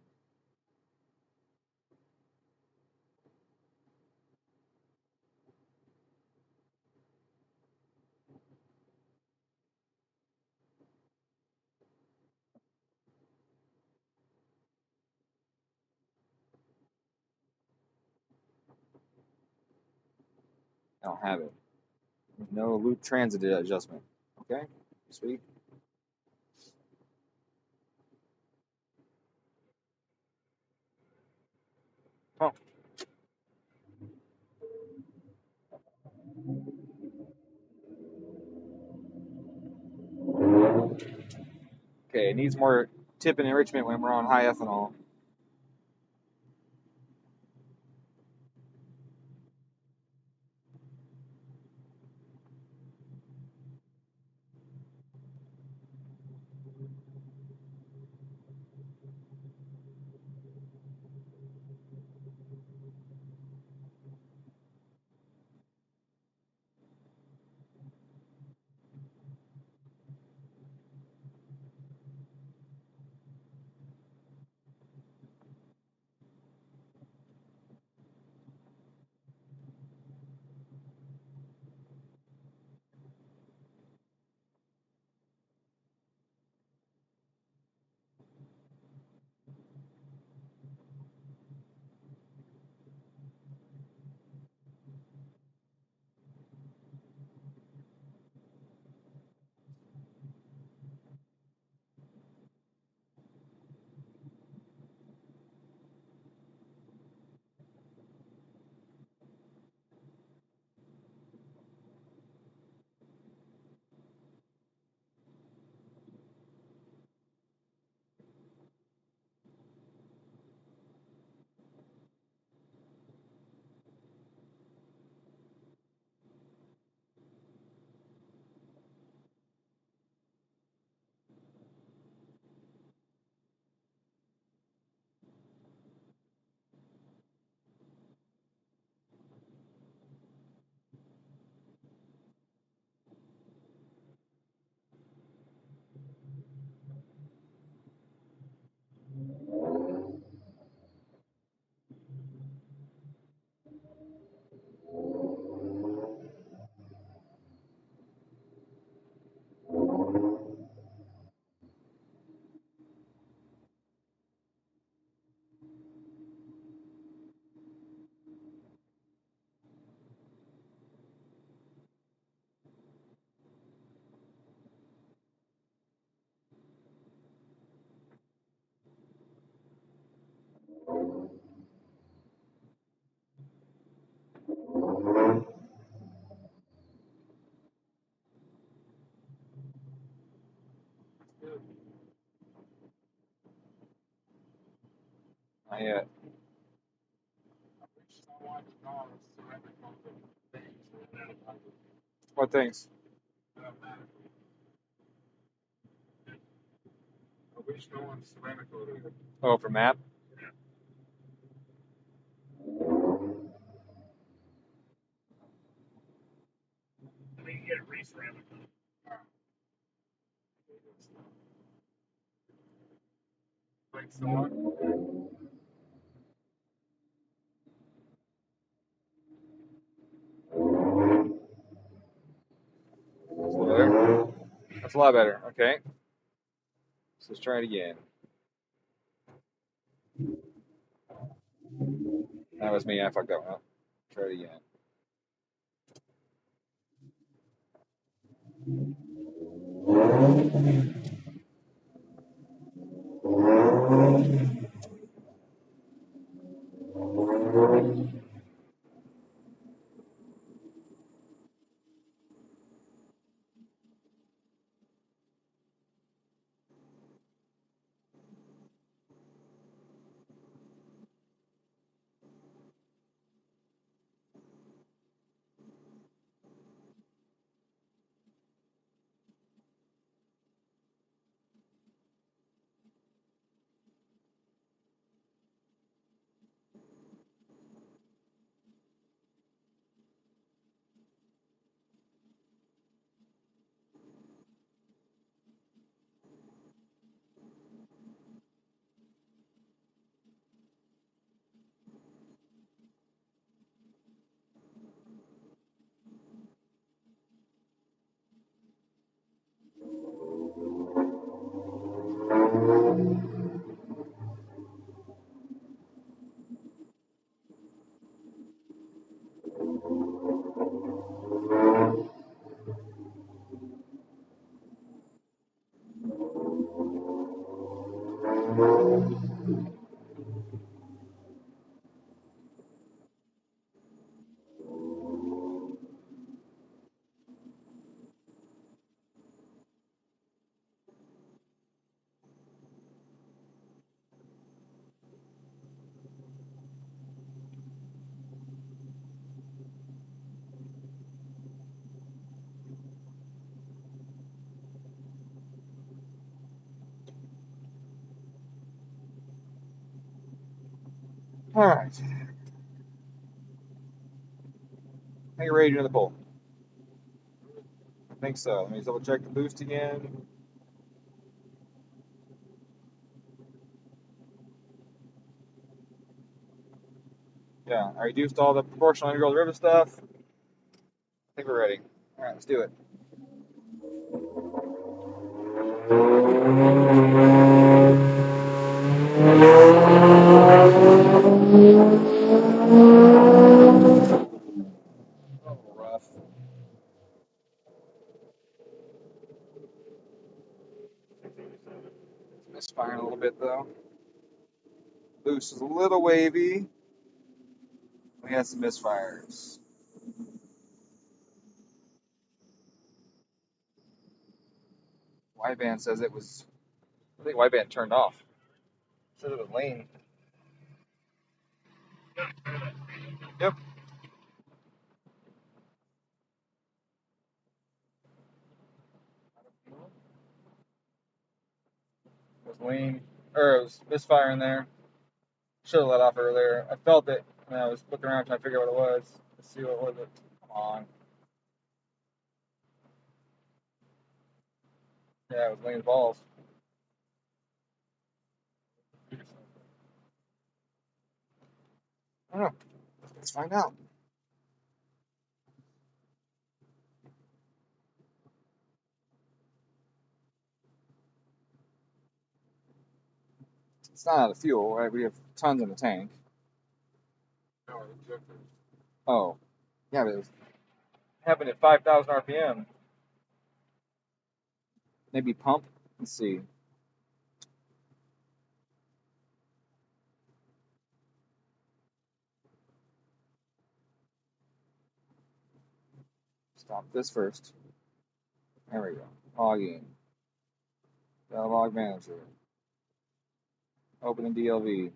I don't have it. No loop transit adjustment. Okay, sweet. Oh, okay, it needs more tip and enrichment when we're on high ethanol. Not yet. I wish someone knows ceramic on the things that What things? automatically. I wish no one ceramic on it. Oh, for map? I mean, you get a re-ceramic. Like someone. That's a little better. That's a lot better. Okay. So let's try it again. That was me. I fucked up. Well, try it again. All right. Are you ready to do the pull? I think so. Let me double check the boost again. Yeah, I reduced all the proportional integral derivative stuff. I think we're ready. All right, let's do it. A little rough. Misfiring a little bit though. Boost is a little wavy. We had some misfires. Wideband says it was. I think wideband turned off. It said it was lane. Yep. It was lean, or it was misfire in there. Should have let off earlier. I felt it, and I was looking around trying to figure out what it was. Let's see what was it. Come on. Yeah, it was lean balls. I don't know. Let's find out. It's not out of fuel, right? We have tons in the tank. Oh, yeah, but it was happened at 5,000 RPM. Maybe pump. Let's see. Stop this first. There we go. Logging. Log manager. Opening DLV.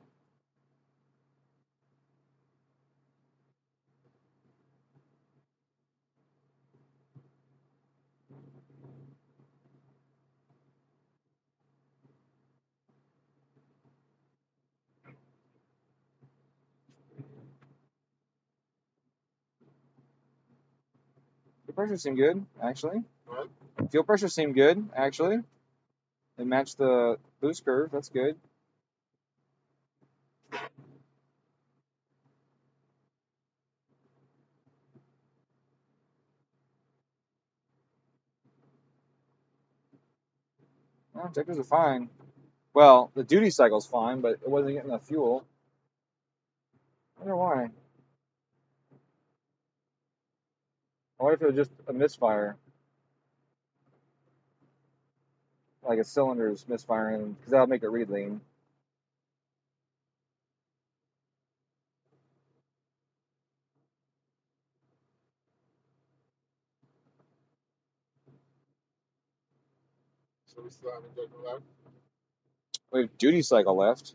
The pressure seemed good, actually. What? Fuel pressure seemed good, actually. It matched the boost curve. That's good. Well, injectors are fine. Well, the duty cycle's fine, but it wasn't getting enough fuel. I wonder why. I wonder if it was just a misfire. Like a cylinder's misfiring, because that'll make it read lean. So we still have injector left? We have duty cycle left.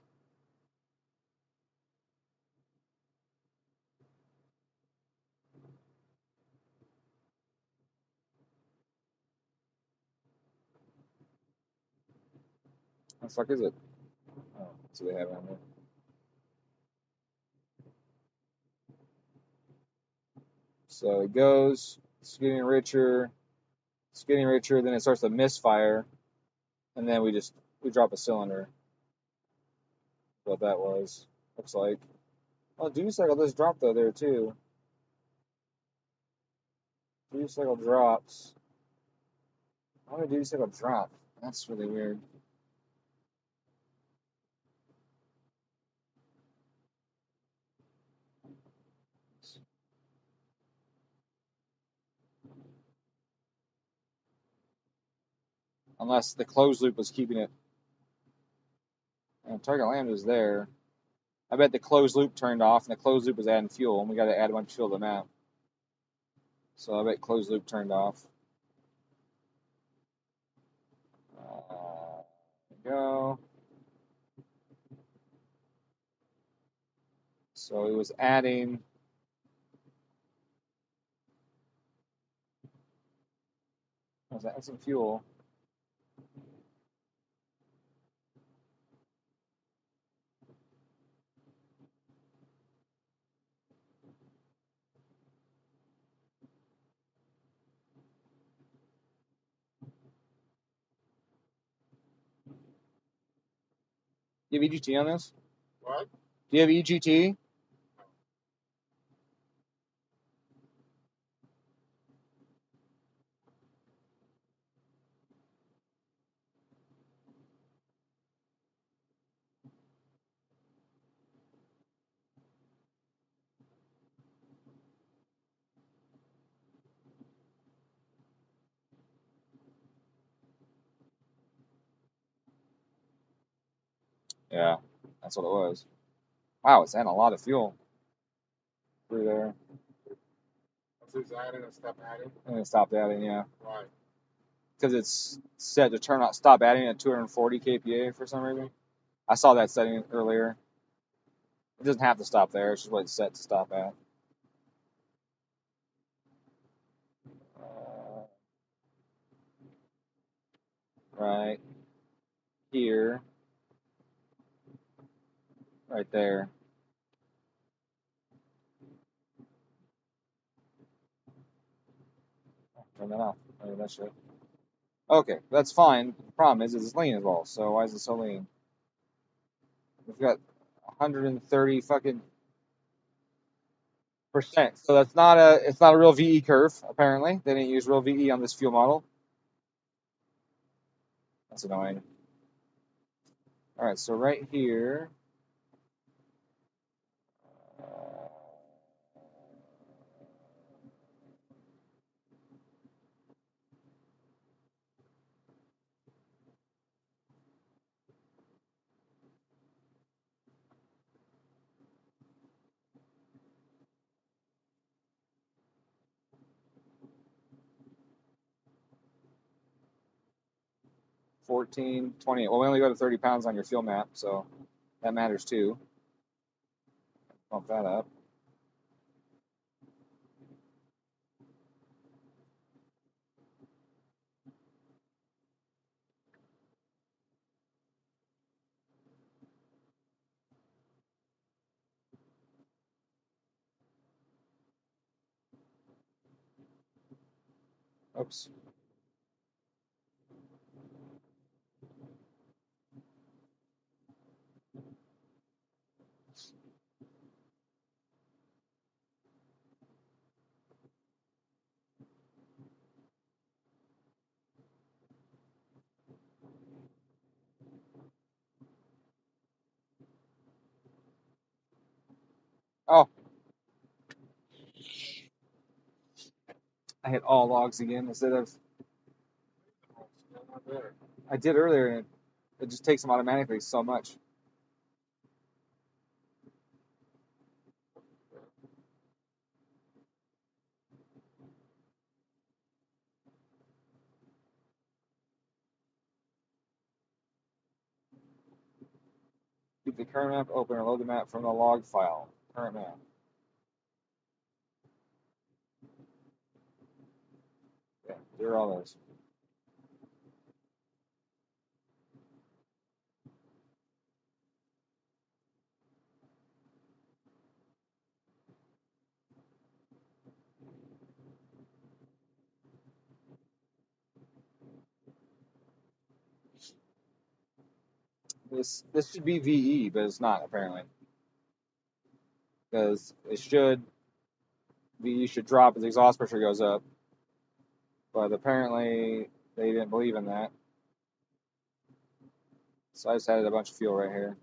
What the fuck is it? Oh, that's what they have on there. So it goes, it's getting richer, then it starts to misfire, and then we drop a cylinder. What that was, looks like. Oh, duty cycle does drop though there too. Duty cycle drops. Why would duty cycle drop? That's really weird. Unless the closed loop was keeping it. And target lambda is there. I bet the closed loop turned off, and the closed loop was adding fuel, and we got to add a bunch of fuel to the map. So I bet closed loop turned off. There we go. So it was adding. Was that some fuel? You have EGT on this? What? Do you have EGT? Yeah, that's what it was. Wow, it's adding a lot of fuel through there. So it's adding and stop adding? And it stopped adding, yeah. Why? Because it's set to stop adding at 240 kPa for some reason. I saw that setting earlier. It doesn't have to stop there. It's just what it's set to stop at. Right here. Right there. Turn that off. Maybe that should. Okay, that's fine. The problem is it's lean as well. So why is it so lean? We've got 130 fucking %. So that's not it's not a real VE curve, apparently. They didn't use real VE on this fuel model. That's annoying. Alright, so right here. Uh, 14, 28. Well, we only go to 30 pounds on your fuel map, so that matters too. Bump that up. Oops. Oh, I hit all logs again instead of. Not there. I did earlier, and it just takes them automatically so much. Keep the current map open or load the map from the log file. Current map. Yeah, there are all those. This should be VE, but it's not apparently. Because VE should drop as the exhaust pressure goes up. But apparently they didn't believe in that. So I just added a bunch of fuel right here.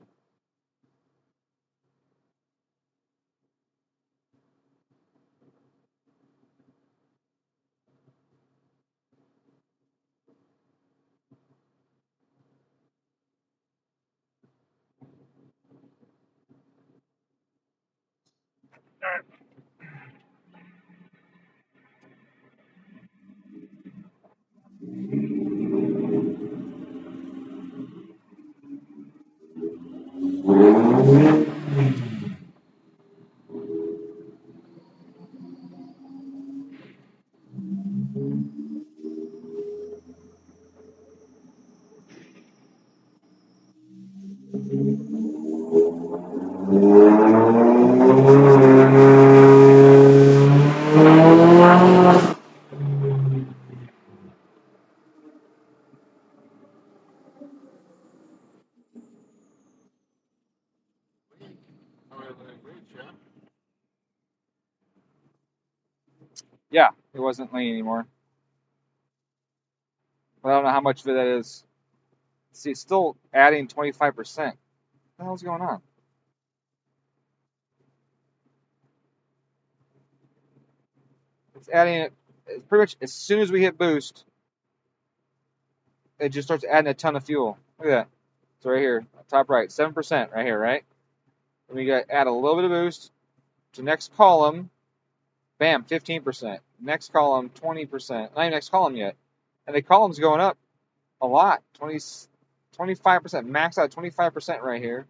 bridge, yeah. Yeah, it wasn't lean anymore. But I don't know how much of that is. See, it's still adding 25%. What the hell's going on? It's adding it pretty much as soon as we hit boost, it just starts adding a ton of fuel. Look at that. It's right here, top right, 7% right here, right? And we got add a little bit of boost to next column. Bam, 15%. Next column, 20%. Not even next column yet. And the column's going up a lot. 25%. Max out 25% right here.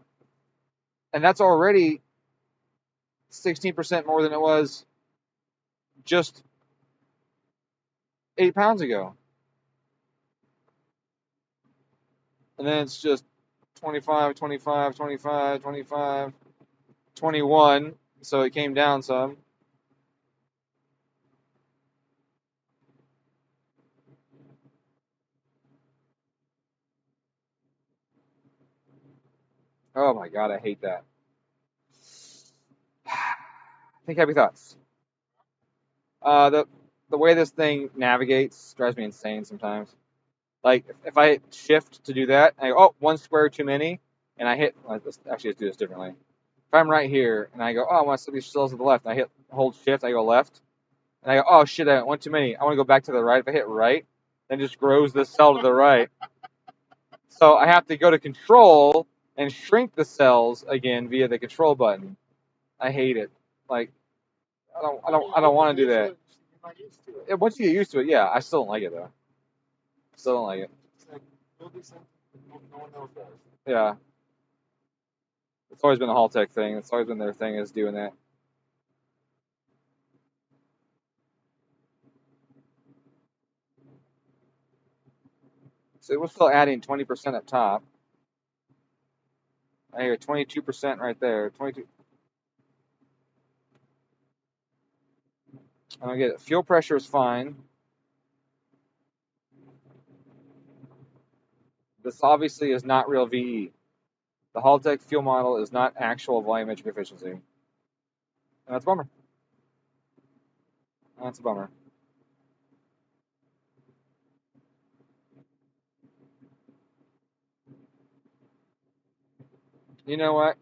And that's already 16% more than it was just 8 pounds ago. And then it's just 25, 25, 25, 25, 21. So it came down some. Oh my God, I hate that. Think happy thoughts. The way this thing navigates drives me insane sometimes. Like if I hit shift to do that, I go, oh, one square too many, and I hit. Let's do this differently. If I'm right here and I go, oh, I want to set these cells to the left, and I hit hold shift, I go left, and I go, oh shit, I went one too many. I want to go back to the right. If I hit right, then it just grows the cell to the right. So I have to go to control and shrink the cells again via the control button. I hate it. Like I don't want to do that. You're not used to it. Once you get used to it, yeah, I still don't like it though. Still don't like it. It's like, you'll do something no one else does. Yeah. It's always been a Haltech thing. It's always been their thing is doing that. So we're still adding 20% up top. I hear 22% right there. 22. I'm gonna get it. Fuel pressure is fine. This obviously is not real VE. The Haltech fuel model is not actual volumetric efficiency. And that's a bummer. That's a bummer. You know what?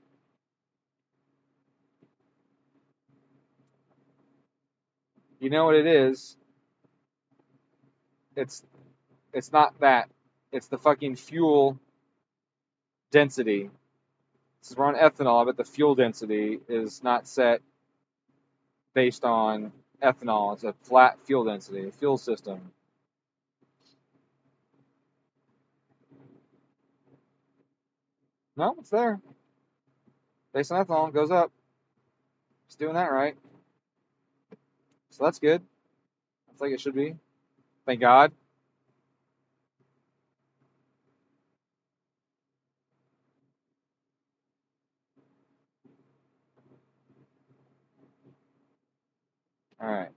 You know what it is? It's not that. It's the fucking fuel density. Since we're on ethanol, I bet the fuel density is not set based on ethanol. It's a flat fuel density, fuel system. No, it's there. Based on ethanol, it goes up. It's doing that right. So that's good. That's like it should be. Thank God. All right.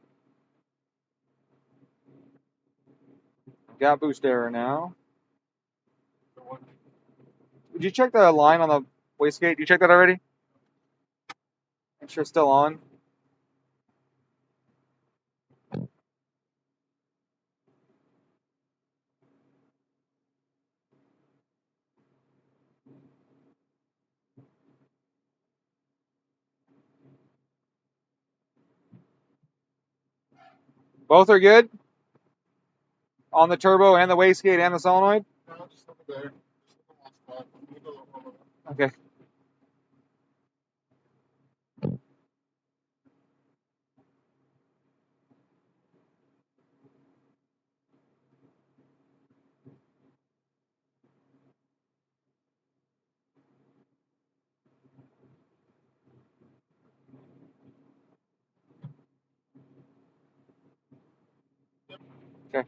Got boost error now. Did you check the line on the wastegate? Did you check that already? Make sure it's still on. Both are good? On the turbo and the wastegate and the solenoid? No, just over there. Just in the one spot. Let me go over there. Okay. Okay.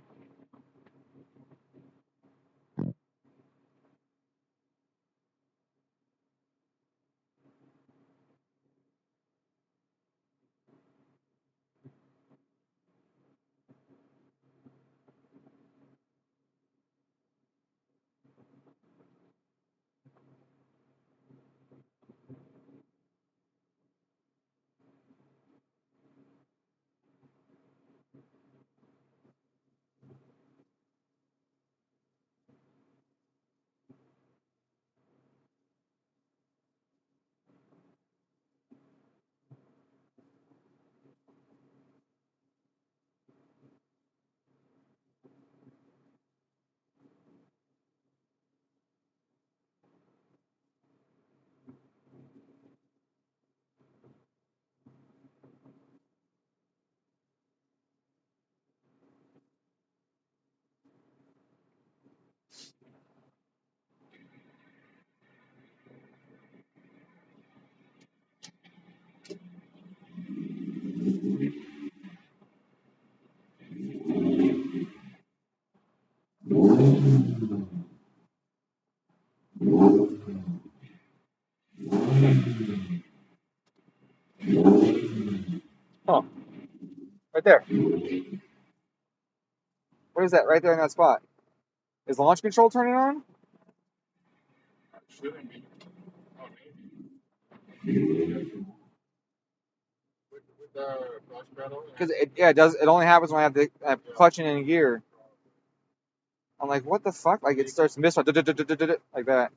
Huh. Right there. What is that right there in that spot? Is launch control turning on? Shouldn't be. Oh, maybe. With the clutch pedal. Because it does. It only happens when I have the clutching in gear. I'm like, what the fuck? Like it starts misfire like that.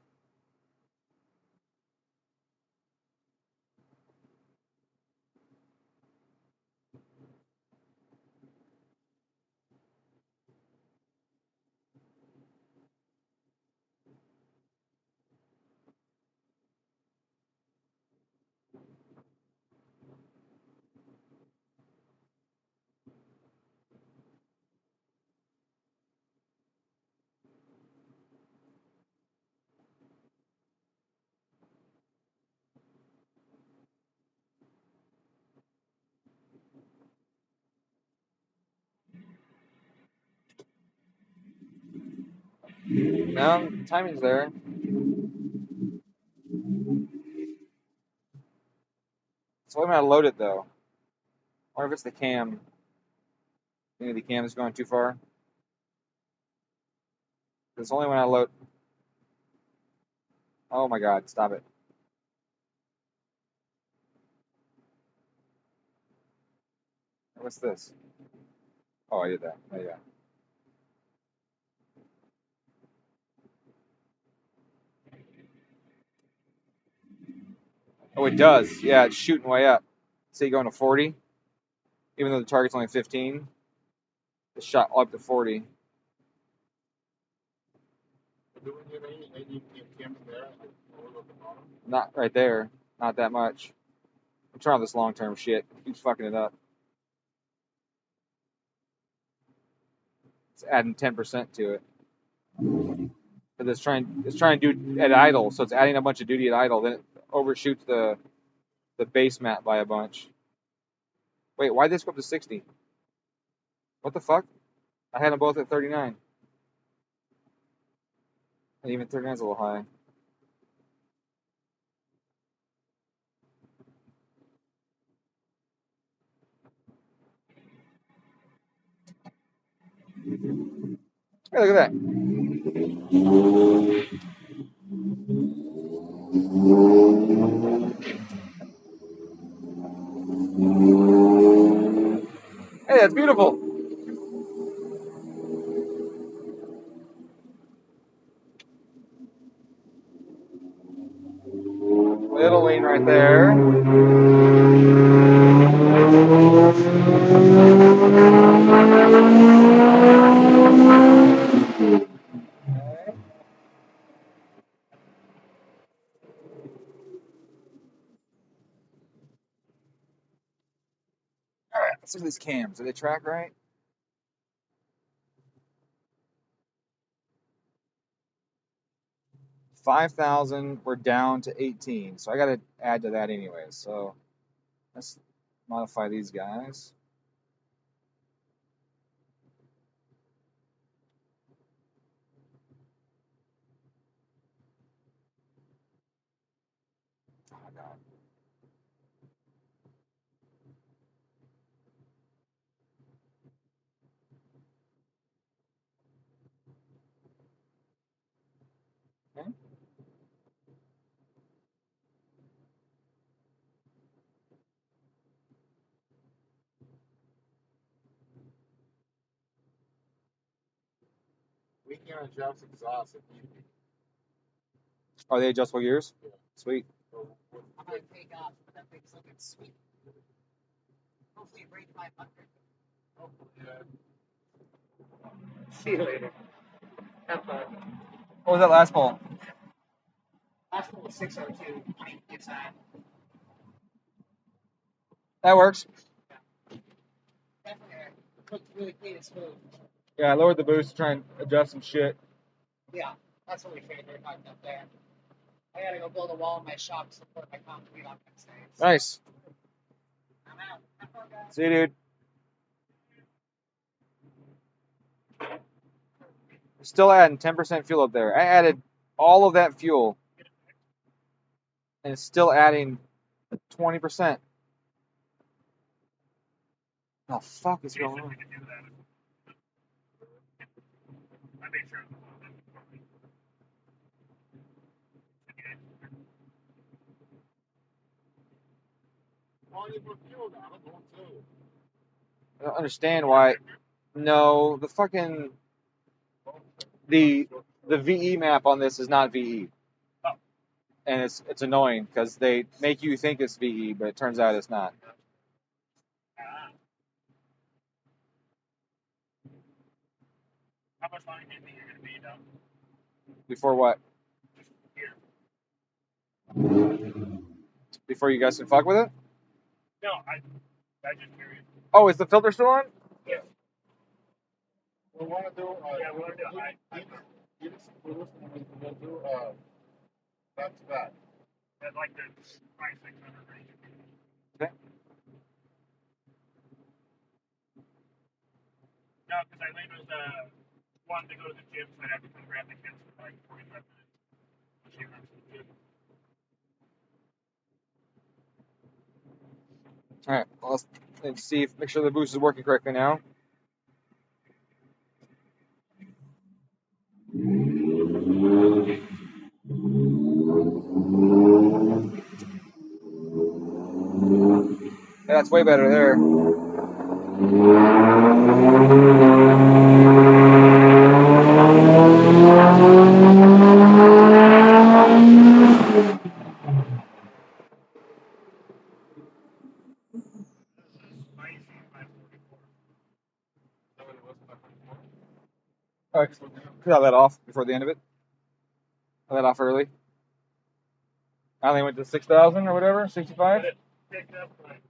No, timing's there. So I'm gonna load it though. Or if it's the cam. Maybe the cam is going too far. It's only when I load. Oh my god! Stop it. What's this? Oh, I did that. Oh yeah. Oh, it does. Yeah, it's shooting way up. Say going to 40, even though the target's only 15. It's shot up to 40. Do we have any cams there? Like, lower at the bottom? Not right there. Not that much. I'm trying this long-term shit. It keeps fucking it up. It's adding 10% to it. Because it's trying to do at idle, so it's adding a bunch of duty at idle. Then it overshoots the base map by a bunch. Wait, why did this go up to 60? What the fuck? I had them both at 39. And even 39 is a little high. Hey, look at that. Hey, that's beautiful. Little lean right there. Alright, let's look at these cams. Do they track right? 5,000, we're down to 18. So I gotta add to that anyway. So let's modify these guys. Oh my god. Okay. We can adjust exhaust if need be. Are they adjustable gears? Yeah. Sweet. So, I'm gonna take off, but that thing's looking sweet. Hopefully it breaks 500. hopefully, yeah. See you later. Have fun. What was that last ball? Last one was 602. I mean, it's that. That works. Definitely looked really clean and smooth. Yeah, I lowered the boost to try and adjust some shit. Yeah, that's what we figured about up there. I gotta go build a wall in my shop to support my concrete on Wednesday. So Nice. I'm out. Have fun, guys. See you, dude. Still adding 10% fuel up there. I added all of that fuel. And it's still adding 20%. the fuck is Jason, going on? we could do that. I made sure. Why you put fuel down? I'm going to. I don't understand why. No, the fucking the VE map on this is not VE, and it's annoying because they make you think it's VE, but it turns out it's not. How much longer do you think you're going to be down Before what? here? Before you guys can fuck with it? No, I just curious. Oh, is the filter still on? Yeah. We want to do. Yeah, we want to do a high. Give us some boost and we'll do back to back. At like the 500-600 range. Okay. No, because Eileen was wanting to go to the gym, so I'd have to come grab the kids for like 45 minutes. She runs to the gym. All right. Well, let's see make sure the boost is working correctly now. Yeah, that's way better there. All right, cut that off before the end of it. Cut that off early. I only went to 6,000 or whatever, 65. Picked up like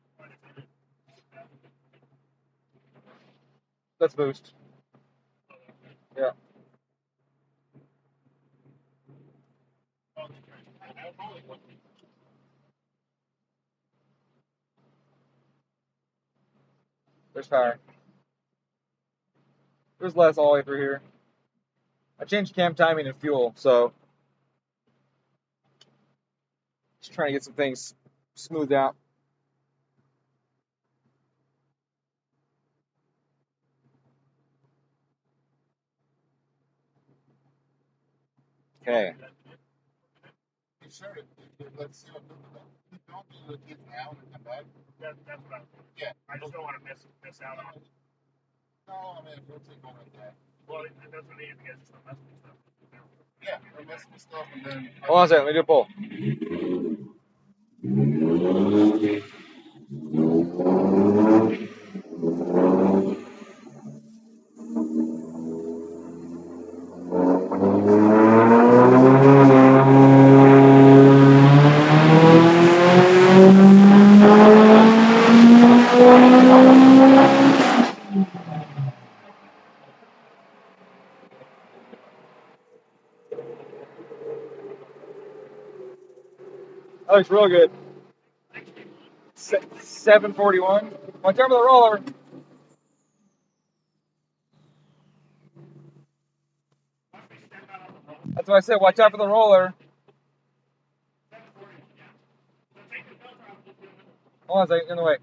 Let's boost. Yeah. There's power. There's less all the way through here. I changed cam timing and fuel, so just trying to get some things smoothed out. Okay. You sure? Let's see what don't do the kids now and come back. that's what I was thinking. Yeah. I just don't want to miss out on it. No, I mean, if we'll take one like that. Well, that's what I need. You guys just don't mess with stuff. Yeah, we'll mess with stuff and then. Hold on a second. Let me do a pull. That looks real good. 741. Watch out for the roller. That's what I said. Watch out for the roller. Hold on a second. In the way.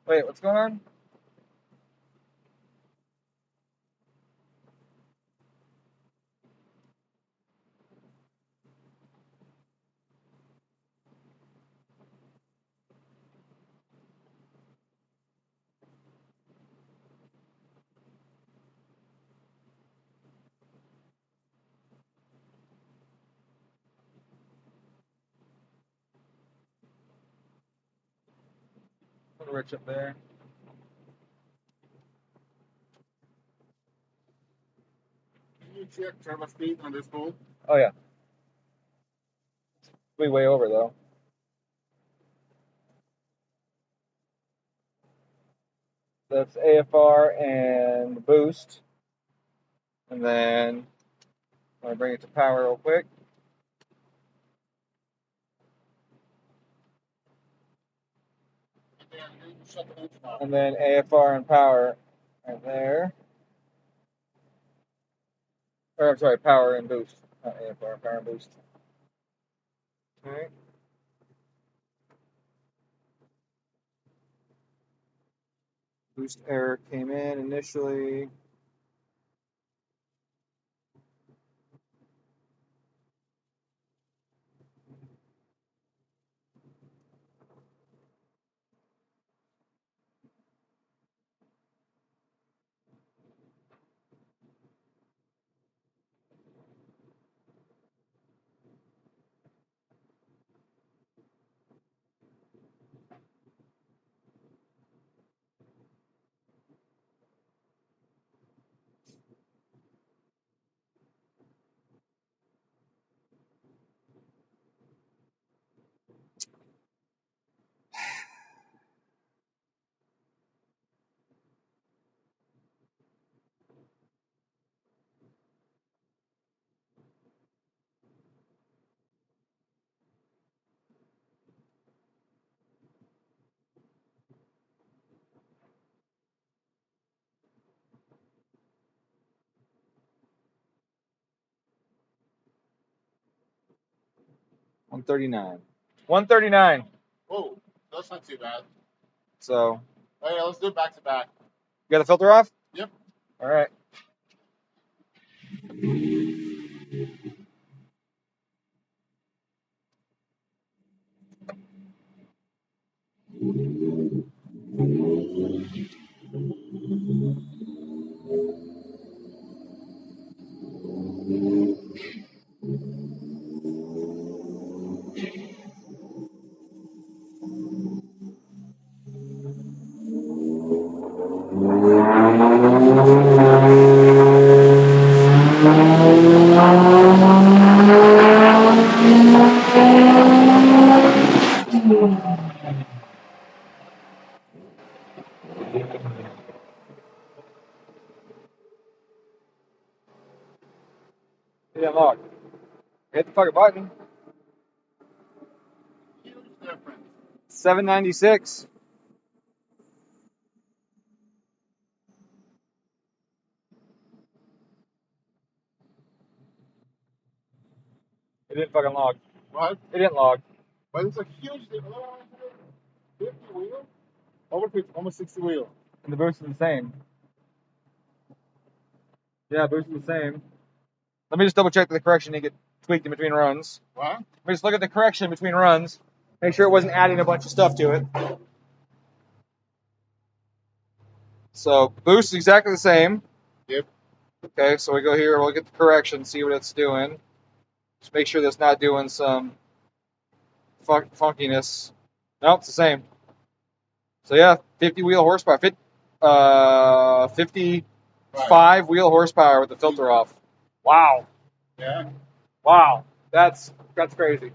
Wait, what's going on? Put Rich up there. Can you check turbo speed on this phone? Oh, yeah. Way over, though. That's AFR and boost. And then I'm going to bring it to power real quick. And then AFR and power right there. Or I'm sorry, power and boost. Not amp, power and boost. All right. Boost error came in initially. $139. $139. Oh, that's not too bad. So, Okay, let's do it back to back. you got the filter off? Yep. All right. It didn't log. Hit the fucking button. Huge difference. 796. It didn't fucking log. What? It didn't log. But it's a huge difference. 50 wheel? Over 50, almost 60 wheel. And the boost is the same. Yeah, boost is the same. Let me just double check that the correction didn't get tweaked in between runs. What? Let me just look at the correction between runs. Make sure it wasn't adding a bunch of stuff to it. So boost is exactly the same. Yep. Okay, so we go here, we'll look at the correction, see what it's doing. Just make sure that's not doing some funkiness. Nope, it's the same. So yeah, 50 wheel horsepower, 55 wheel horsepower with the filter off. Wow, Yeah. wow, that's crazy.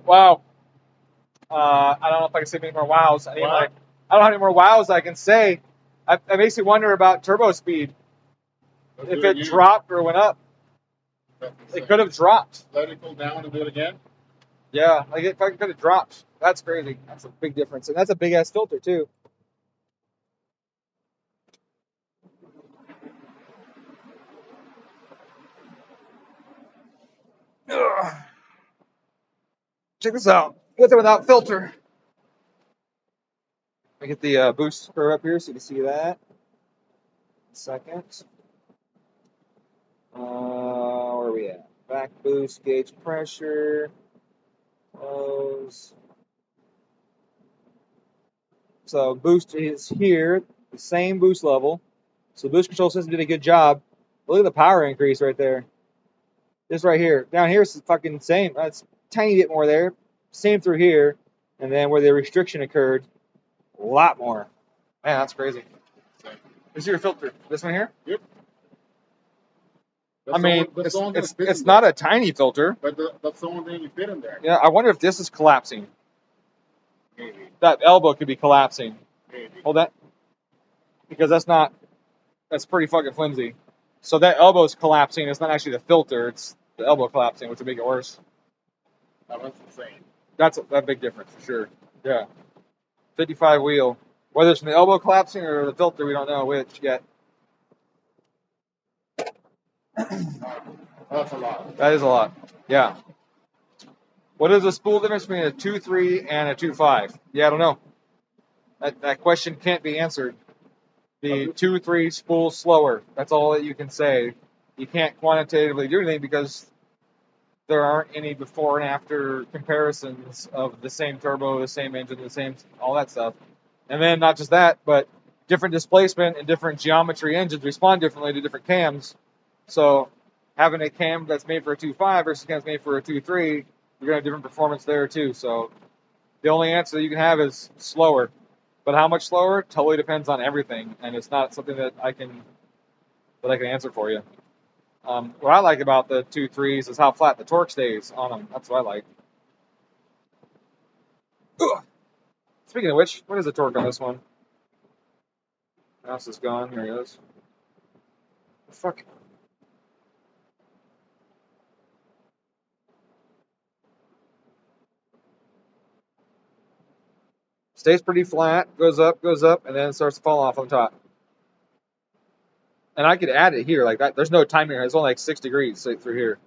Wow. I don't know if I can say any more wows. I don't have any more wows I can say. It makes me wonder about turbo speed. If it dropped or went up, it could have dropped. Let it go down and do it again. Yeah, like if I could have dropped. That's crazy. That's a big difference, and that's a big ass filter too. Ugh. Check this out. With or without filter. Let me get the boost curve up here so you can see that. Second. Where are we at? Back boost, gauge pressure. Close. So boost is here, the same boost level. So the boost control system did a good job. Look at the power increase right there. This right here. Down here is fucking same. That's a tiny bit more there. Same through here. And then where the restriction occurred, a lot more. Man, that's crazy. This is your filter. This one here? Yep. I mean, it's not a tiny filter. But that's the only thing you fit in there. Yeah, I wonder if this is collapsing. Maybe. That elbow could be collapsing. Maybe. Hold that. Because that's pretty fucking flimsy. So that elbow's collapsing. It's not actually the filter. It's the elbow collapsing, which would make it worse. That's insane. That's a big difference for sure. Yeah. 55 wheel. Whether it's from the elbow collapsing or the filter, we don't know which yet. That's a lot. That is a lot. Yeah. What is the spool difference between a 2.3 and a 2.5? Yeah, I don't know. That question can't be answered. The 2.3 spool's slower. That's all that you can say. You can't quantitatively do anything because there aren't any before and after comparisons of the same turbo, the same engine, the same all that stuff. And then not just that, but different displacement and different geometry engines respond differently to different cams. So having a cam that's made for a 2.5 versus a cam that's made for a 2.3, you're gonna have different performance there too. So the only answer that you can have is slower. But how much slower totally depends on everything, and it's not something that I can answer for you. What I like about the 2.3s is how flat the torque stays on them. That's what I like. Ugh. Speaking of which, what is the torque on this one? Mouse is gone. Here he is. Fuck. Stays pretty flat, goes up, and then starts to fall off on top. And I could add it here like that. There's no timing here. It's only like 6 degrees through here.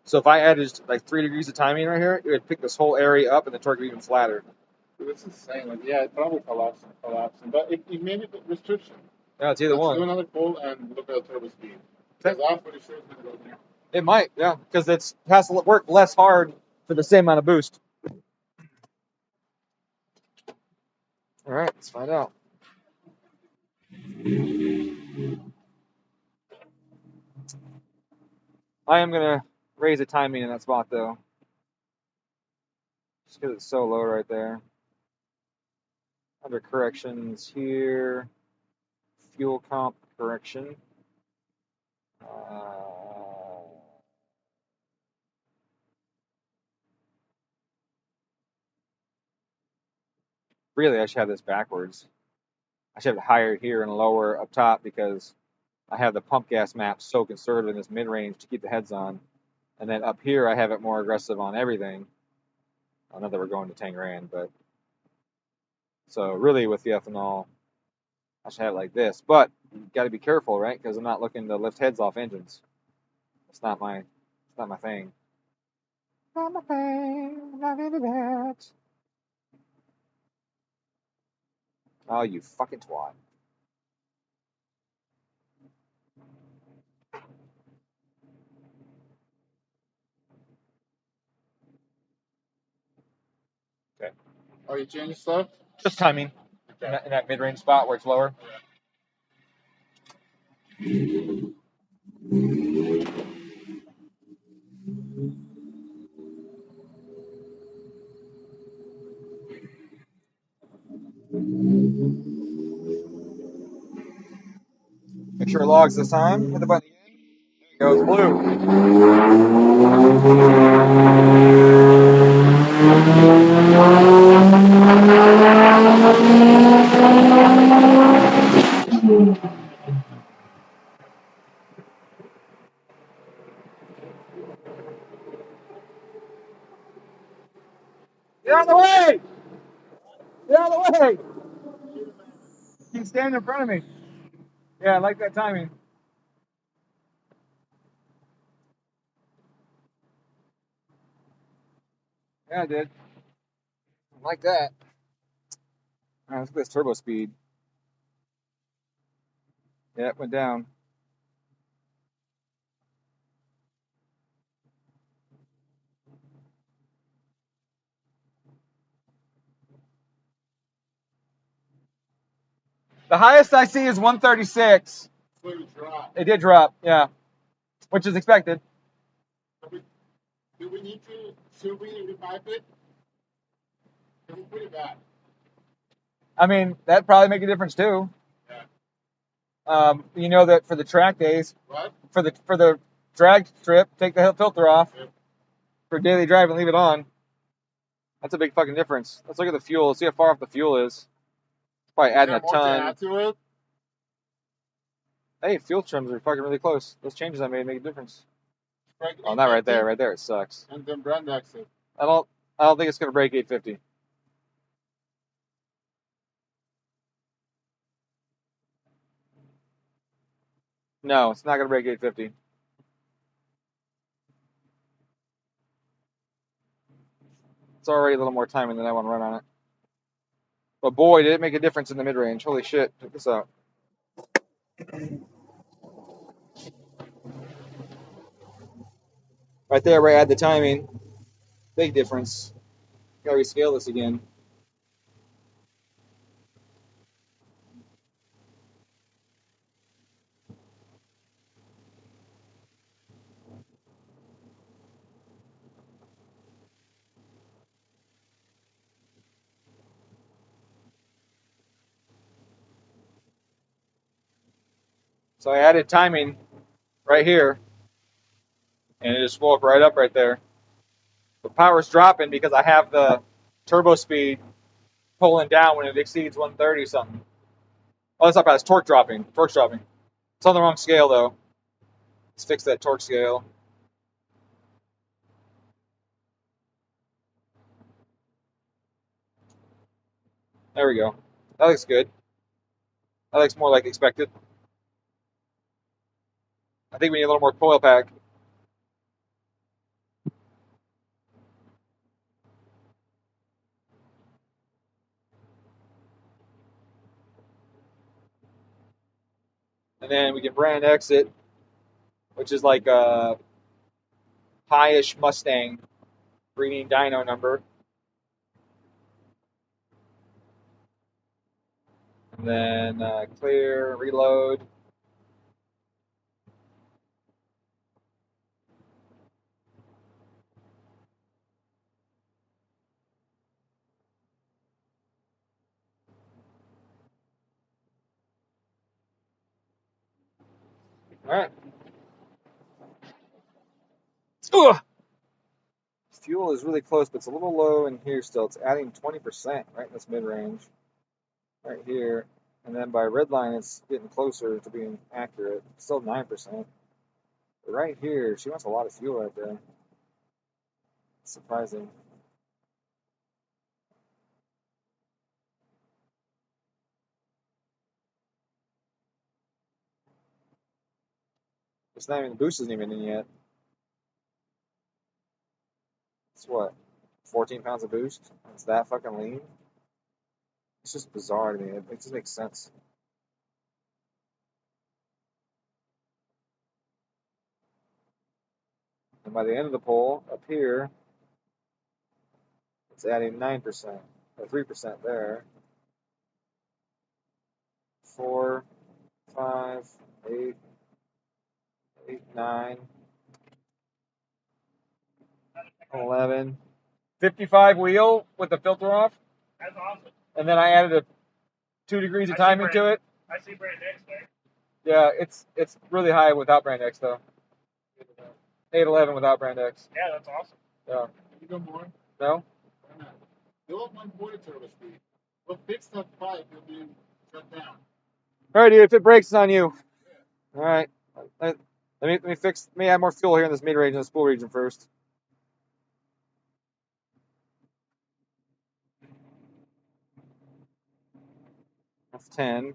So if I added like 3 degrees of timing right here, it would pick this whole area up and the torque would be even flatter. It's insane. Like, yeah, it probably collapsing. But it made it restriction. Yeah, it's either Let's one. do another poll and look at the turbo speed. Because I'm pretty sure it's going to go there. It might, yeah, because it has to work less hard for the same amount of boost. All right, let's find out. I am going to raise the timing in that spot, though. Just because it's so low right there. Under corrections here. Fuel comp correction. Really, I should have this backwards. I should have it higher here and lower up top because I have the pump gas map so conservative in this mid-range to keep the heads on. And then up here, I have it more aggressive on everything. I know that we're going to 10 grand, but so really with the ethanol, I should have it like this. But you got to be careful, right? Because I'm not looking to lift heads off engines. It's not my thing. Not my thing. Not into that. Oh, you fucking twat. Okay. Oh, you changing stuff? Just timing. Okay. In that mid-range spot where it's lower. Make sure it logs this time. Hit the button again. There it goes blue. Get out of the way! Get out of the way! Keep standing in front of me. Yeah, I like that timing. Yeah, I did. I like that. All right, let's look at this turbo speed. Yeah, it went down. The highest I see is 136. So you drop. It did drop, yeah, which is expected. Do we need to, should we revive it? Can we put it back? I mean, that'd probably make a difference too. Yeah. You know that for the track days, What? for the drag strip, take the filter off. Yep. For daily drive and leave it on. That's a big fucking difference. Let's look at the fuel. Let's see how far off the fuel is. Probably adding a Is there more to ton. add to it? Hey, fuel trims are fucking really close. Those changes I made make a difference. Break Oh, not right 850, there. Right there, it sucks. And then brand exit. I don't think it's gonna break 850. No, it's not gonna break 850. It's already a little more timing than I want to run on it. But boy, did it make a difference in the mid-range. Holy shit. Check this out. Right there where I add the timing. Big difference. Gotta rescale this again. So I added timing right here, and it just woke right up right there. The power's dropping because I have the turbo speed pulling down when it exceeds 130 something. Oh, that's not bad. It's torque dropping. Torque's dropping. It's on the wrong scale though. Let's fix that torque scale. There we go. That looks good. That looks more like expected. I think we need a little more coil pack. And then we can brand X it, which is like a high-ish Mustang breeding dyno number. And then clear, reload. All right. Ugh. Fuel is really close, but it's a little low in here still. It's adding 20% right in this mid-range, right here. And then by red line, it's getting closer to being accurate. It's still 9%. But right here, she wants a lot of fuel right there. It's surprising. It's not even, the boost isn't even in yet. It's what, 14 pounds of boost? It's that fucking lean? It's just bizarre to me. It just makes sense. And by the end of the pole, up here, it's adding 9%, or 3% there. 4, 5, 8, 8, 9, 11. 55 wheel with the filter off. That's awesome. And then I added a 2 degrees of timing to it. I see brand X there. Yeah, it's really high without brand X though. 811 without brand X. Yeah, that's awesome. Yeah. You go more? No? Why not? You want 140 turbo speed. But fix that pipe, you'll be shut down. All right, dude. If it breaks, it's on you. All right. Let me add more fuel here in this mid range and the spool region first. That's 10.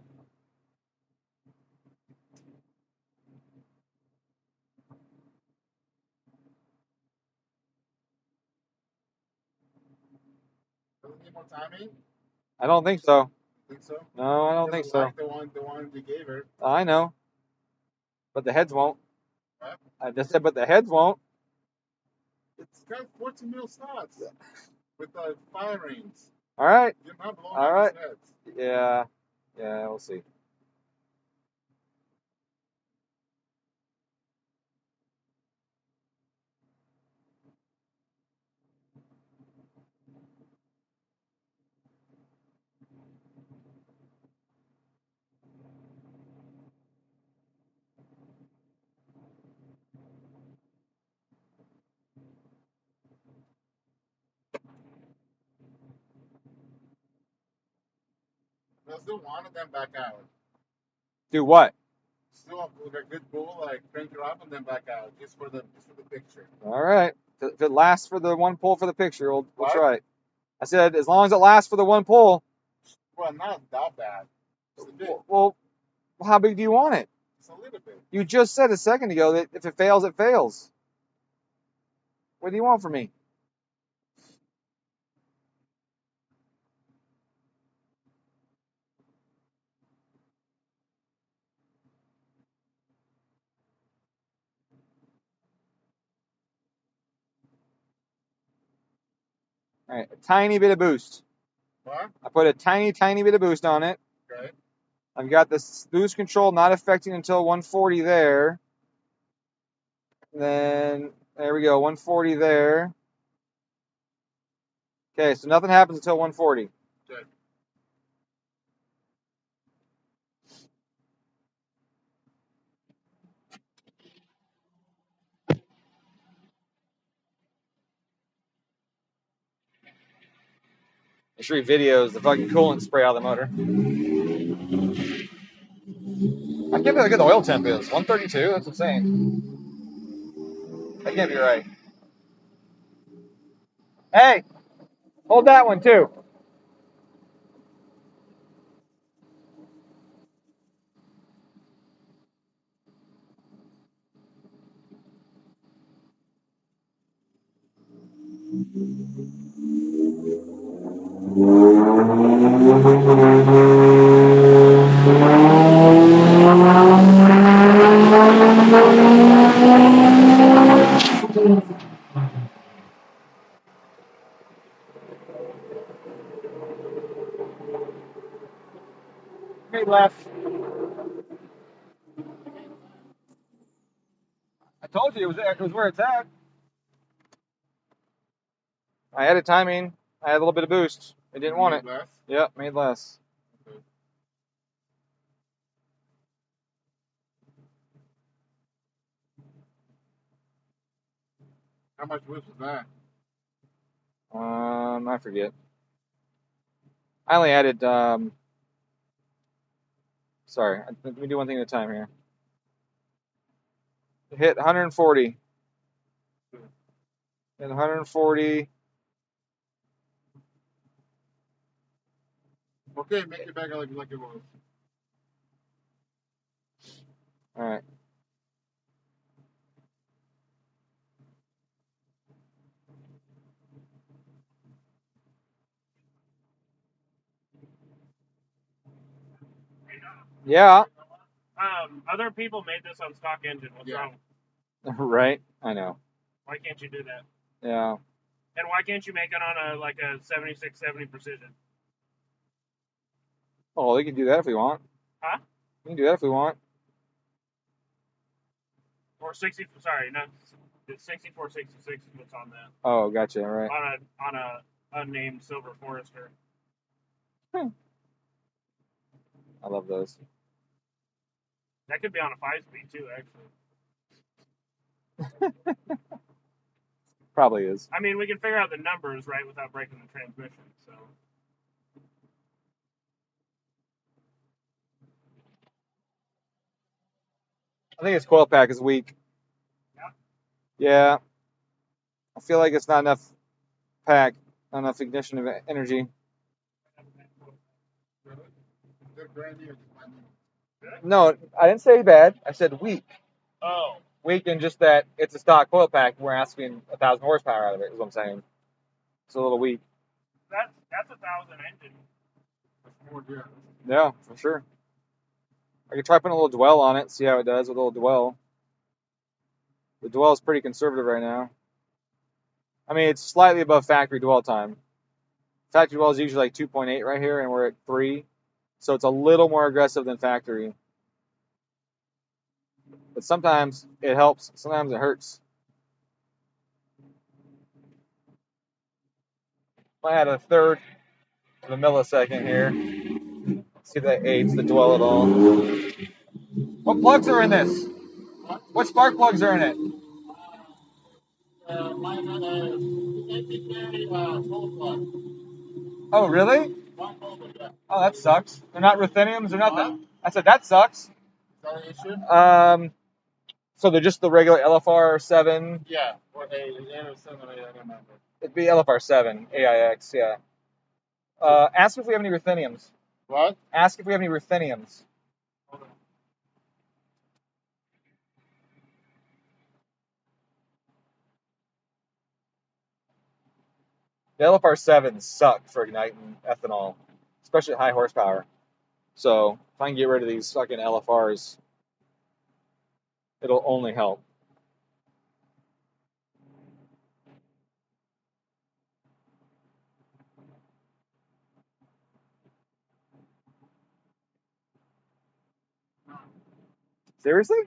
Doesn't need more timing? I don't think so. Think so? No, I don't think so. Like the one we gave her. I know. But the heads won't. What? I just said, but the heads won't. It's got 14 mil slots with the fire rings. All right. You're not blowing All out right. his heads. Yeah. Yeah, we'll see. Let's do one and then back out. Do what? Still with a good bull, like crank her up and then back out, just for the picture. All right. If it lasts for the one pull for the picture, we'll What? try it. I said, as long as it lasts for the one pull. Well, not that bad. Just a bit. Well, how big do you want it? Just a little bit. You just said a second ago that if it fails, it fails. What do you want from me? All right, a tiny bit of boost. What? I put a tiny bit of boost on it. Okay. I've got this boost control not affecting until 140 there. Then, there we go, 140 there. Okay, so nothing happens until 140. Okay. I show you videos, the fucking coolant spray out of the motor. I can't believe how good the oil temp is. 132? That's insane. That can't be right. Hey, hold that one too. Made left. I told you it was where it's at. I added timing. I had a little bit of boost. It didn't want it. Less? Yep, made less. Okay. How much boost was that? I forget. I only added. Sorry, let me do one thing at a time here. Hit 140. Hit 140. Okay, make it back like it was. All right. Yeah. Other people made this on stock engine. What's Yeah. wrong? Right. I know. Why can't you do that? Yeah. And why can't you make it on a 7670 precision? Oh, we can do that if we want. Huh? We can do that if we want. Or 60? Sorry, not it's 6466 is what's on that. Oh, gotcha. Right. On a unnamed Silver Forester. I love those. That could be on a 5-speed too, actually. Probably is. I mean, we can figure out the numbers right without breaking the transmission. So. I think its coil pack is weak. Yeah. Yeah. I feel like it's not enough pack, not enough ignition of energy. Good brand new. No, I didn't say bad. I said weak. Oh. Weak in just that it's a stock coil pack. We're asking 1,000 horsepower out of it. Is what I'm saying. It's a little weak. That's 1,000 engine. That's more, yeah. Yeah, for sure. I could try putting a little dwell on it, see how it does with a little dwell. The dwell is pretty conservative right now. I mean, it's slightly above factory dwell time. Factory dwell is usually like 2.8 right here, and we're at 3. So it's a little more aggressive than factory. But sometimes it helps, sometimes it hurts. I had a third of a millisecond here. See if that aids the dwell at all. What plugs are in this? What spark plugs are in it? Mine cold plug. Oh, really? One cold plug, yeah. Oh, that sucks. They're not rutheniums or nothing. I said that sucks. Is that an issue? So they're just the regular LFR 7. Yeah. Or a 7, I don't remember. It'd be LFR 7 AIX, yeah. Ask if we have any rutheniums. What? Ask if we have any rutheniums. Hold on. The LFR 7s suck for igniting ethanol, especially at high horsepower. So if I can get rid of these fucking LFRs, it'll only help. Seriously?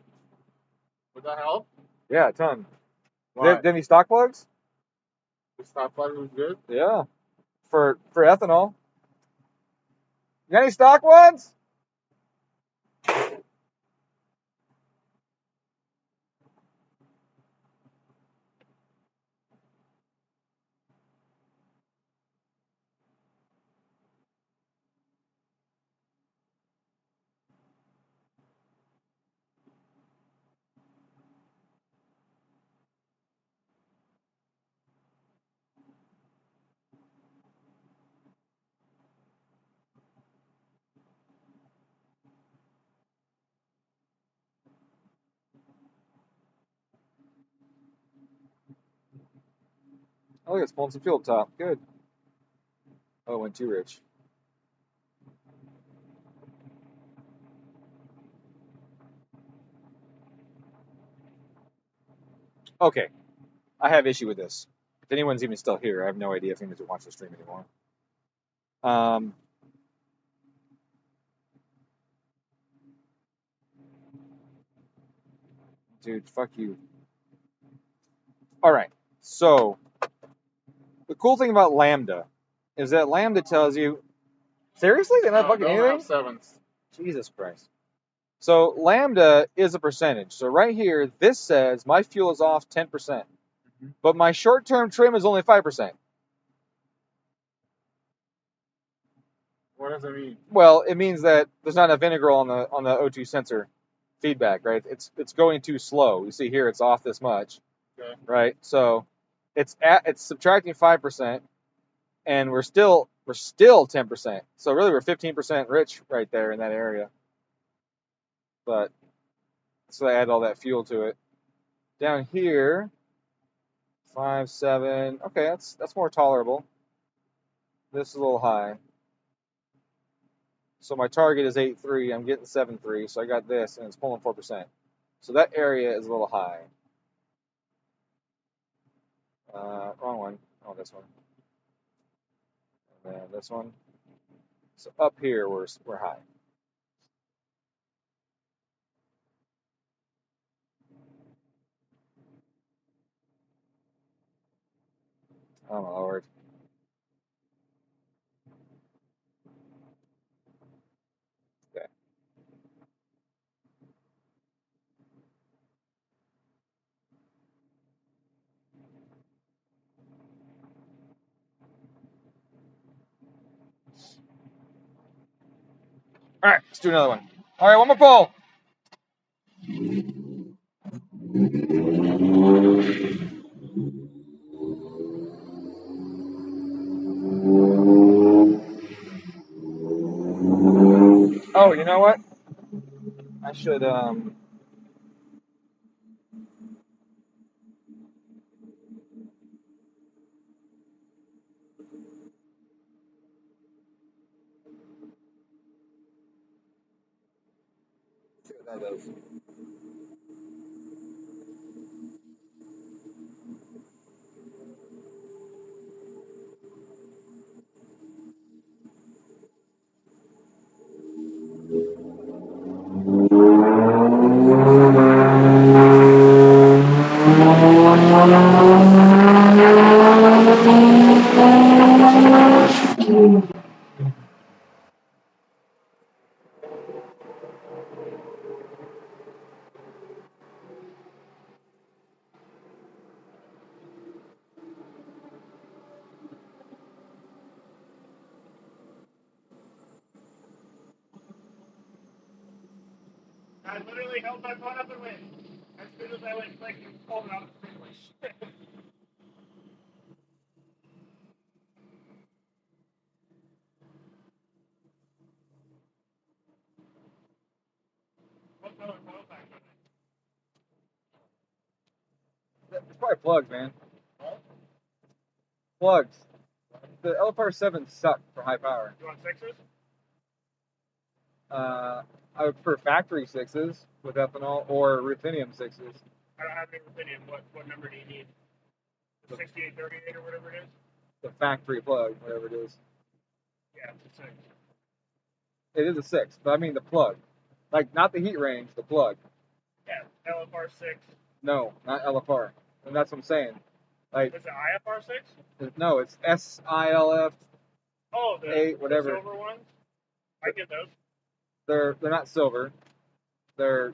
Would that help? Yeah, a ton. Why? Did any stock plugs? The stop plug was good. Yeah. For ethanol. You got any stock ones? Oh, look, it's pulling some fuel up top. Good. Oh, it went too rich. Okay. I have issue with this. If anyone's even still here, I have no idea if anyone's watching the stream anymore. Dude, fuck you. All right. So the cool thing about Lambda is that Lambda tells you, seriously, they're not fucking don't anything? have sevens. Jesus Christ. So Lambda is a percentage. So right here, this says my fuel is off 10%, but my short-term trim is only 5%. What does it mean? Well, it means that there's not enough integral on the O2 sensor feedback, right? It's going too slow. You see here, it's off this much, Okay. right? So it's subtracting 5%, and we're still 10%. So really, we're 15% rich right there in that area. But so I add all that fuel to it. Down here, 5, 7. Okay, that's more tolerable. This is a little high. So my target is 8.3. I'm getting 7.3. So I got this, and it's pulling 4%. So that area is a little high. Wrong one. Oh, this one. And then this one. So up here, we're high. Oh, my Lord. Okay. All right, let's do another one. All right, one more pull. Oh, you know what? I should see what that does. I literally held my phone up and went. As soon as I went click, and pulled it out of the English. What color coil pack was it? It's probably plugs, man. Plugs. The LFR7 suck for high power. You want sixes? I would prefer factory 6s with ethanol or ruthenium 6s. I don't have any opinion. What number do you need? The 6838 or whatever it is? The factory plug, whatever it is. Yeah, it's a 6. It is a 6, but I mean the plug. Like, not the heat range, the plug. Yeah, LFR6. No, not LFR. And that's what I'm saying. Like, Is it IFR6? no, it's SILF Oh, 8, the whatever. silver ones? I get those. They're not silver. They're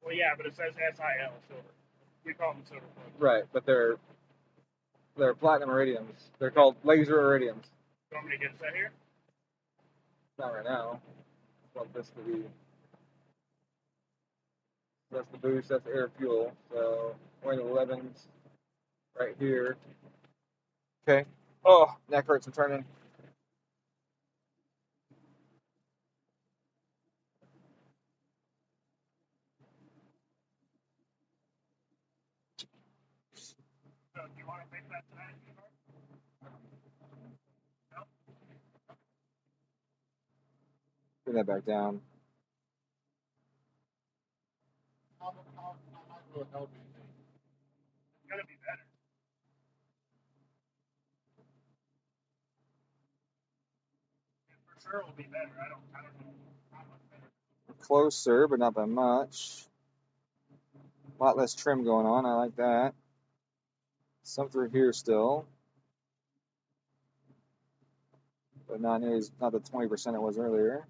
Well, yeah, but it says SIL, silver. We call them silver ones. right, but they're platinum iridiums. They're called laser iridiums. You want me to get a set here? Not right now. I want this to be. That's the boost. That's air fuel. So 0.11's right here. Okay. Oh, neck hurts. I'm turning. So, do you want to make that tonight, Igor? No? Bring that back down. How much will it help you think? It's going to be better. It for sure will be better. I don't know how much better. Closer, but not by much. A lot less trim going on. I like that. Some through here still, but not the 20% it was earlier.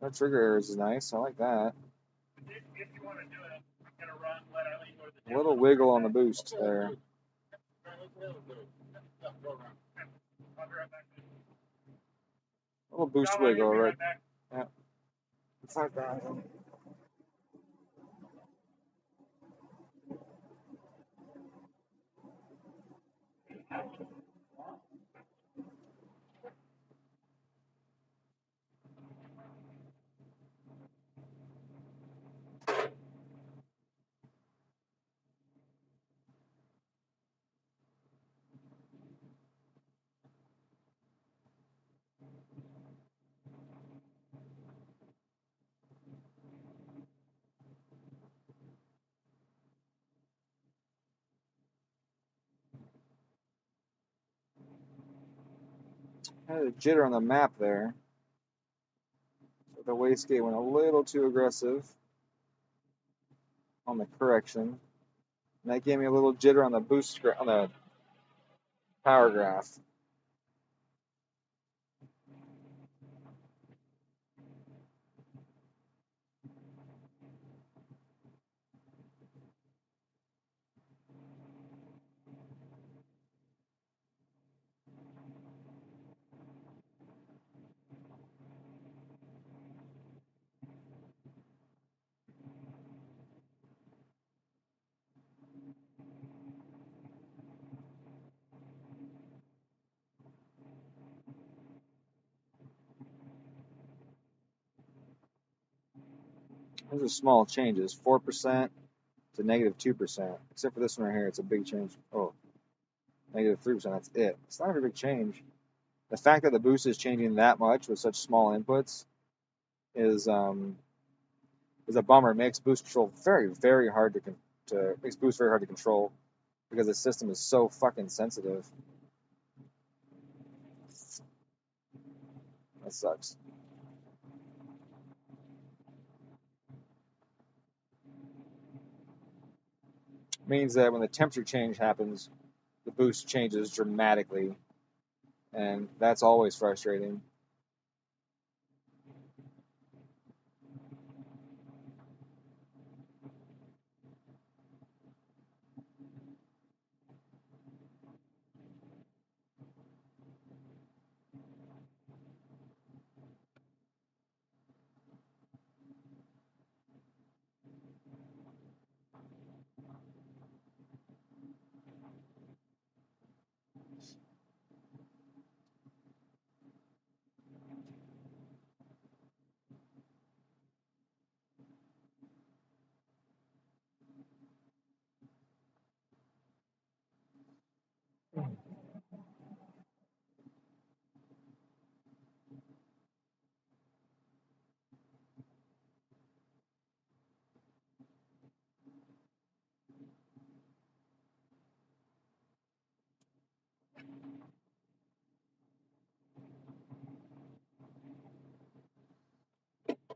No trigger errors is nice. I like that. If you want to do it, I'm going to run, let Eileen go to the A little wiggle on the boost there. I'll be right back. A little boost John, I'm wiggle, gonna be right? right back. Yeah. It's like that. Had a jitter on the map there. So the wastegate went a little too aggressive on the correction. And that gave me a little jitter on the on the power graph. Those are small changes, 4% to -2%. Except for this one right here, it's a big change. Oh, -3%, that's it. It's not a very big change. The fact that the boost is changing that much with such small inputs is a bummer. It makes boost control very, very hard makes boost very hard to control because the system is so fucking sensitive. That sucks. Means that when the temperature change happens, the boost changes dramatically, and that's always frustrating.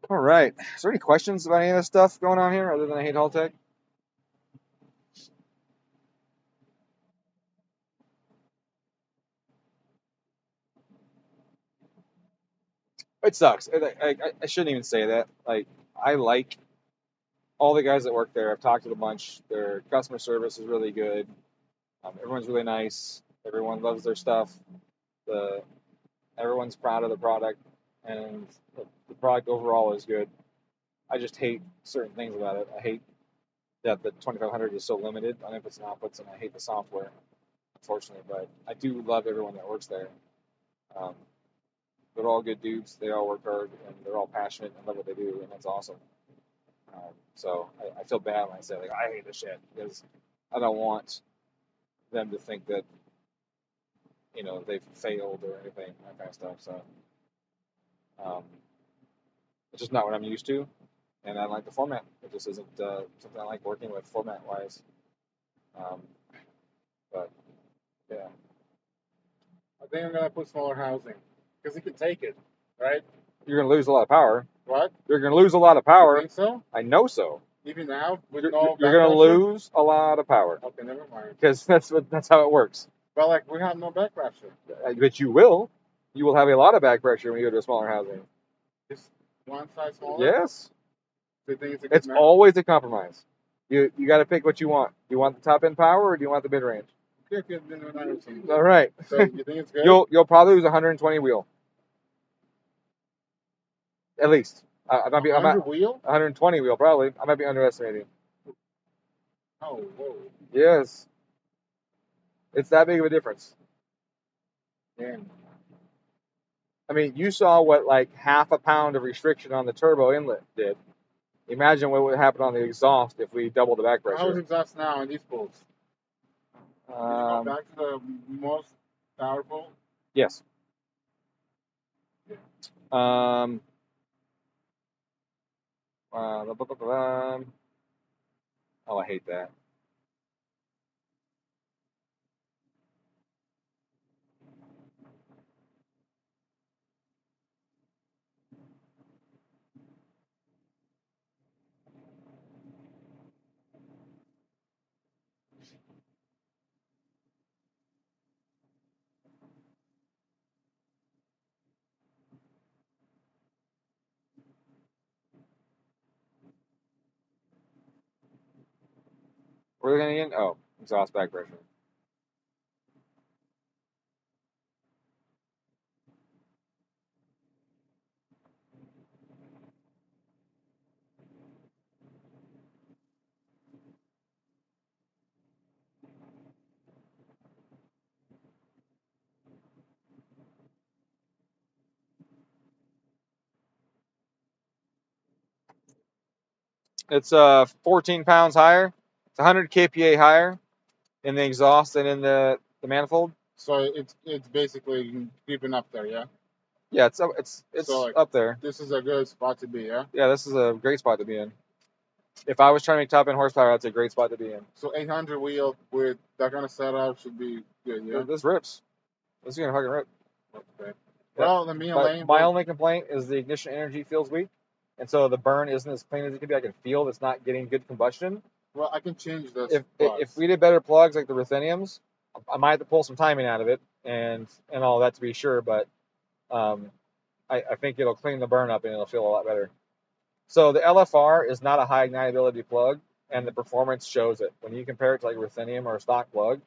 All right. Is there any questions about any of this stuff going on here other than I hate Haltech? It sucks. I shouldn't even say that. Like, I like all the guys that work there. I've talked to a bunch. Their customer service is really good. Everyone's really nice. Everyone loves their stuff. Everyone's proud of the product, and the product overall is good. I just hate certain things about it. I hate that the 2500 is so limited on inputs and outputs, and I hate the software, unfortunately. But I do love everyone that works there. Um, they're all good dudes. They all work hard, and they're all passionate and love what they do, and that's awesome. So I feel bad when I say, like, I hate this shit, because I don't want them to think that, they've failed or anything, that kind of stuff. So um, it's just not what I'm used to, and I like the format. It just isn't something I like working with format-wise. Um, but, yeah. I think I'm gonna put smaller housing because it can take it, right? You're going to lose a lot of power. What? You're going to lose a lot of You power. think so? I know so. Even now, with You're, no you're going to back pressure? lose a lot of power, Okay, never mind. because that's how it works. But like, we have no back pressure. But you will. You will have a lot of back pressure when you go to a smaller housing. Just one size smaller. Yes. Do you think it's a good It's match? always a compromise. You got to pick what you want. Do you want the top end power, or do you want the mid range? Okay, then we're not routine. All right. So you think it's good? You'll probably lose 120 wheel. At least. I might be 100 wheel? 120 wheel probably. I might be underestimating. Oh, whoa. Yes. It's that big of a difference. Damn. I mean, you saw what like half a pound of restriction on the turbo inlet did. Imagine what would happen on the exhaust if we doubled the back How's pressure. exhaust now on these pulls? Did you go back to the most powerful? Yes. Oh, I hate that. Where are they going again? Oh, exhaust back pressure. It's 14 pounds higher. It's 100 kPa higher in the exhaust than in the manifold. So it's basically creeping up there, yeah? Yeah, it's So, like, up there. This is a good spot to be, yeah? Yeah, this is a great spot to be in. If I was trying to make top end horsepower, that's a great spot to be in. So 800 wheel with that kind of setup should be good, yeah? This rips. This is gonna fucking rip. Okay. Well, the me and Lane... My only complaint is the ignition energy feels weak, and so the burn isn't as clean as it could be. I can feel it's not getting good combustion. Well, I can change this. If we did better plugs like the rutheniums, I might have to pull some timing out of it and all that to be sure, but I think it'll clean the burn up and it'll feel a lot better. So the LFR is not a high ignitability plug, and the performance shows it. When you compare it to like ruthenium or a stock plug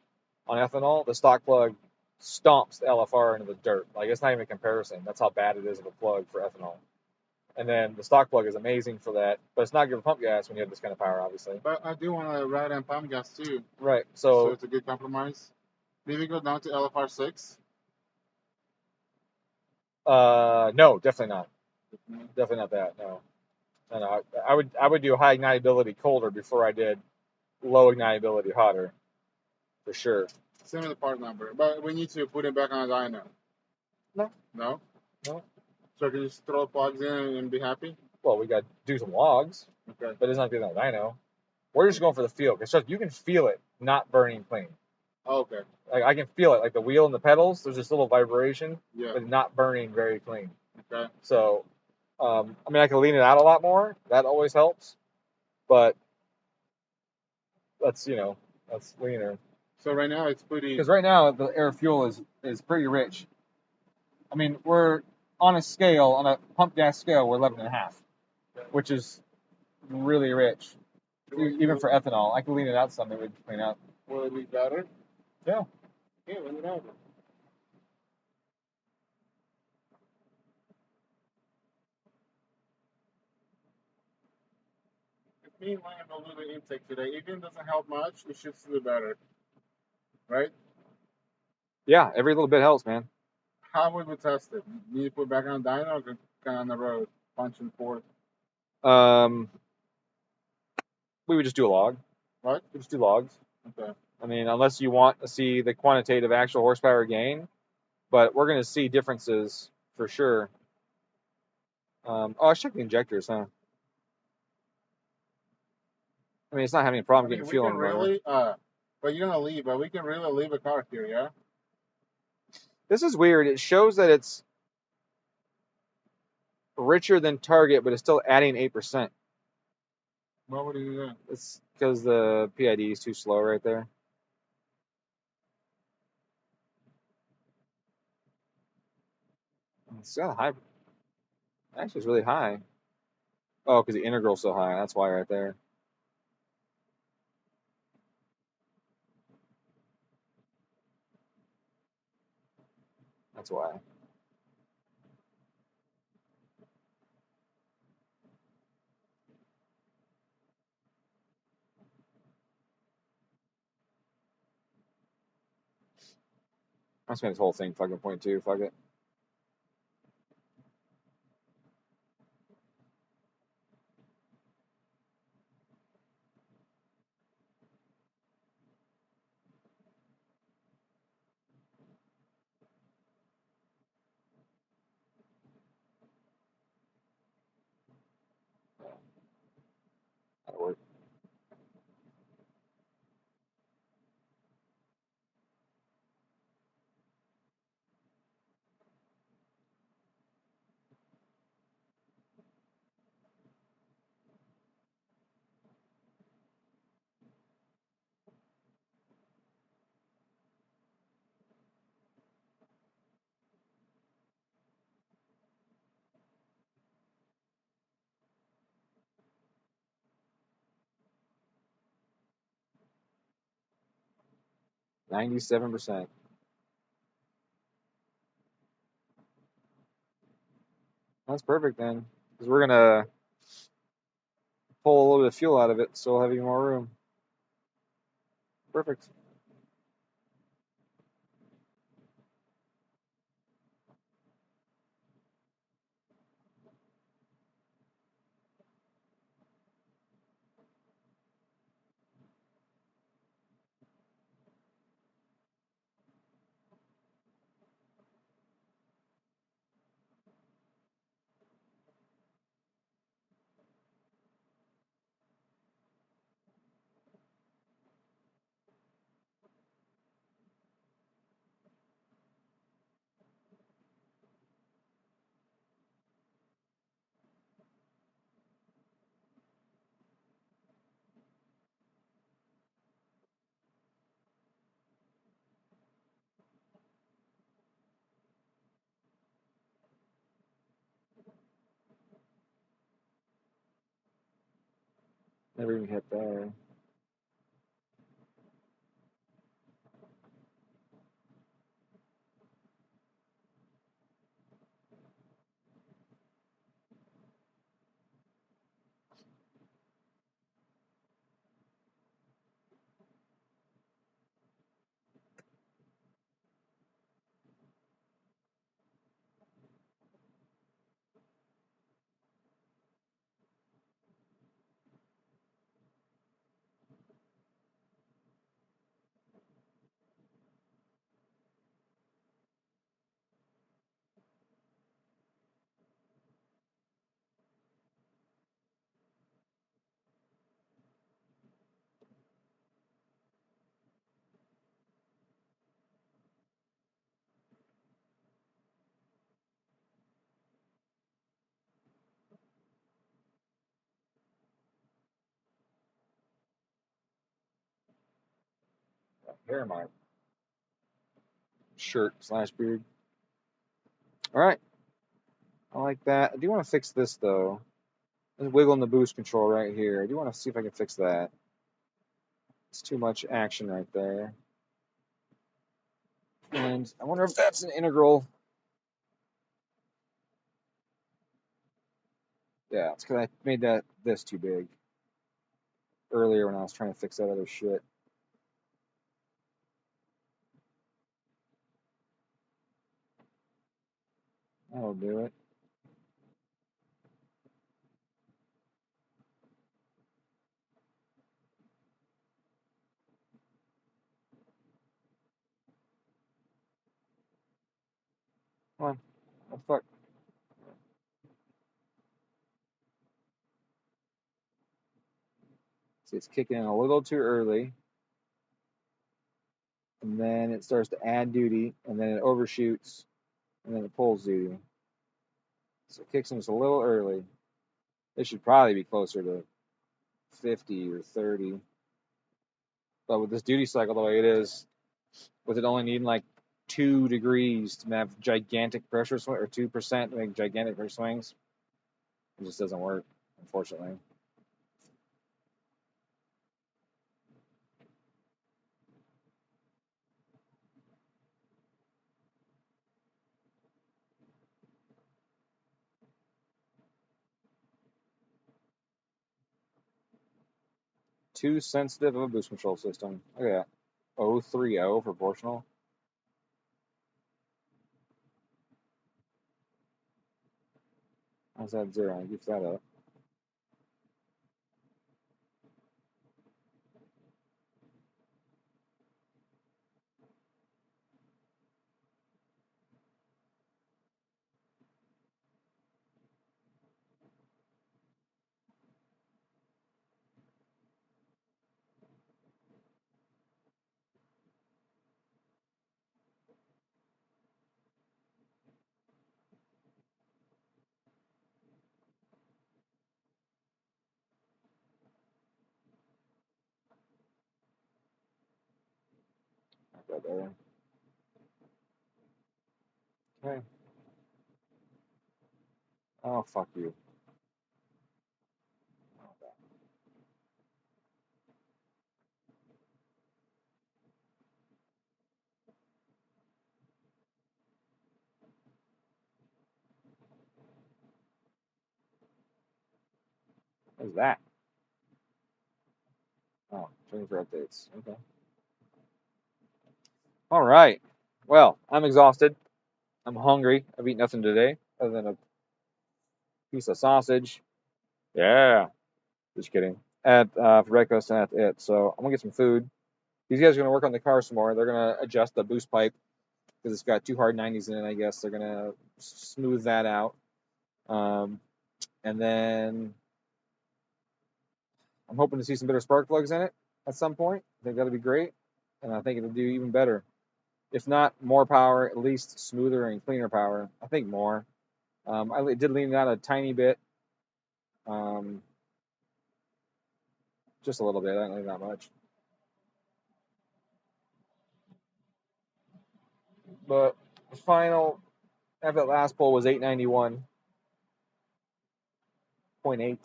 on ethanol, the stock plug stomps the LFR into the dirt. Like, it's not even a comparison. That's how bad it is of a plug for ethanol. And then the stock plug is amazing for that, but it's not good for pump gas when you have this kind of power, obviously. But I do want to ride and pump gas too. Right. So it's a good compromise. Maybe go down to LFR 6. No, definitely not. Definitely not that. No. I would do high ignitability colder before I did low ignitability hotter, for sure. Same with the part number, but we need to put it back on a dyno. No. No? No. So I can just throw plugs in and be happy? Well, we got to do some logs, Okay. but it's not doing that dyno. We're just going for the feel, because you can feel it not burning clean. Oh, okay. Like, I can feel it, like the wheel and the pedals, there's this little vibration, Yeah. but not burning very clean. Okay. So I mean, I can lean it out a lot more. That always helps. But that's leaner. So right now it's pretty. Because right now the air fuel is pretty rich. I mean, we're on a pump gas scale, we're 11.5, which is really rich. Even for ethanol, I could lean it out some. It would clean out. Will it be better? Yeah. Yeah, lean it out. If me and mine have a little intake today, even doesn't help much, it should still be better. Right? Yeah, every little bit helps, man. How would we test it? Need to put back on dyno or kind of on the road, punching forth? We would just do a log. What? We just do logs. Okay. I mean, unless you want to see the quantitative actual horsepower gain, but we're going to see differences for sure. Oh, I should check the injectors, huh? I mean, it's not having a problem getting fuel in the motor. Really, but you're gonna leave, but we can really leave a car here, yeah? This is weird. It shows that it's richer than target, but it's still adding 8%. Why would you do that? It's because the PID is too slow right there. It's got a high. Actually, it's really high. Oh, because the integral's so high. That's why right there. That's why. I'm just making this whole thing fucking 0.2. Fuck it. That'll work. %97%. That's perfect then, because we're gonna pull a little bit of fuel out of it, so we'll have even more room. Perfect. Never even hit there. hair in my shirt / beard. All right, I like that. I do want to fix this though. There's wiggling the boost control right here. I do want to see if I can fix that. It's too much action right there. And I wonder if that's an integral. Yeah, it's because I made this too big earlier when I was trying to fix that other shit. That'll do it. Come on. Oh, fuck. See, it's kicking in a little too early. And then it starts to add duty, and then it overshoots, and then it pulls duty. So it kicks in just a little early. It should probably be closer to 50 or 30. But with this duty cycle the way it is, with it only needing like 2 degrees to have gigantic pressure swing, or 2% to make gigantic pressure swings, it just doesn't work, unfortunately. Too sensitive of a boost control system. Look at that. 030 proportional. How's that 0? I goof that up. Right there. Okay. Oh, fuck you. What is that? Oh, training for updates. Okay. All right. Well, I'm exhausted. I'm hungry. I've eaten nothing today other than a piece of sausage. Yeah. Just kidding. At for breakfast, and that's it. So I'm gonna get some food. These guys are gonna work on the car some more. They're gonna adjust the boost pipe because it's got 2 hard 90s in it. I guess they're gonna smooth that out. And then I'm hoping to see some better spark plugs in it at some point. I think that'll be great, and I think it'll do even better. If not more power, at least smoother and cleaner power. I think more. I did lean it out a tiny bit, just a little bit. I don't lean that much. But the final after that last pull was 891.8. Can't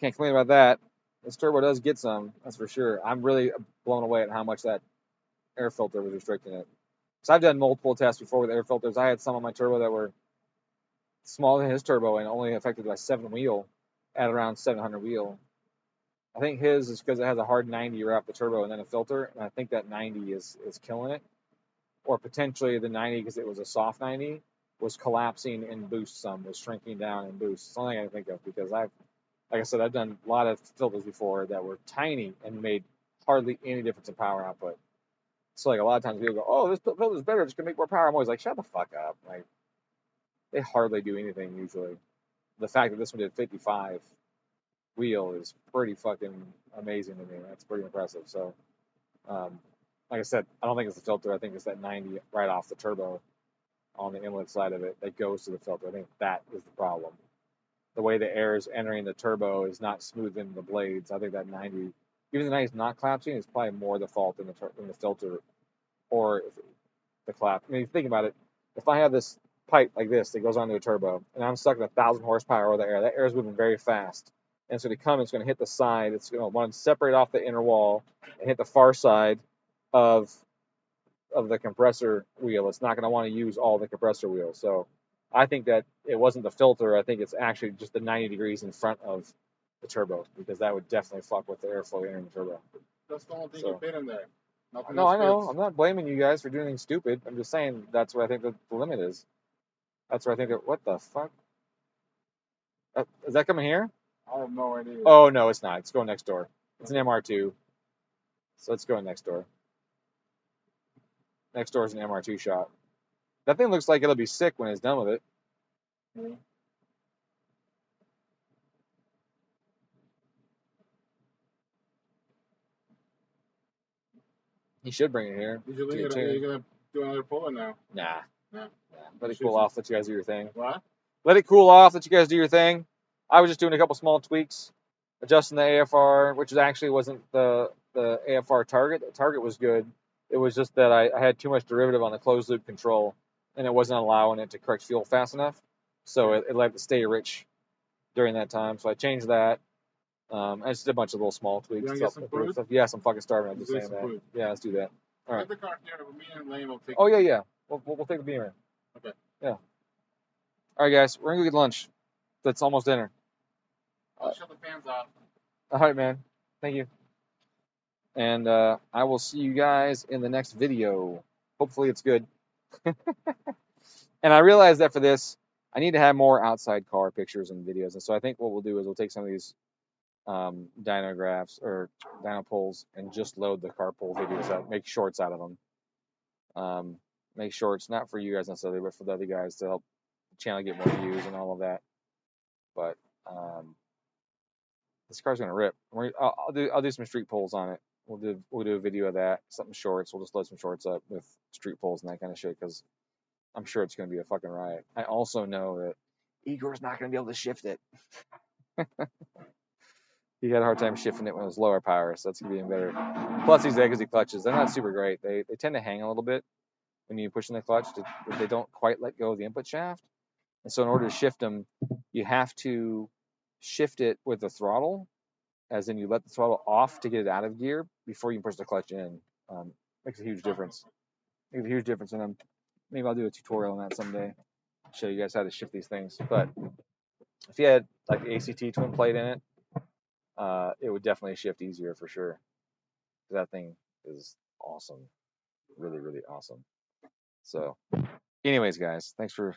complain about that. This turbo does get some, that's for sure. I'm really blown away at how much that air filter was restricting it. So I've done multiple tests before with air filters. I had some on my turbo that were smaller than his turbo and only affected by 7 wheel at around 700 wheel. I think his is because it has a hard 90 right off the turbo and then a filter, and I think that 90 is killing it. Or potentially the 90, because it was a soft 90, was collapsing in boost some, was shrinking down in boost. It's the only thing I can think of, because like I said, I've done a lot of filters before that were tiny and made hardly any difference in power output. So like a lot of times people go, "Oh, this filter is better. It's gonna make more power." I'm always like, "Shut the fuck up!" Like they hardly do anything usually. The fact that this one did 55 wheel is pretty fucking amazing to me. That's pretty impressive. So, like I said, I don't think it's the filter. I think it's that 90 right off the turbo on the inlet side of it that goes to the filter. I think that is the problem. The way the air is entering the turbo is not smoothing the blades. I think that 90 even the night it's not collapsing, it's probably more the fault than the filter or the collapse. I mean, think about it. If I have this pipe like this that goes onto a turbo, and I'm stuck at 1,000 horsepower over the air, that air is moving very fast. And it's going to come, it's going to hit the side, it's going to want to separate off the inner wall and hit the far side of the compressor wheel. It's not going to want to use all the compressor wheel. So I think that it wasn't the filter. I think it's actually just the 90 degrees in front of the turbo, because that would definitely fuck with the airflow in the turbo. That's the only thing So- you fit in there. Nothing No, else I know. fits. I'm not blaming you guys for doing anything stupid. I'm just saying that's what I think the limit is. That's where I think that, what the fuck? Is that coming here? I have no idea. Oh, no, it's not. It's going next door. It's an MR2. So it's going next door. Next door is an MR2 shot. That thing looks like it'll be sick when it's done with it. Yeah. He should bring it here. Did you to leave get it? Are tuned. you gonna do another pull or no? Nah. No. Let it cool off. Let you guys do your thing. What? Let it cool off. Let you guys do your thing. I was just doing a couple small tweaks, adjusting the AFR, which actually wasn't the AFR target. The target was good. It was just that I had too much derivative on the closed loop control, and it wasn't allowing it to correct fuel fast enough. So it let it stay rich during that time. So I changed that. I just did a bunch of little small tweaks. You wanna get some food? Stuff. Yes, I'm fucking starving. I'm just Let's saying get some that. food. Yeah, let's do that. All right. Get the car here. Me and Lane will take. Oh yeah. We'll take a beer. Okay. Yeah. All right, guys. We're gonna go get lunch. That's almost dinner. I'll shut the fans off. All right, man. Thank you. And I will see you guys in the next video. Hopefully it's good. And I realized that for this, I need to have more outside car pictures and videos. And so I think what we'll do is we'll take some of these dyno graphs or dyno pulls and just load the car pull videos out, make shorts out of them. Make shorts, not for you guys necessarily, but for the other guys to help the channel get more views and all of that. But this car's gonna rip. I'll do some street pulls on it. We'll do a video of that, something shorts. We'll just load some shorts up with street pulls and that kind of shit, because I'm sure it's gonna be a fucking riot. I also know that Igor's not gonna be able to shift it. He had a hard time shifting it when it was lower power, so that's gonna be even better. Plus these exit clutches, they're not super great. They tend to hang a little bit when you push in the clutch. They don't quite let go of the input shaft. And so in order to shift them, you have to shift it with the throttle, as in you let the throttle off to get it out of gear before you push the clutch in. Makes a huge difference. Makes a huge difference in them. Maybe I'll do a tutorial on that someday. Show you guys how to shift these things. But if you had like the ACT twin plate in it, it would definitely shift easier for sure. That thing is awesome. Really, really awesome. So anyways, guys, thanks for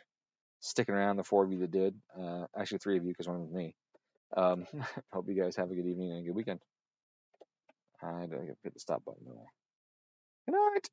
sticking around, the 4 of you that did. Actually 3 of you, because one was me. Hope you guys have a good evening and a good weekend. I gotta hit the stop button. Good night.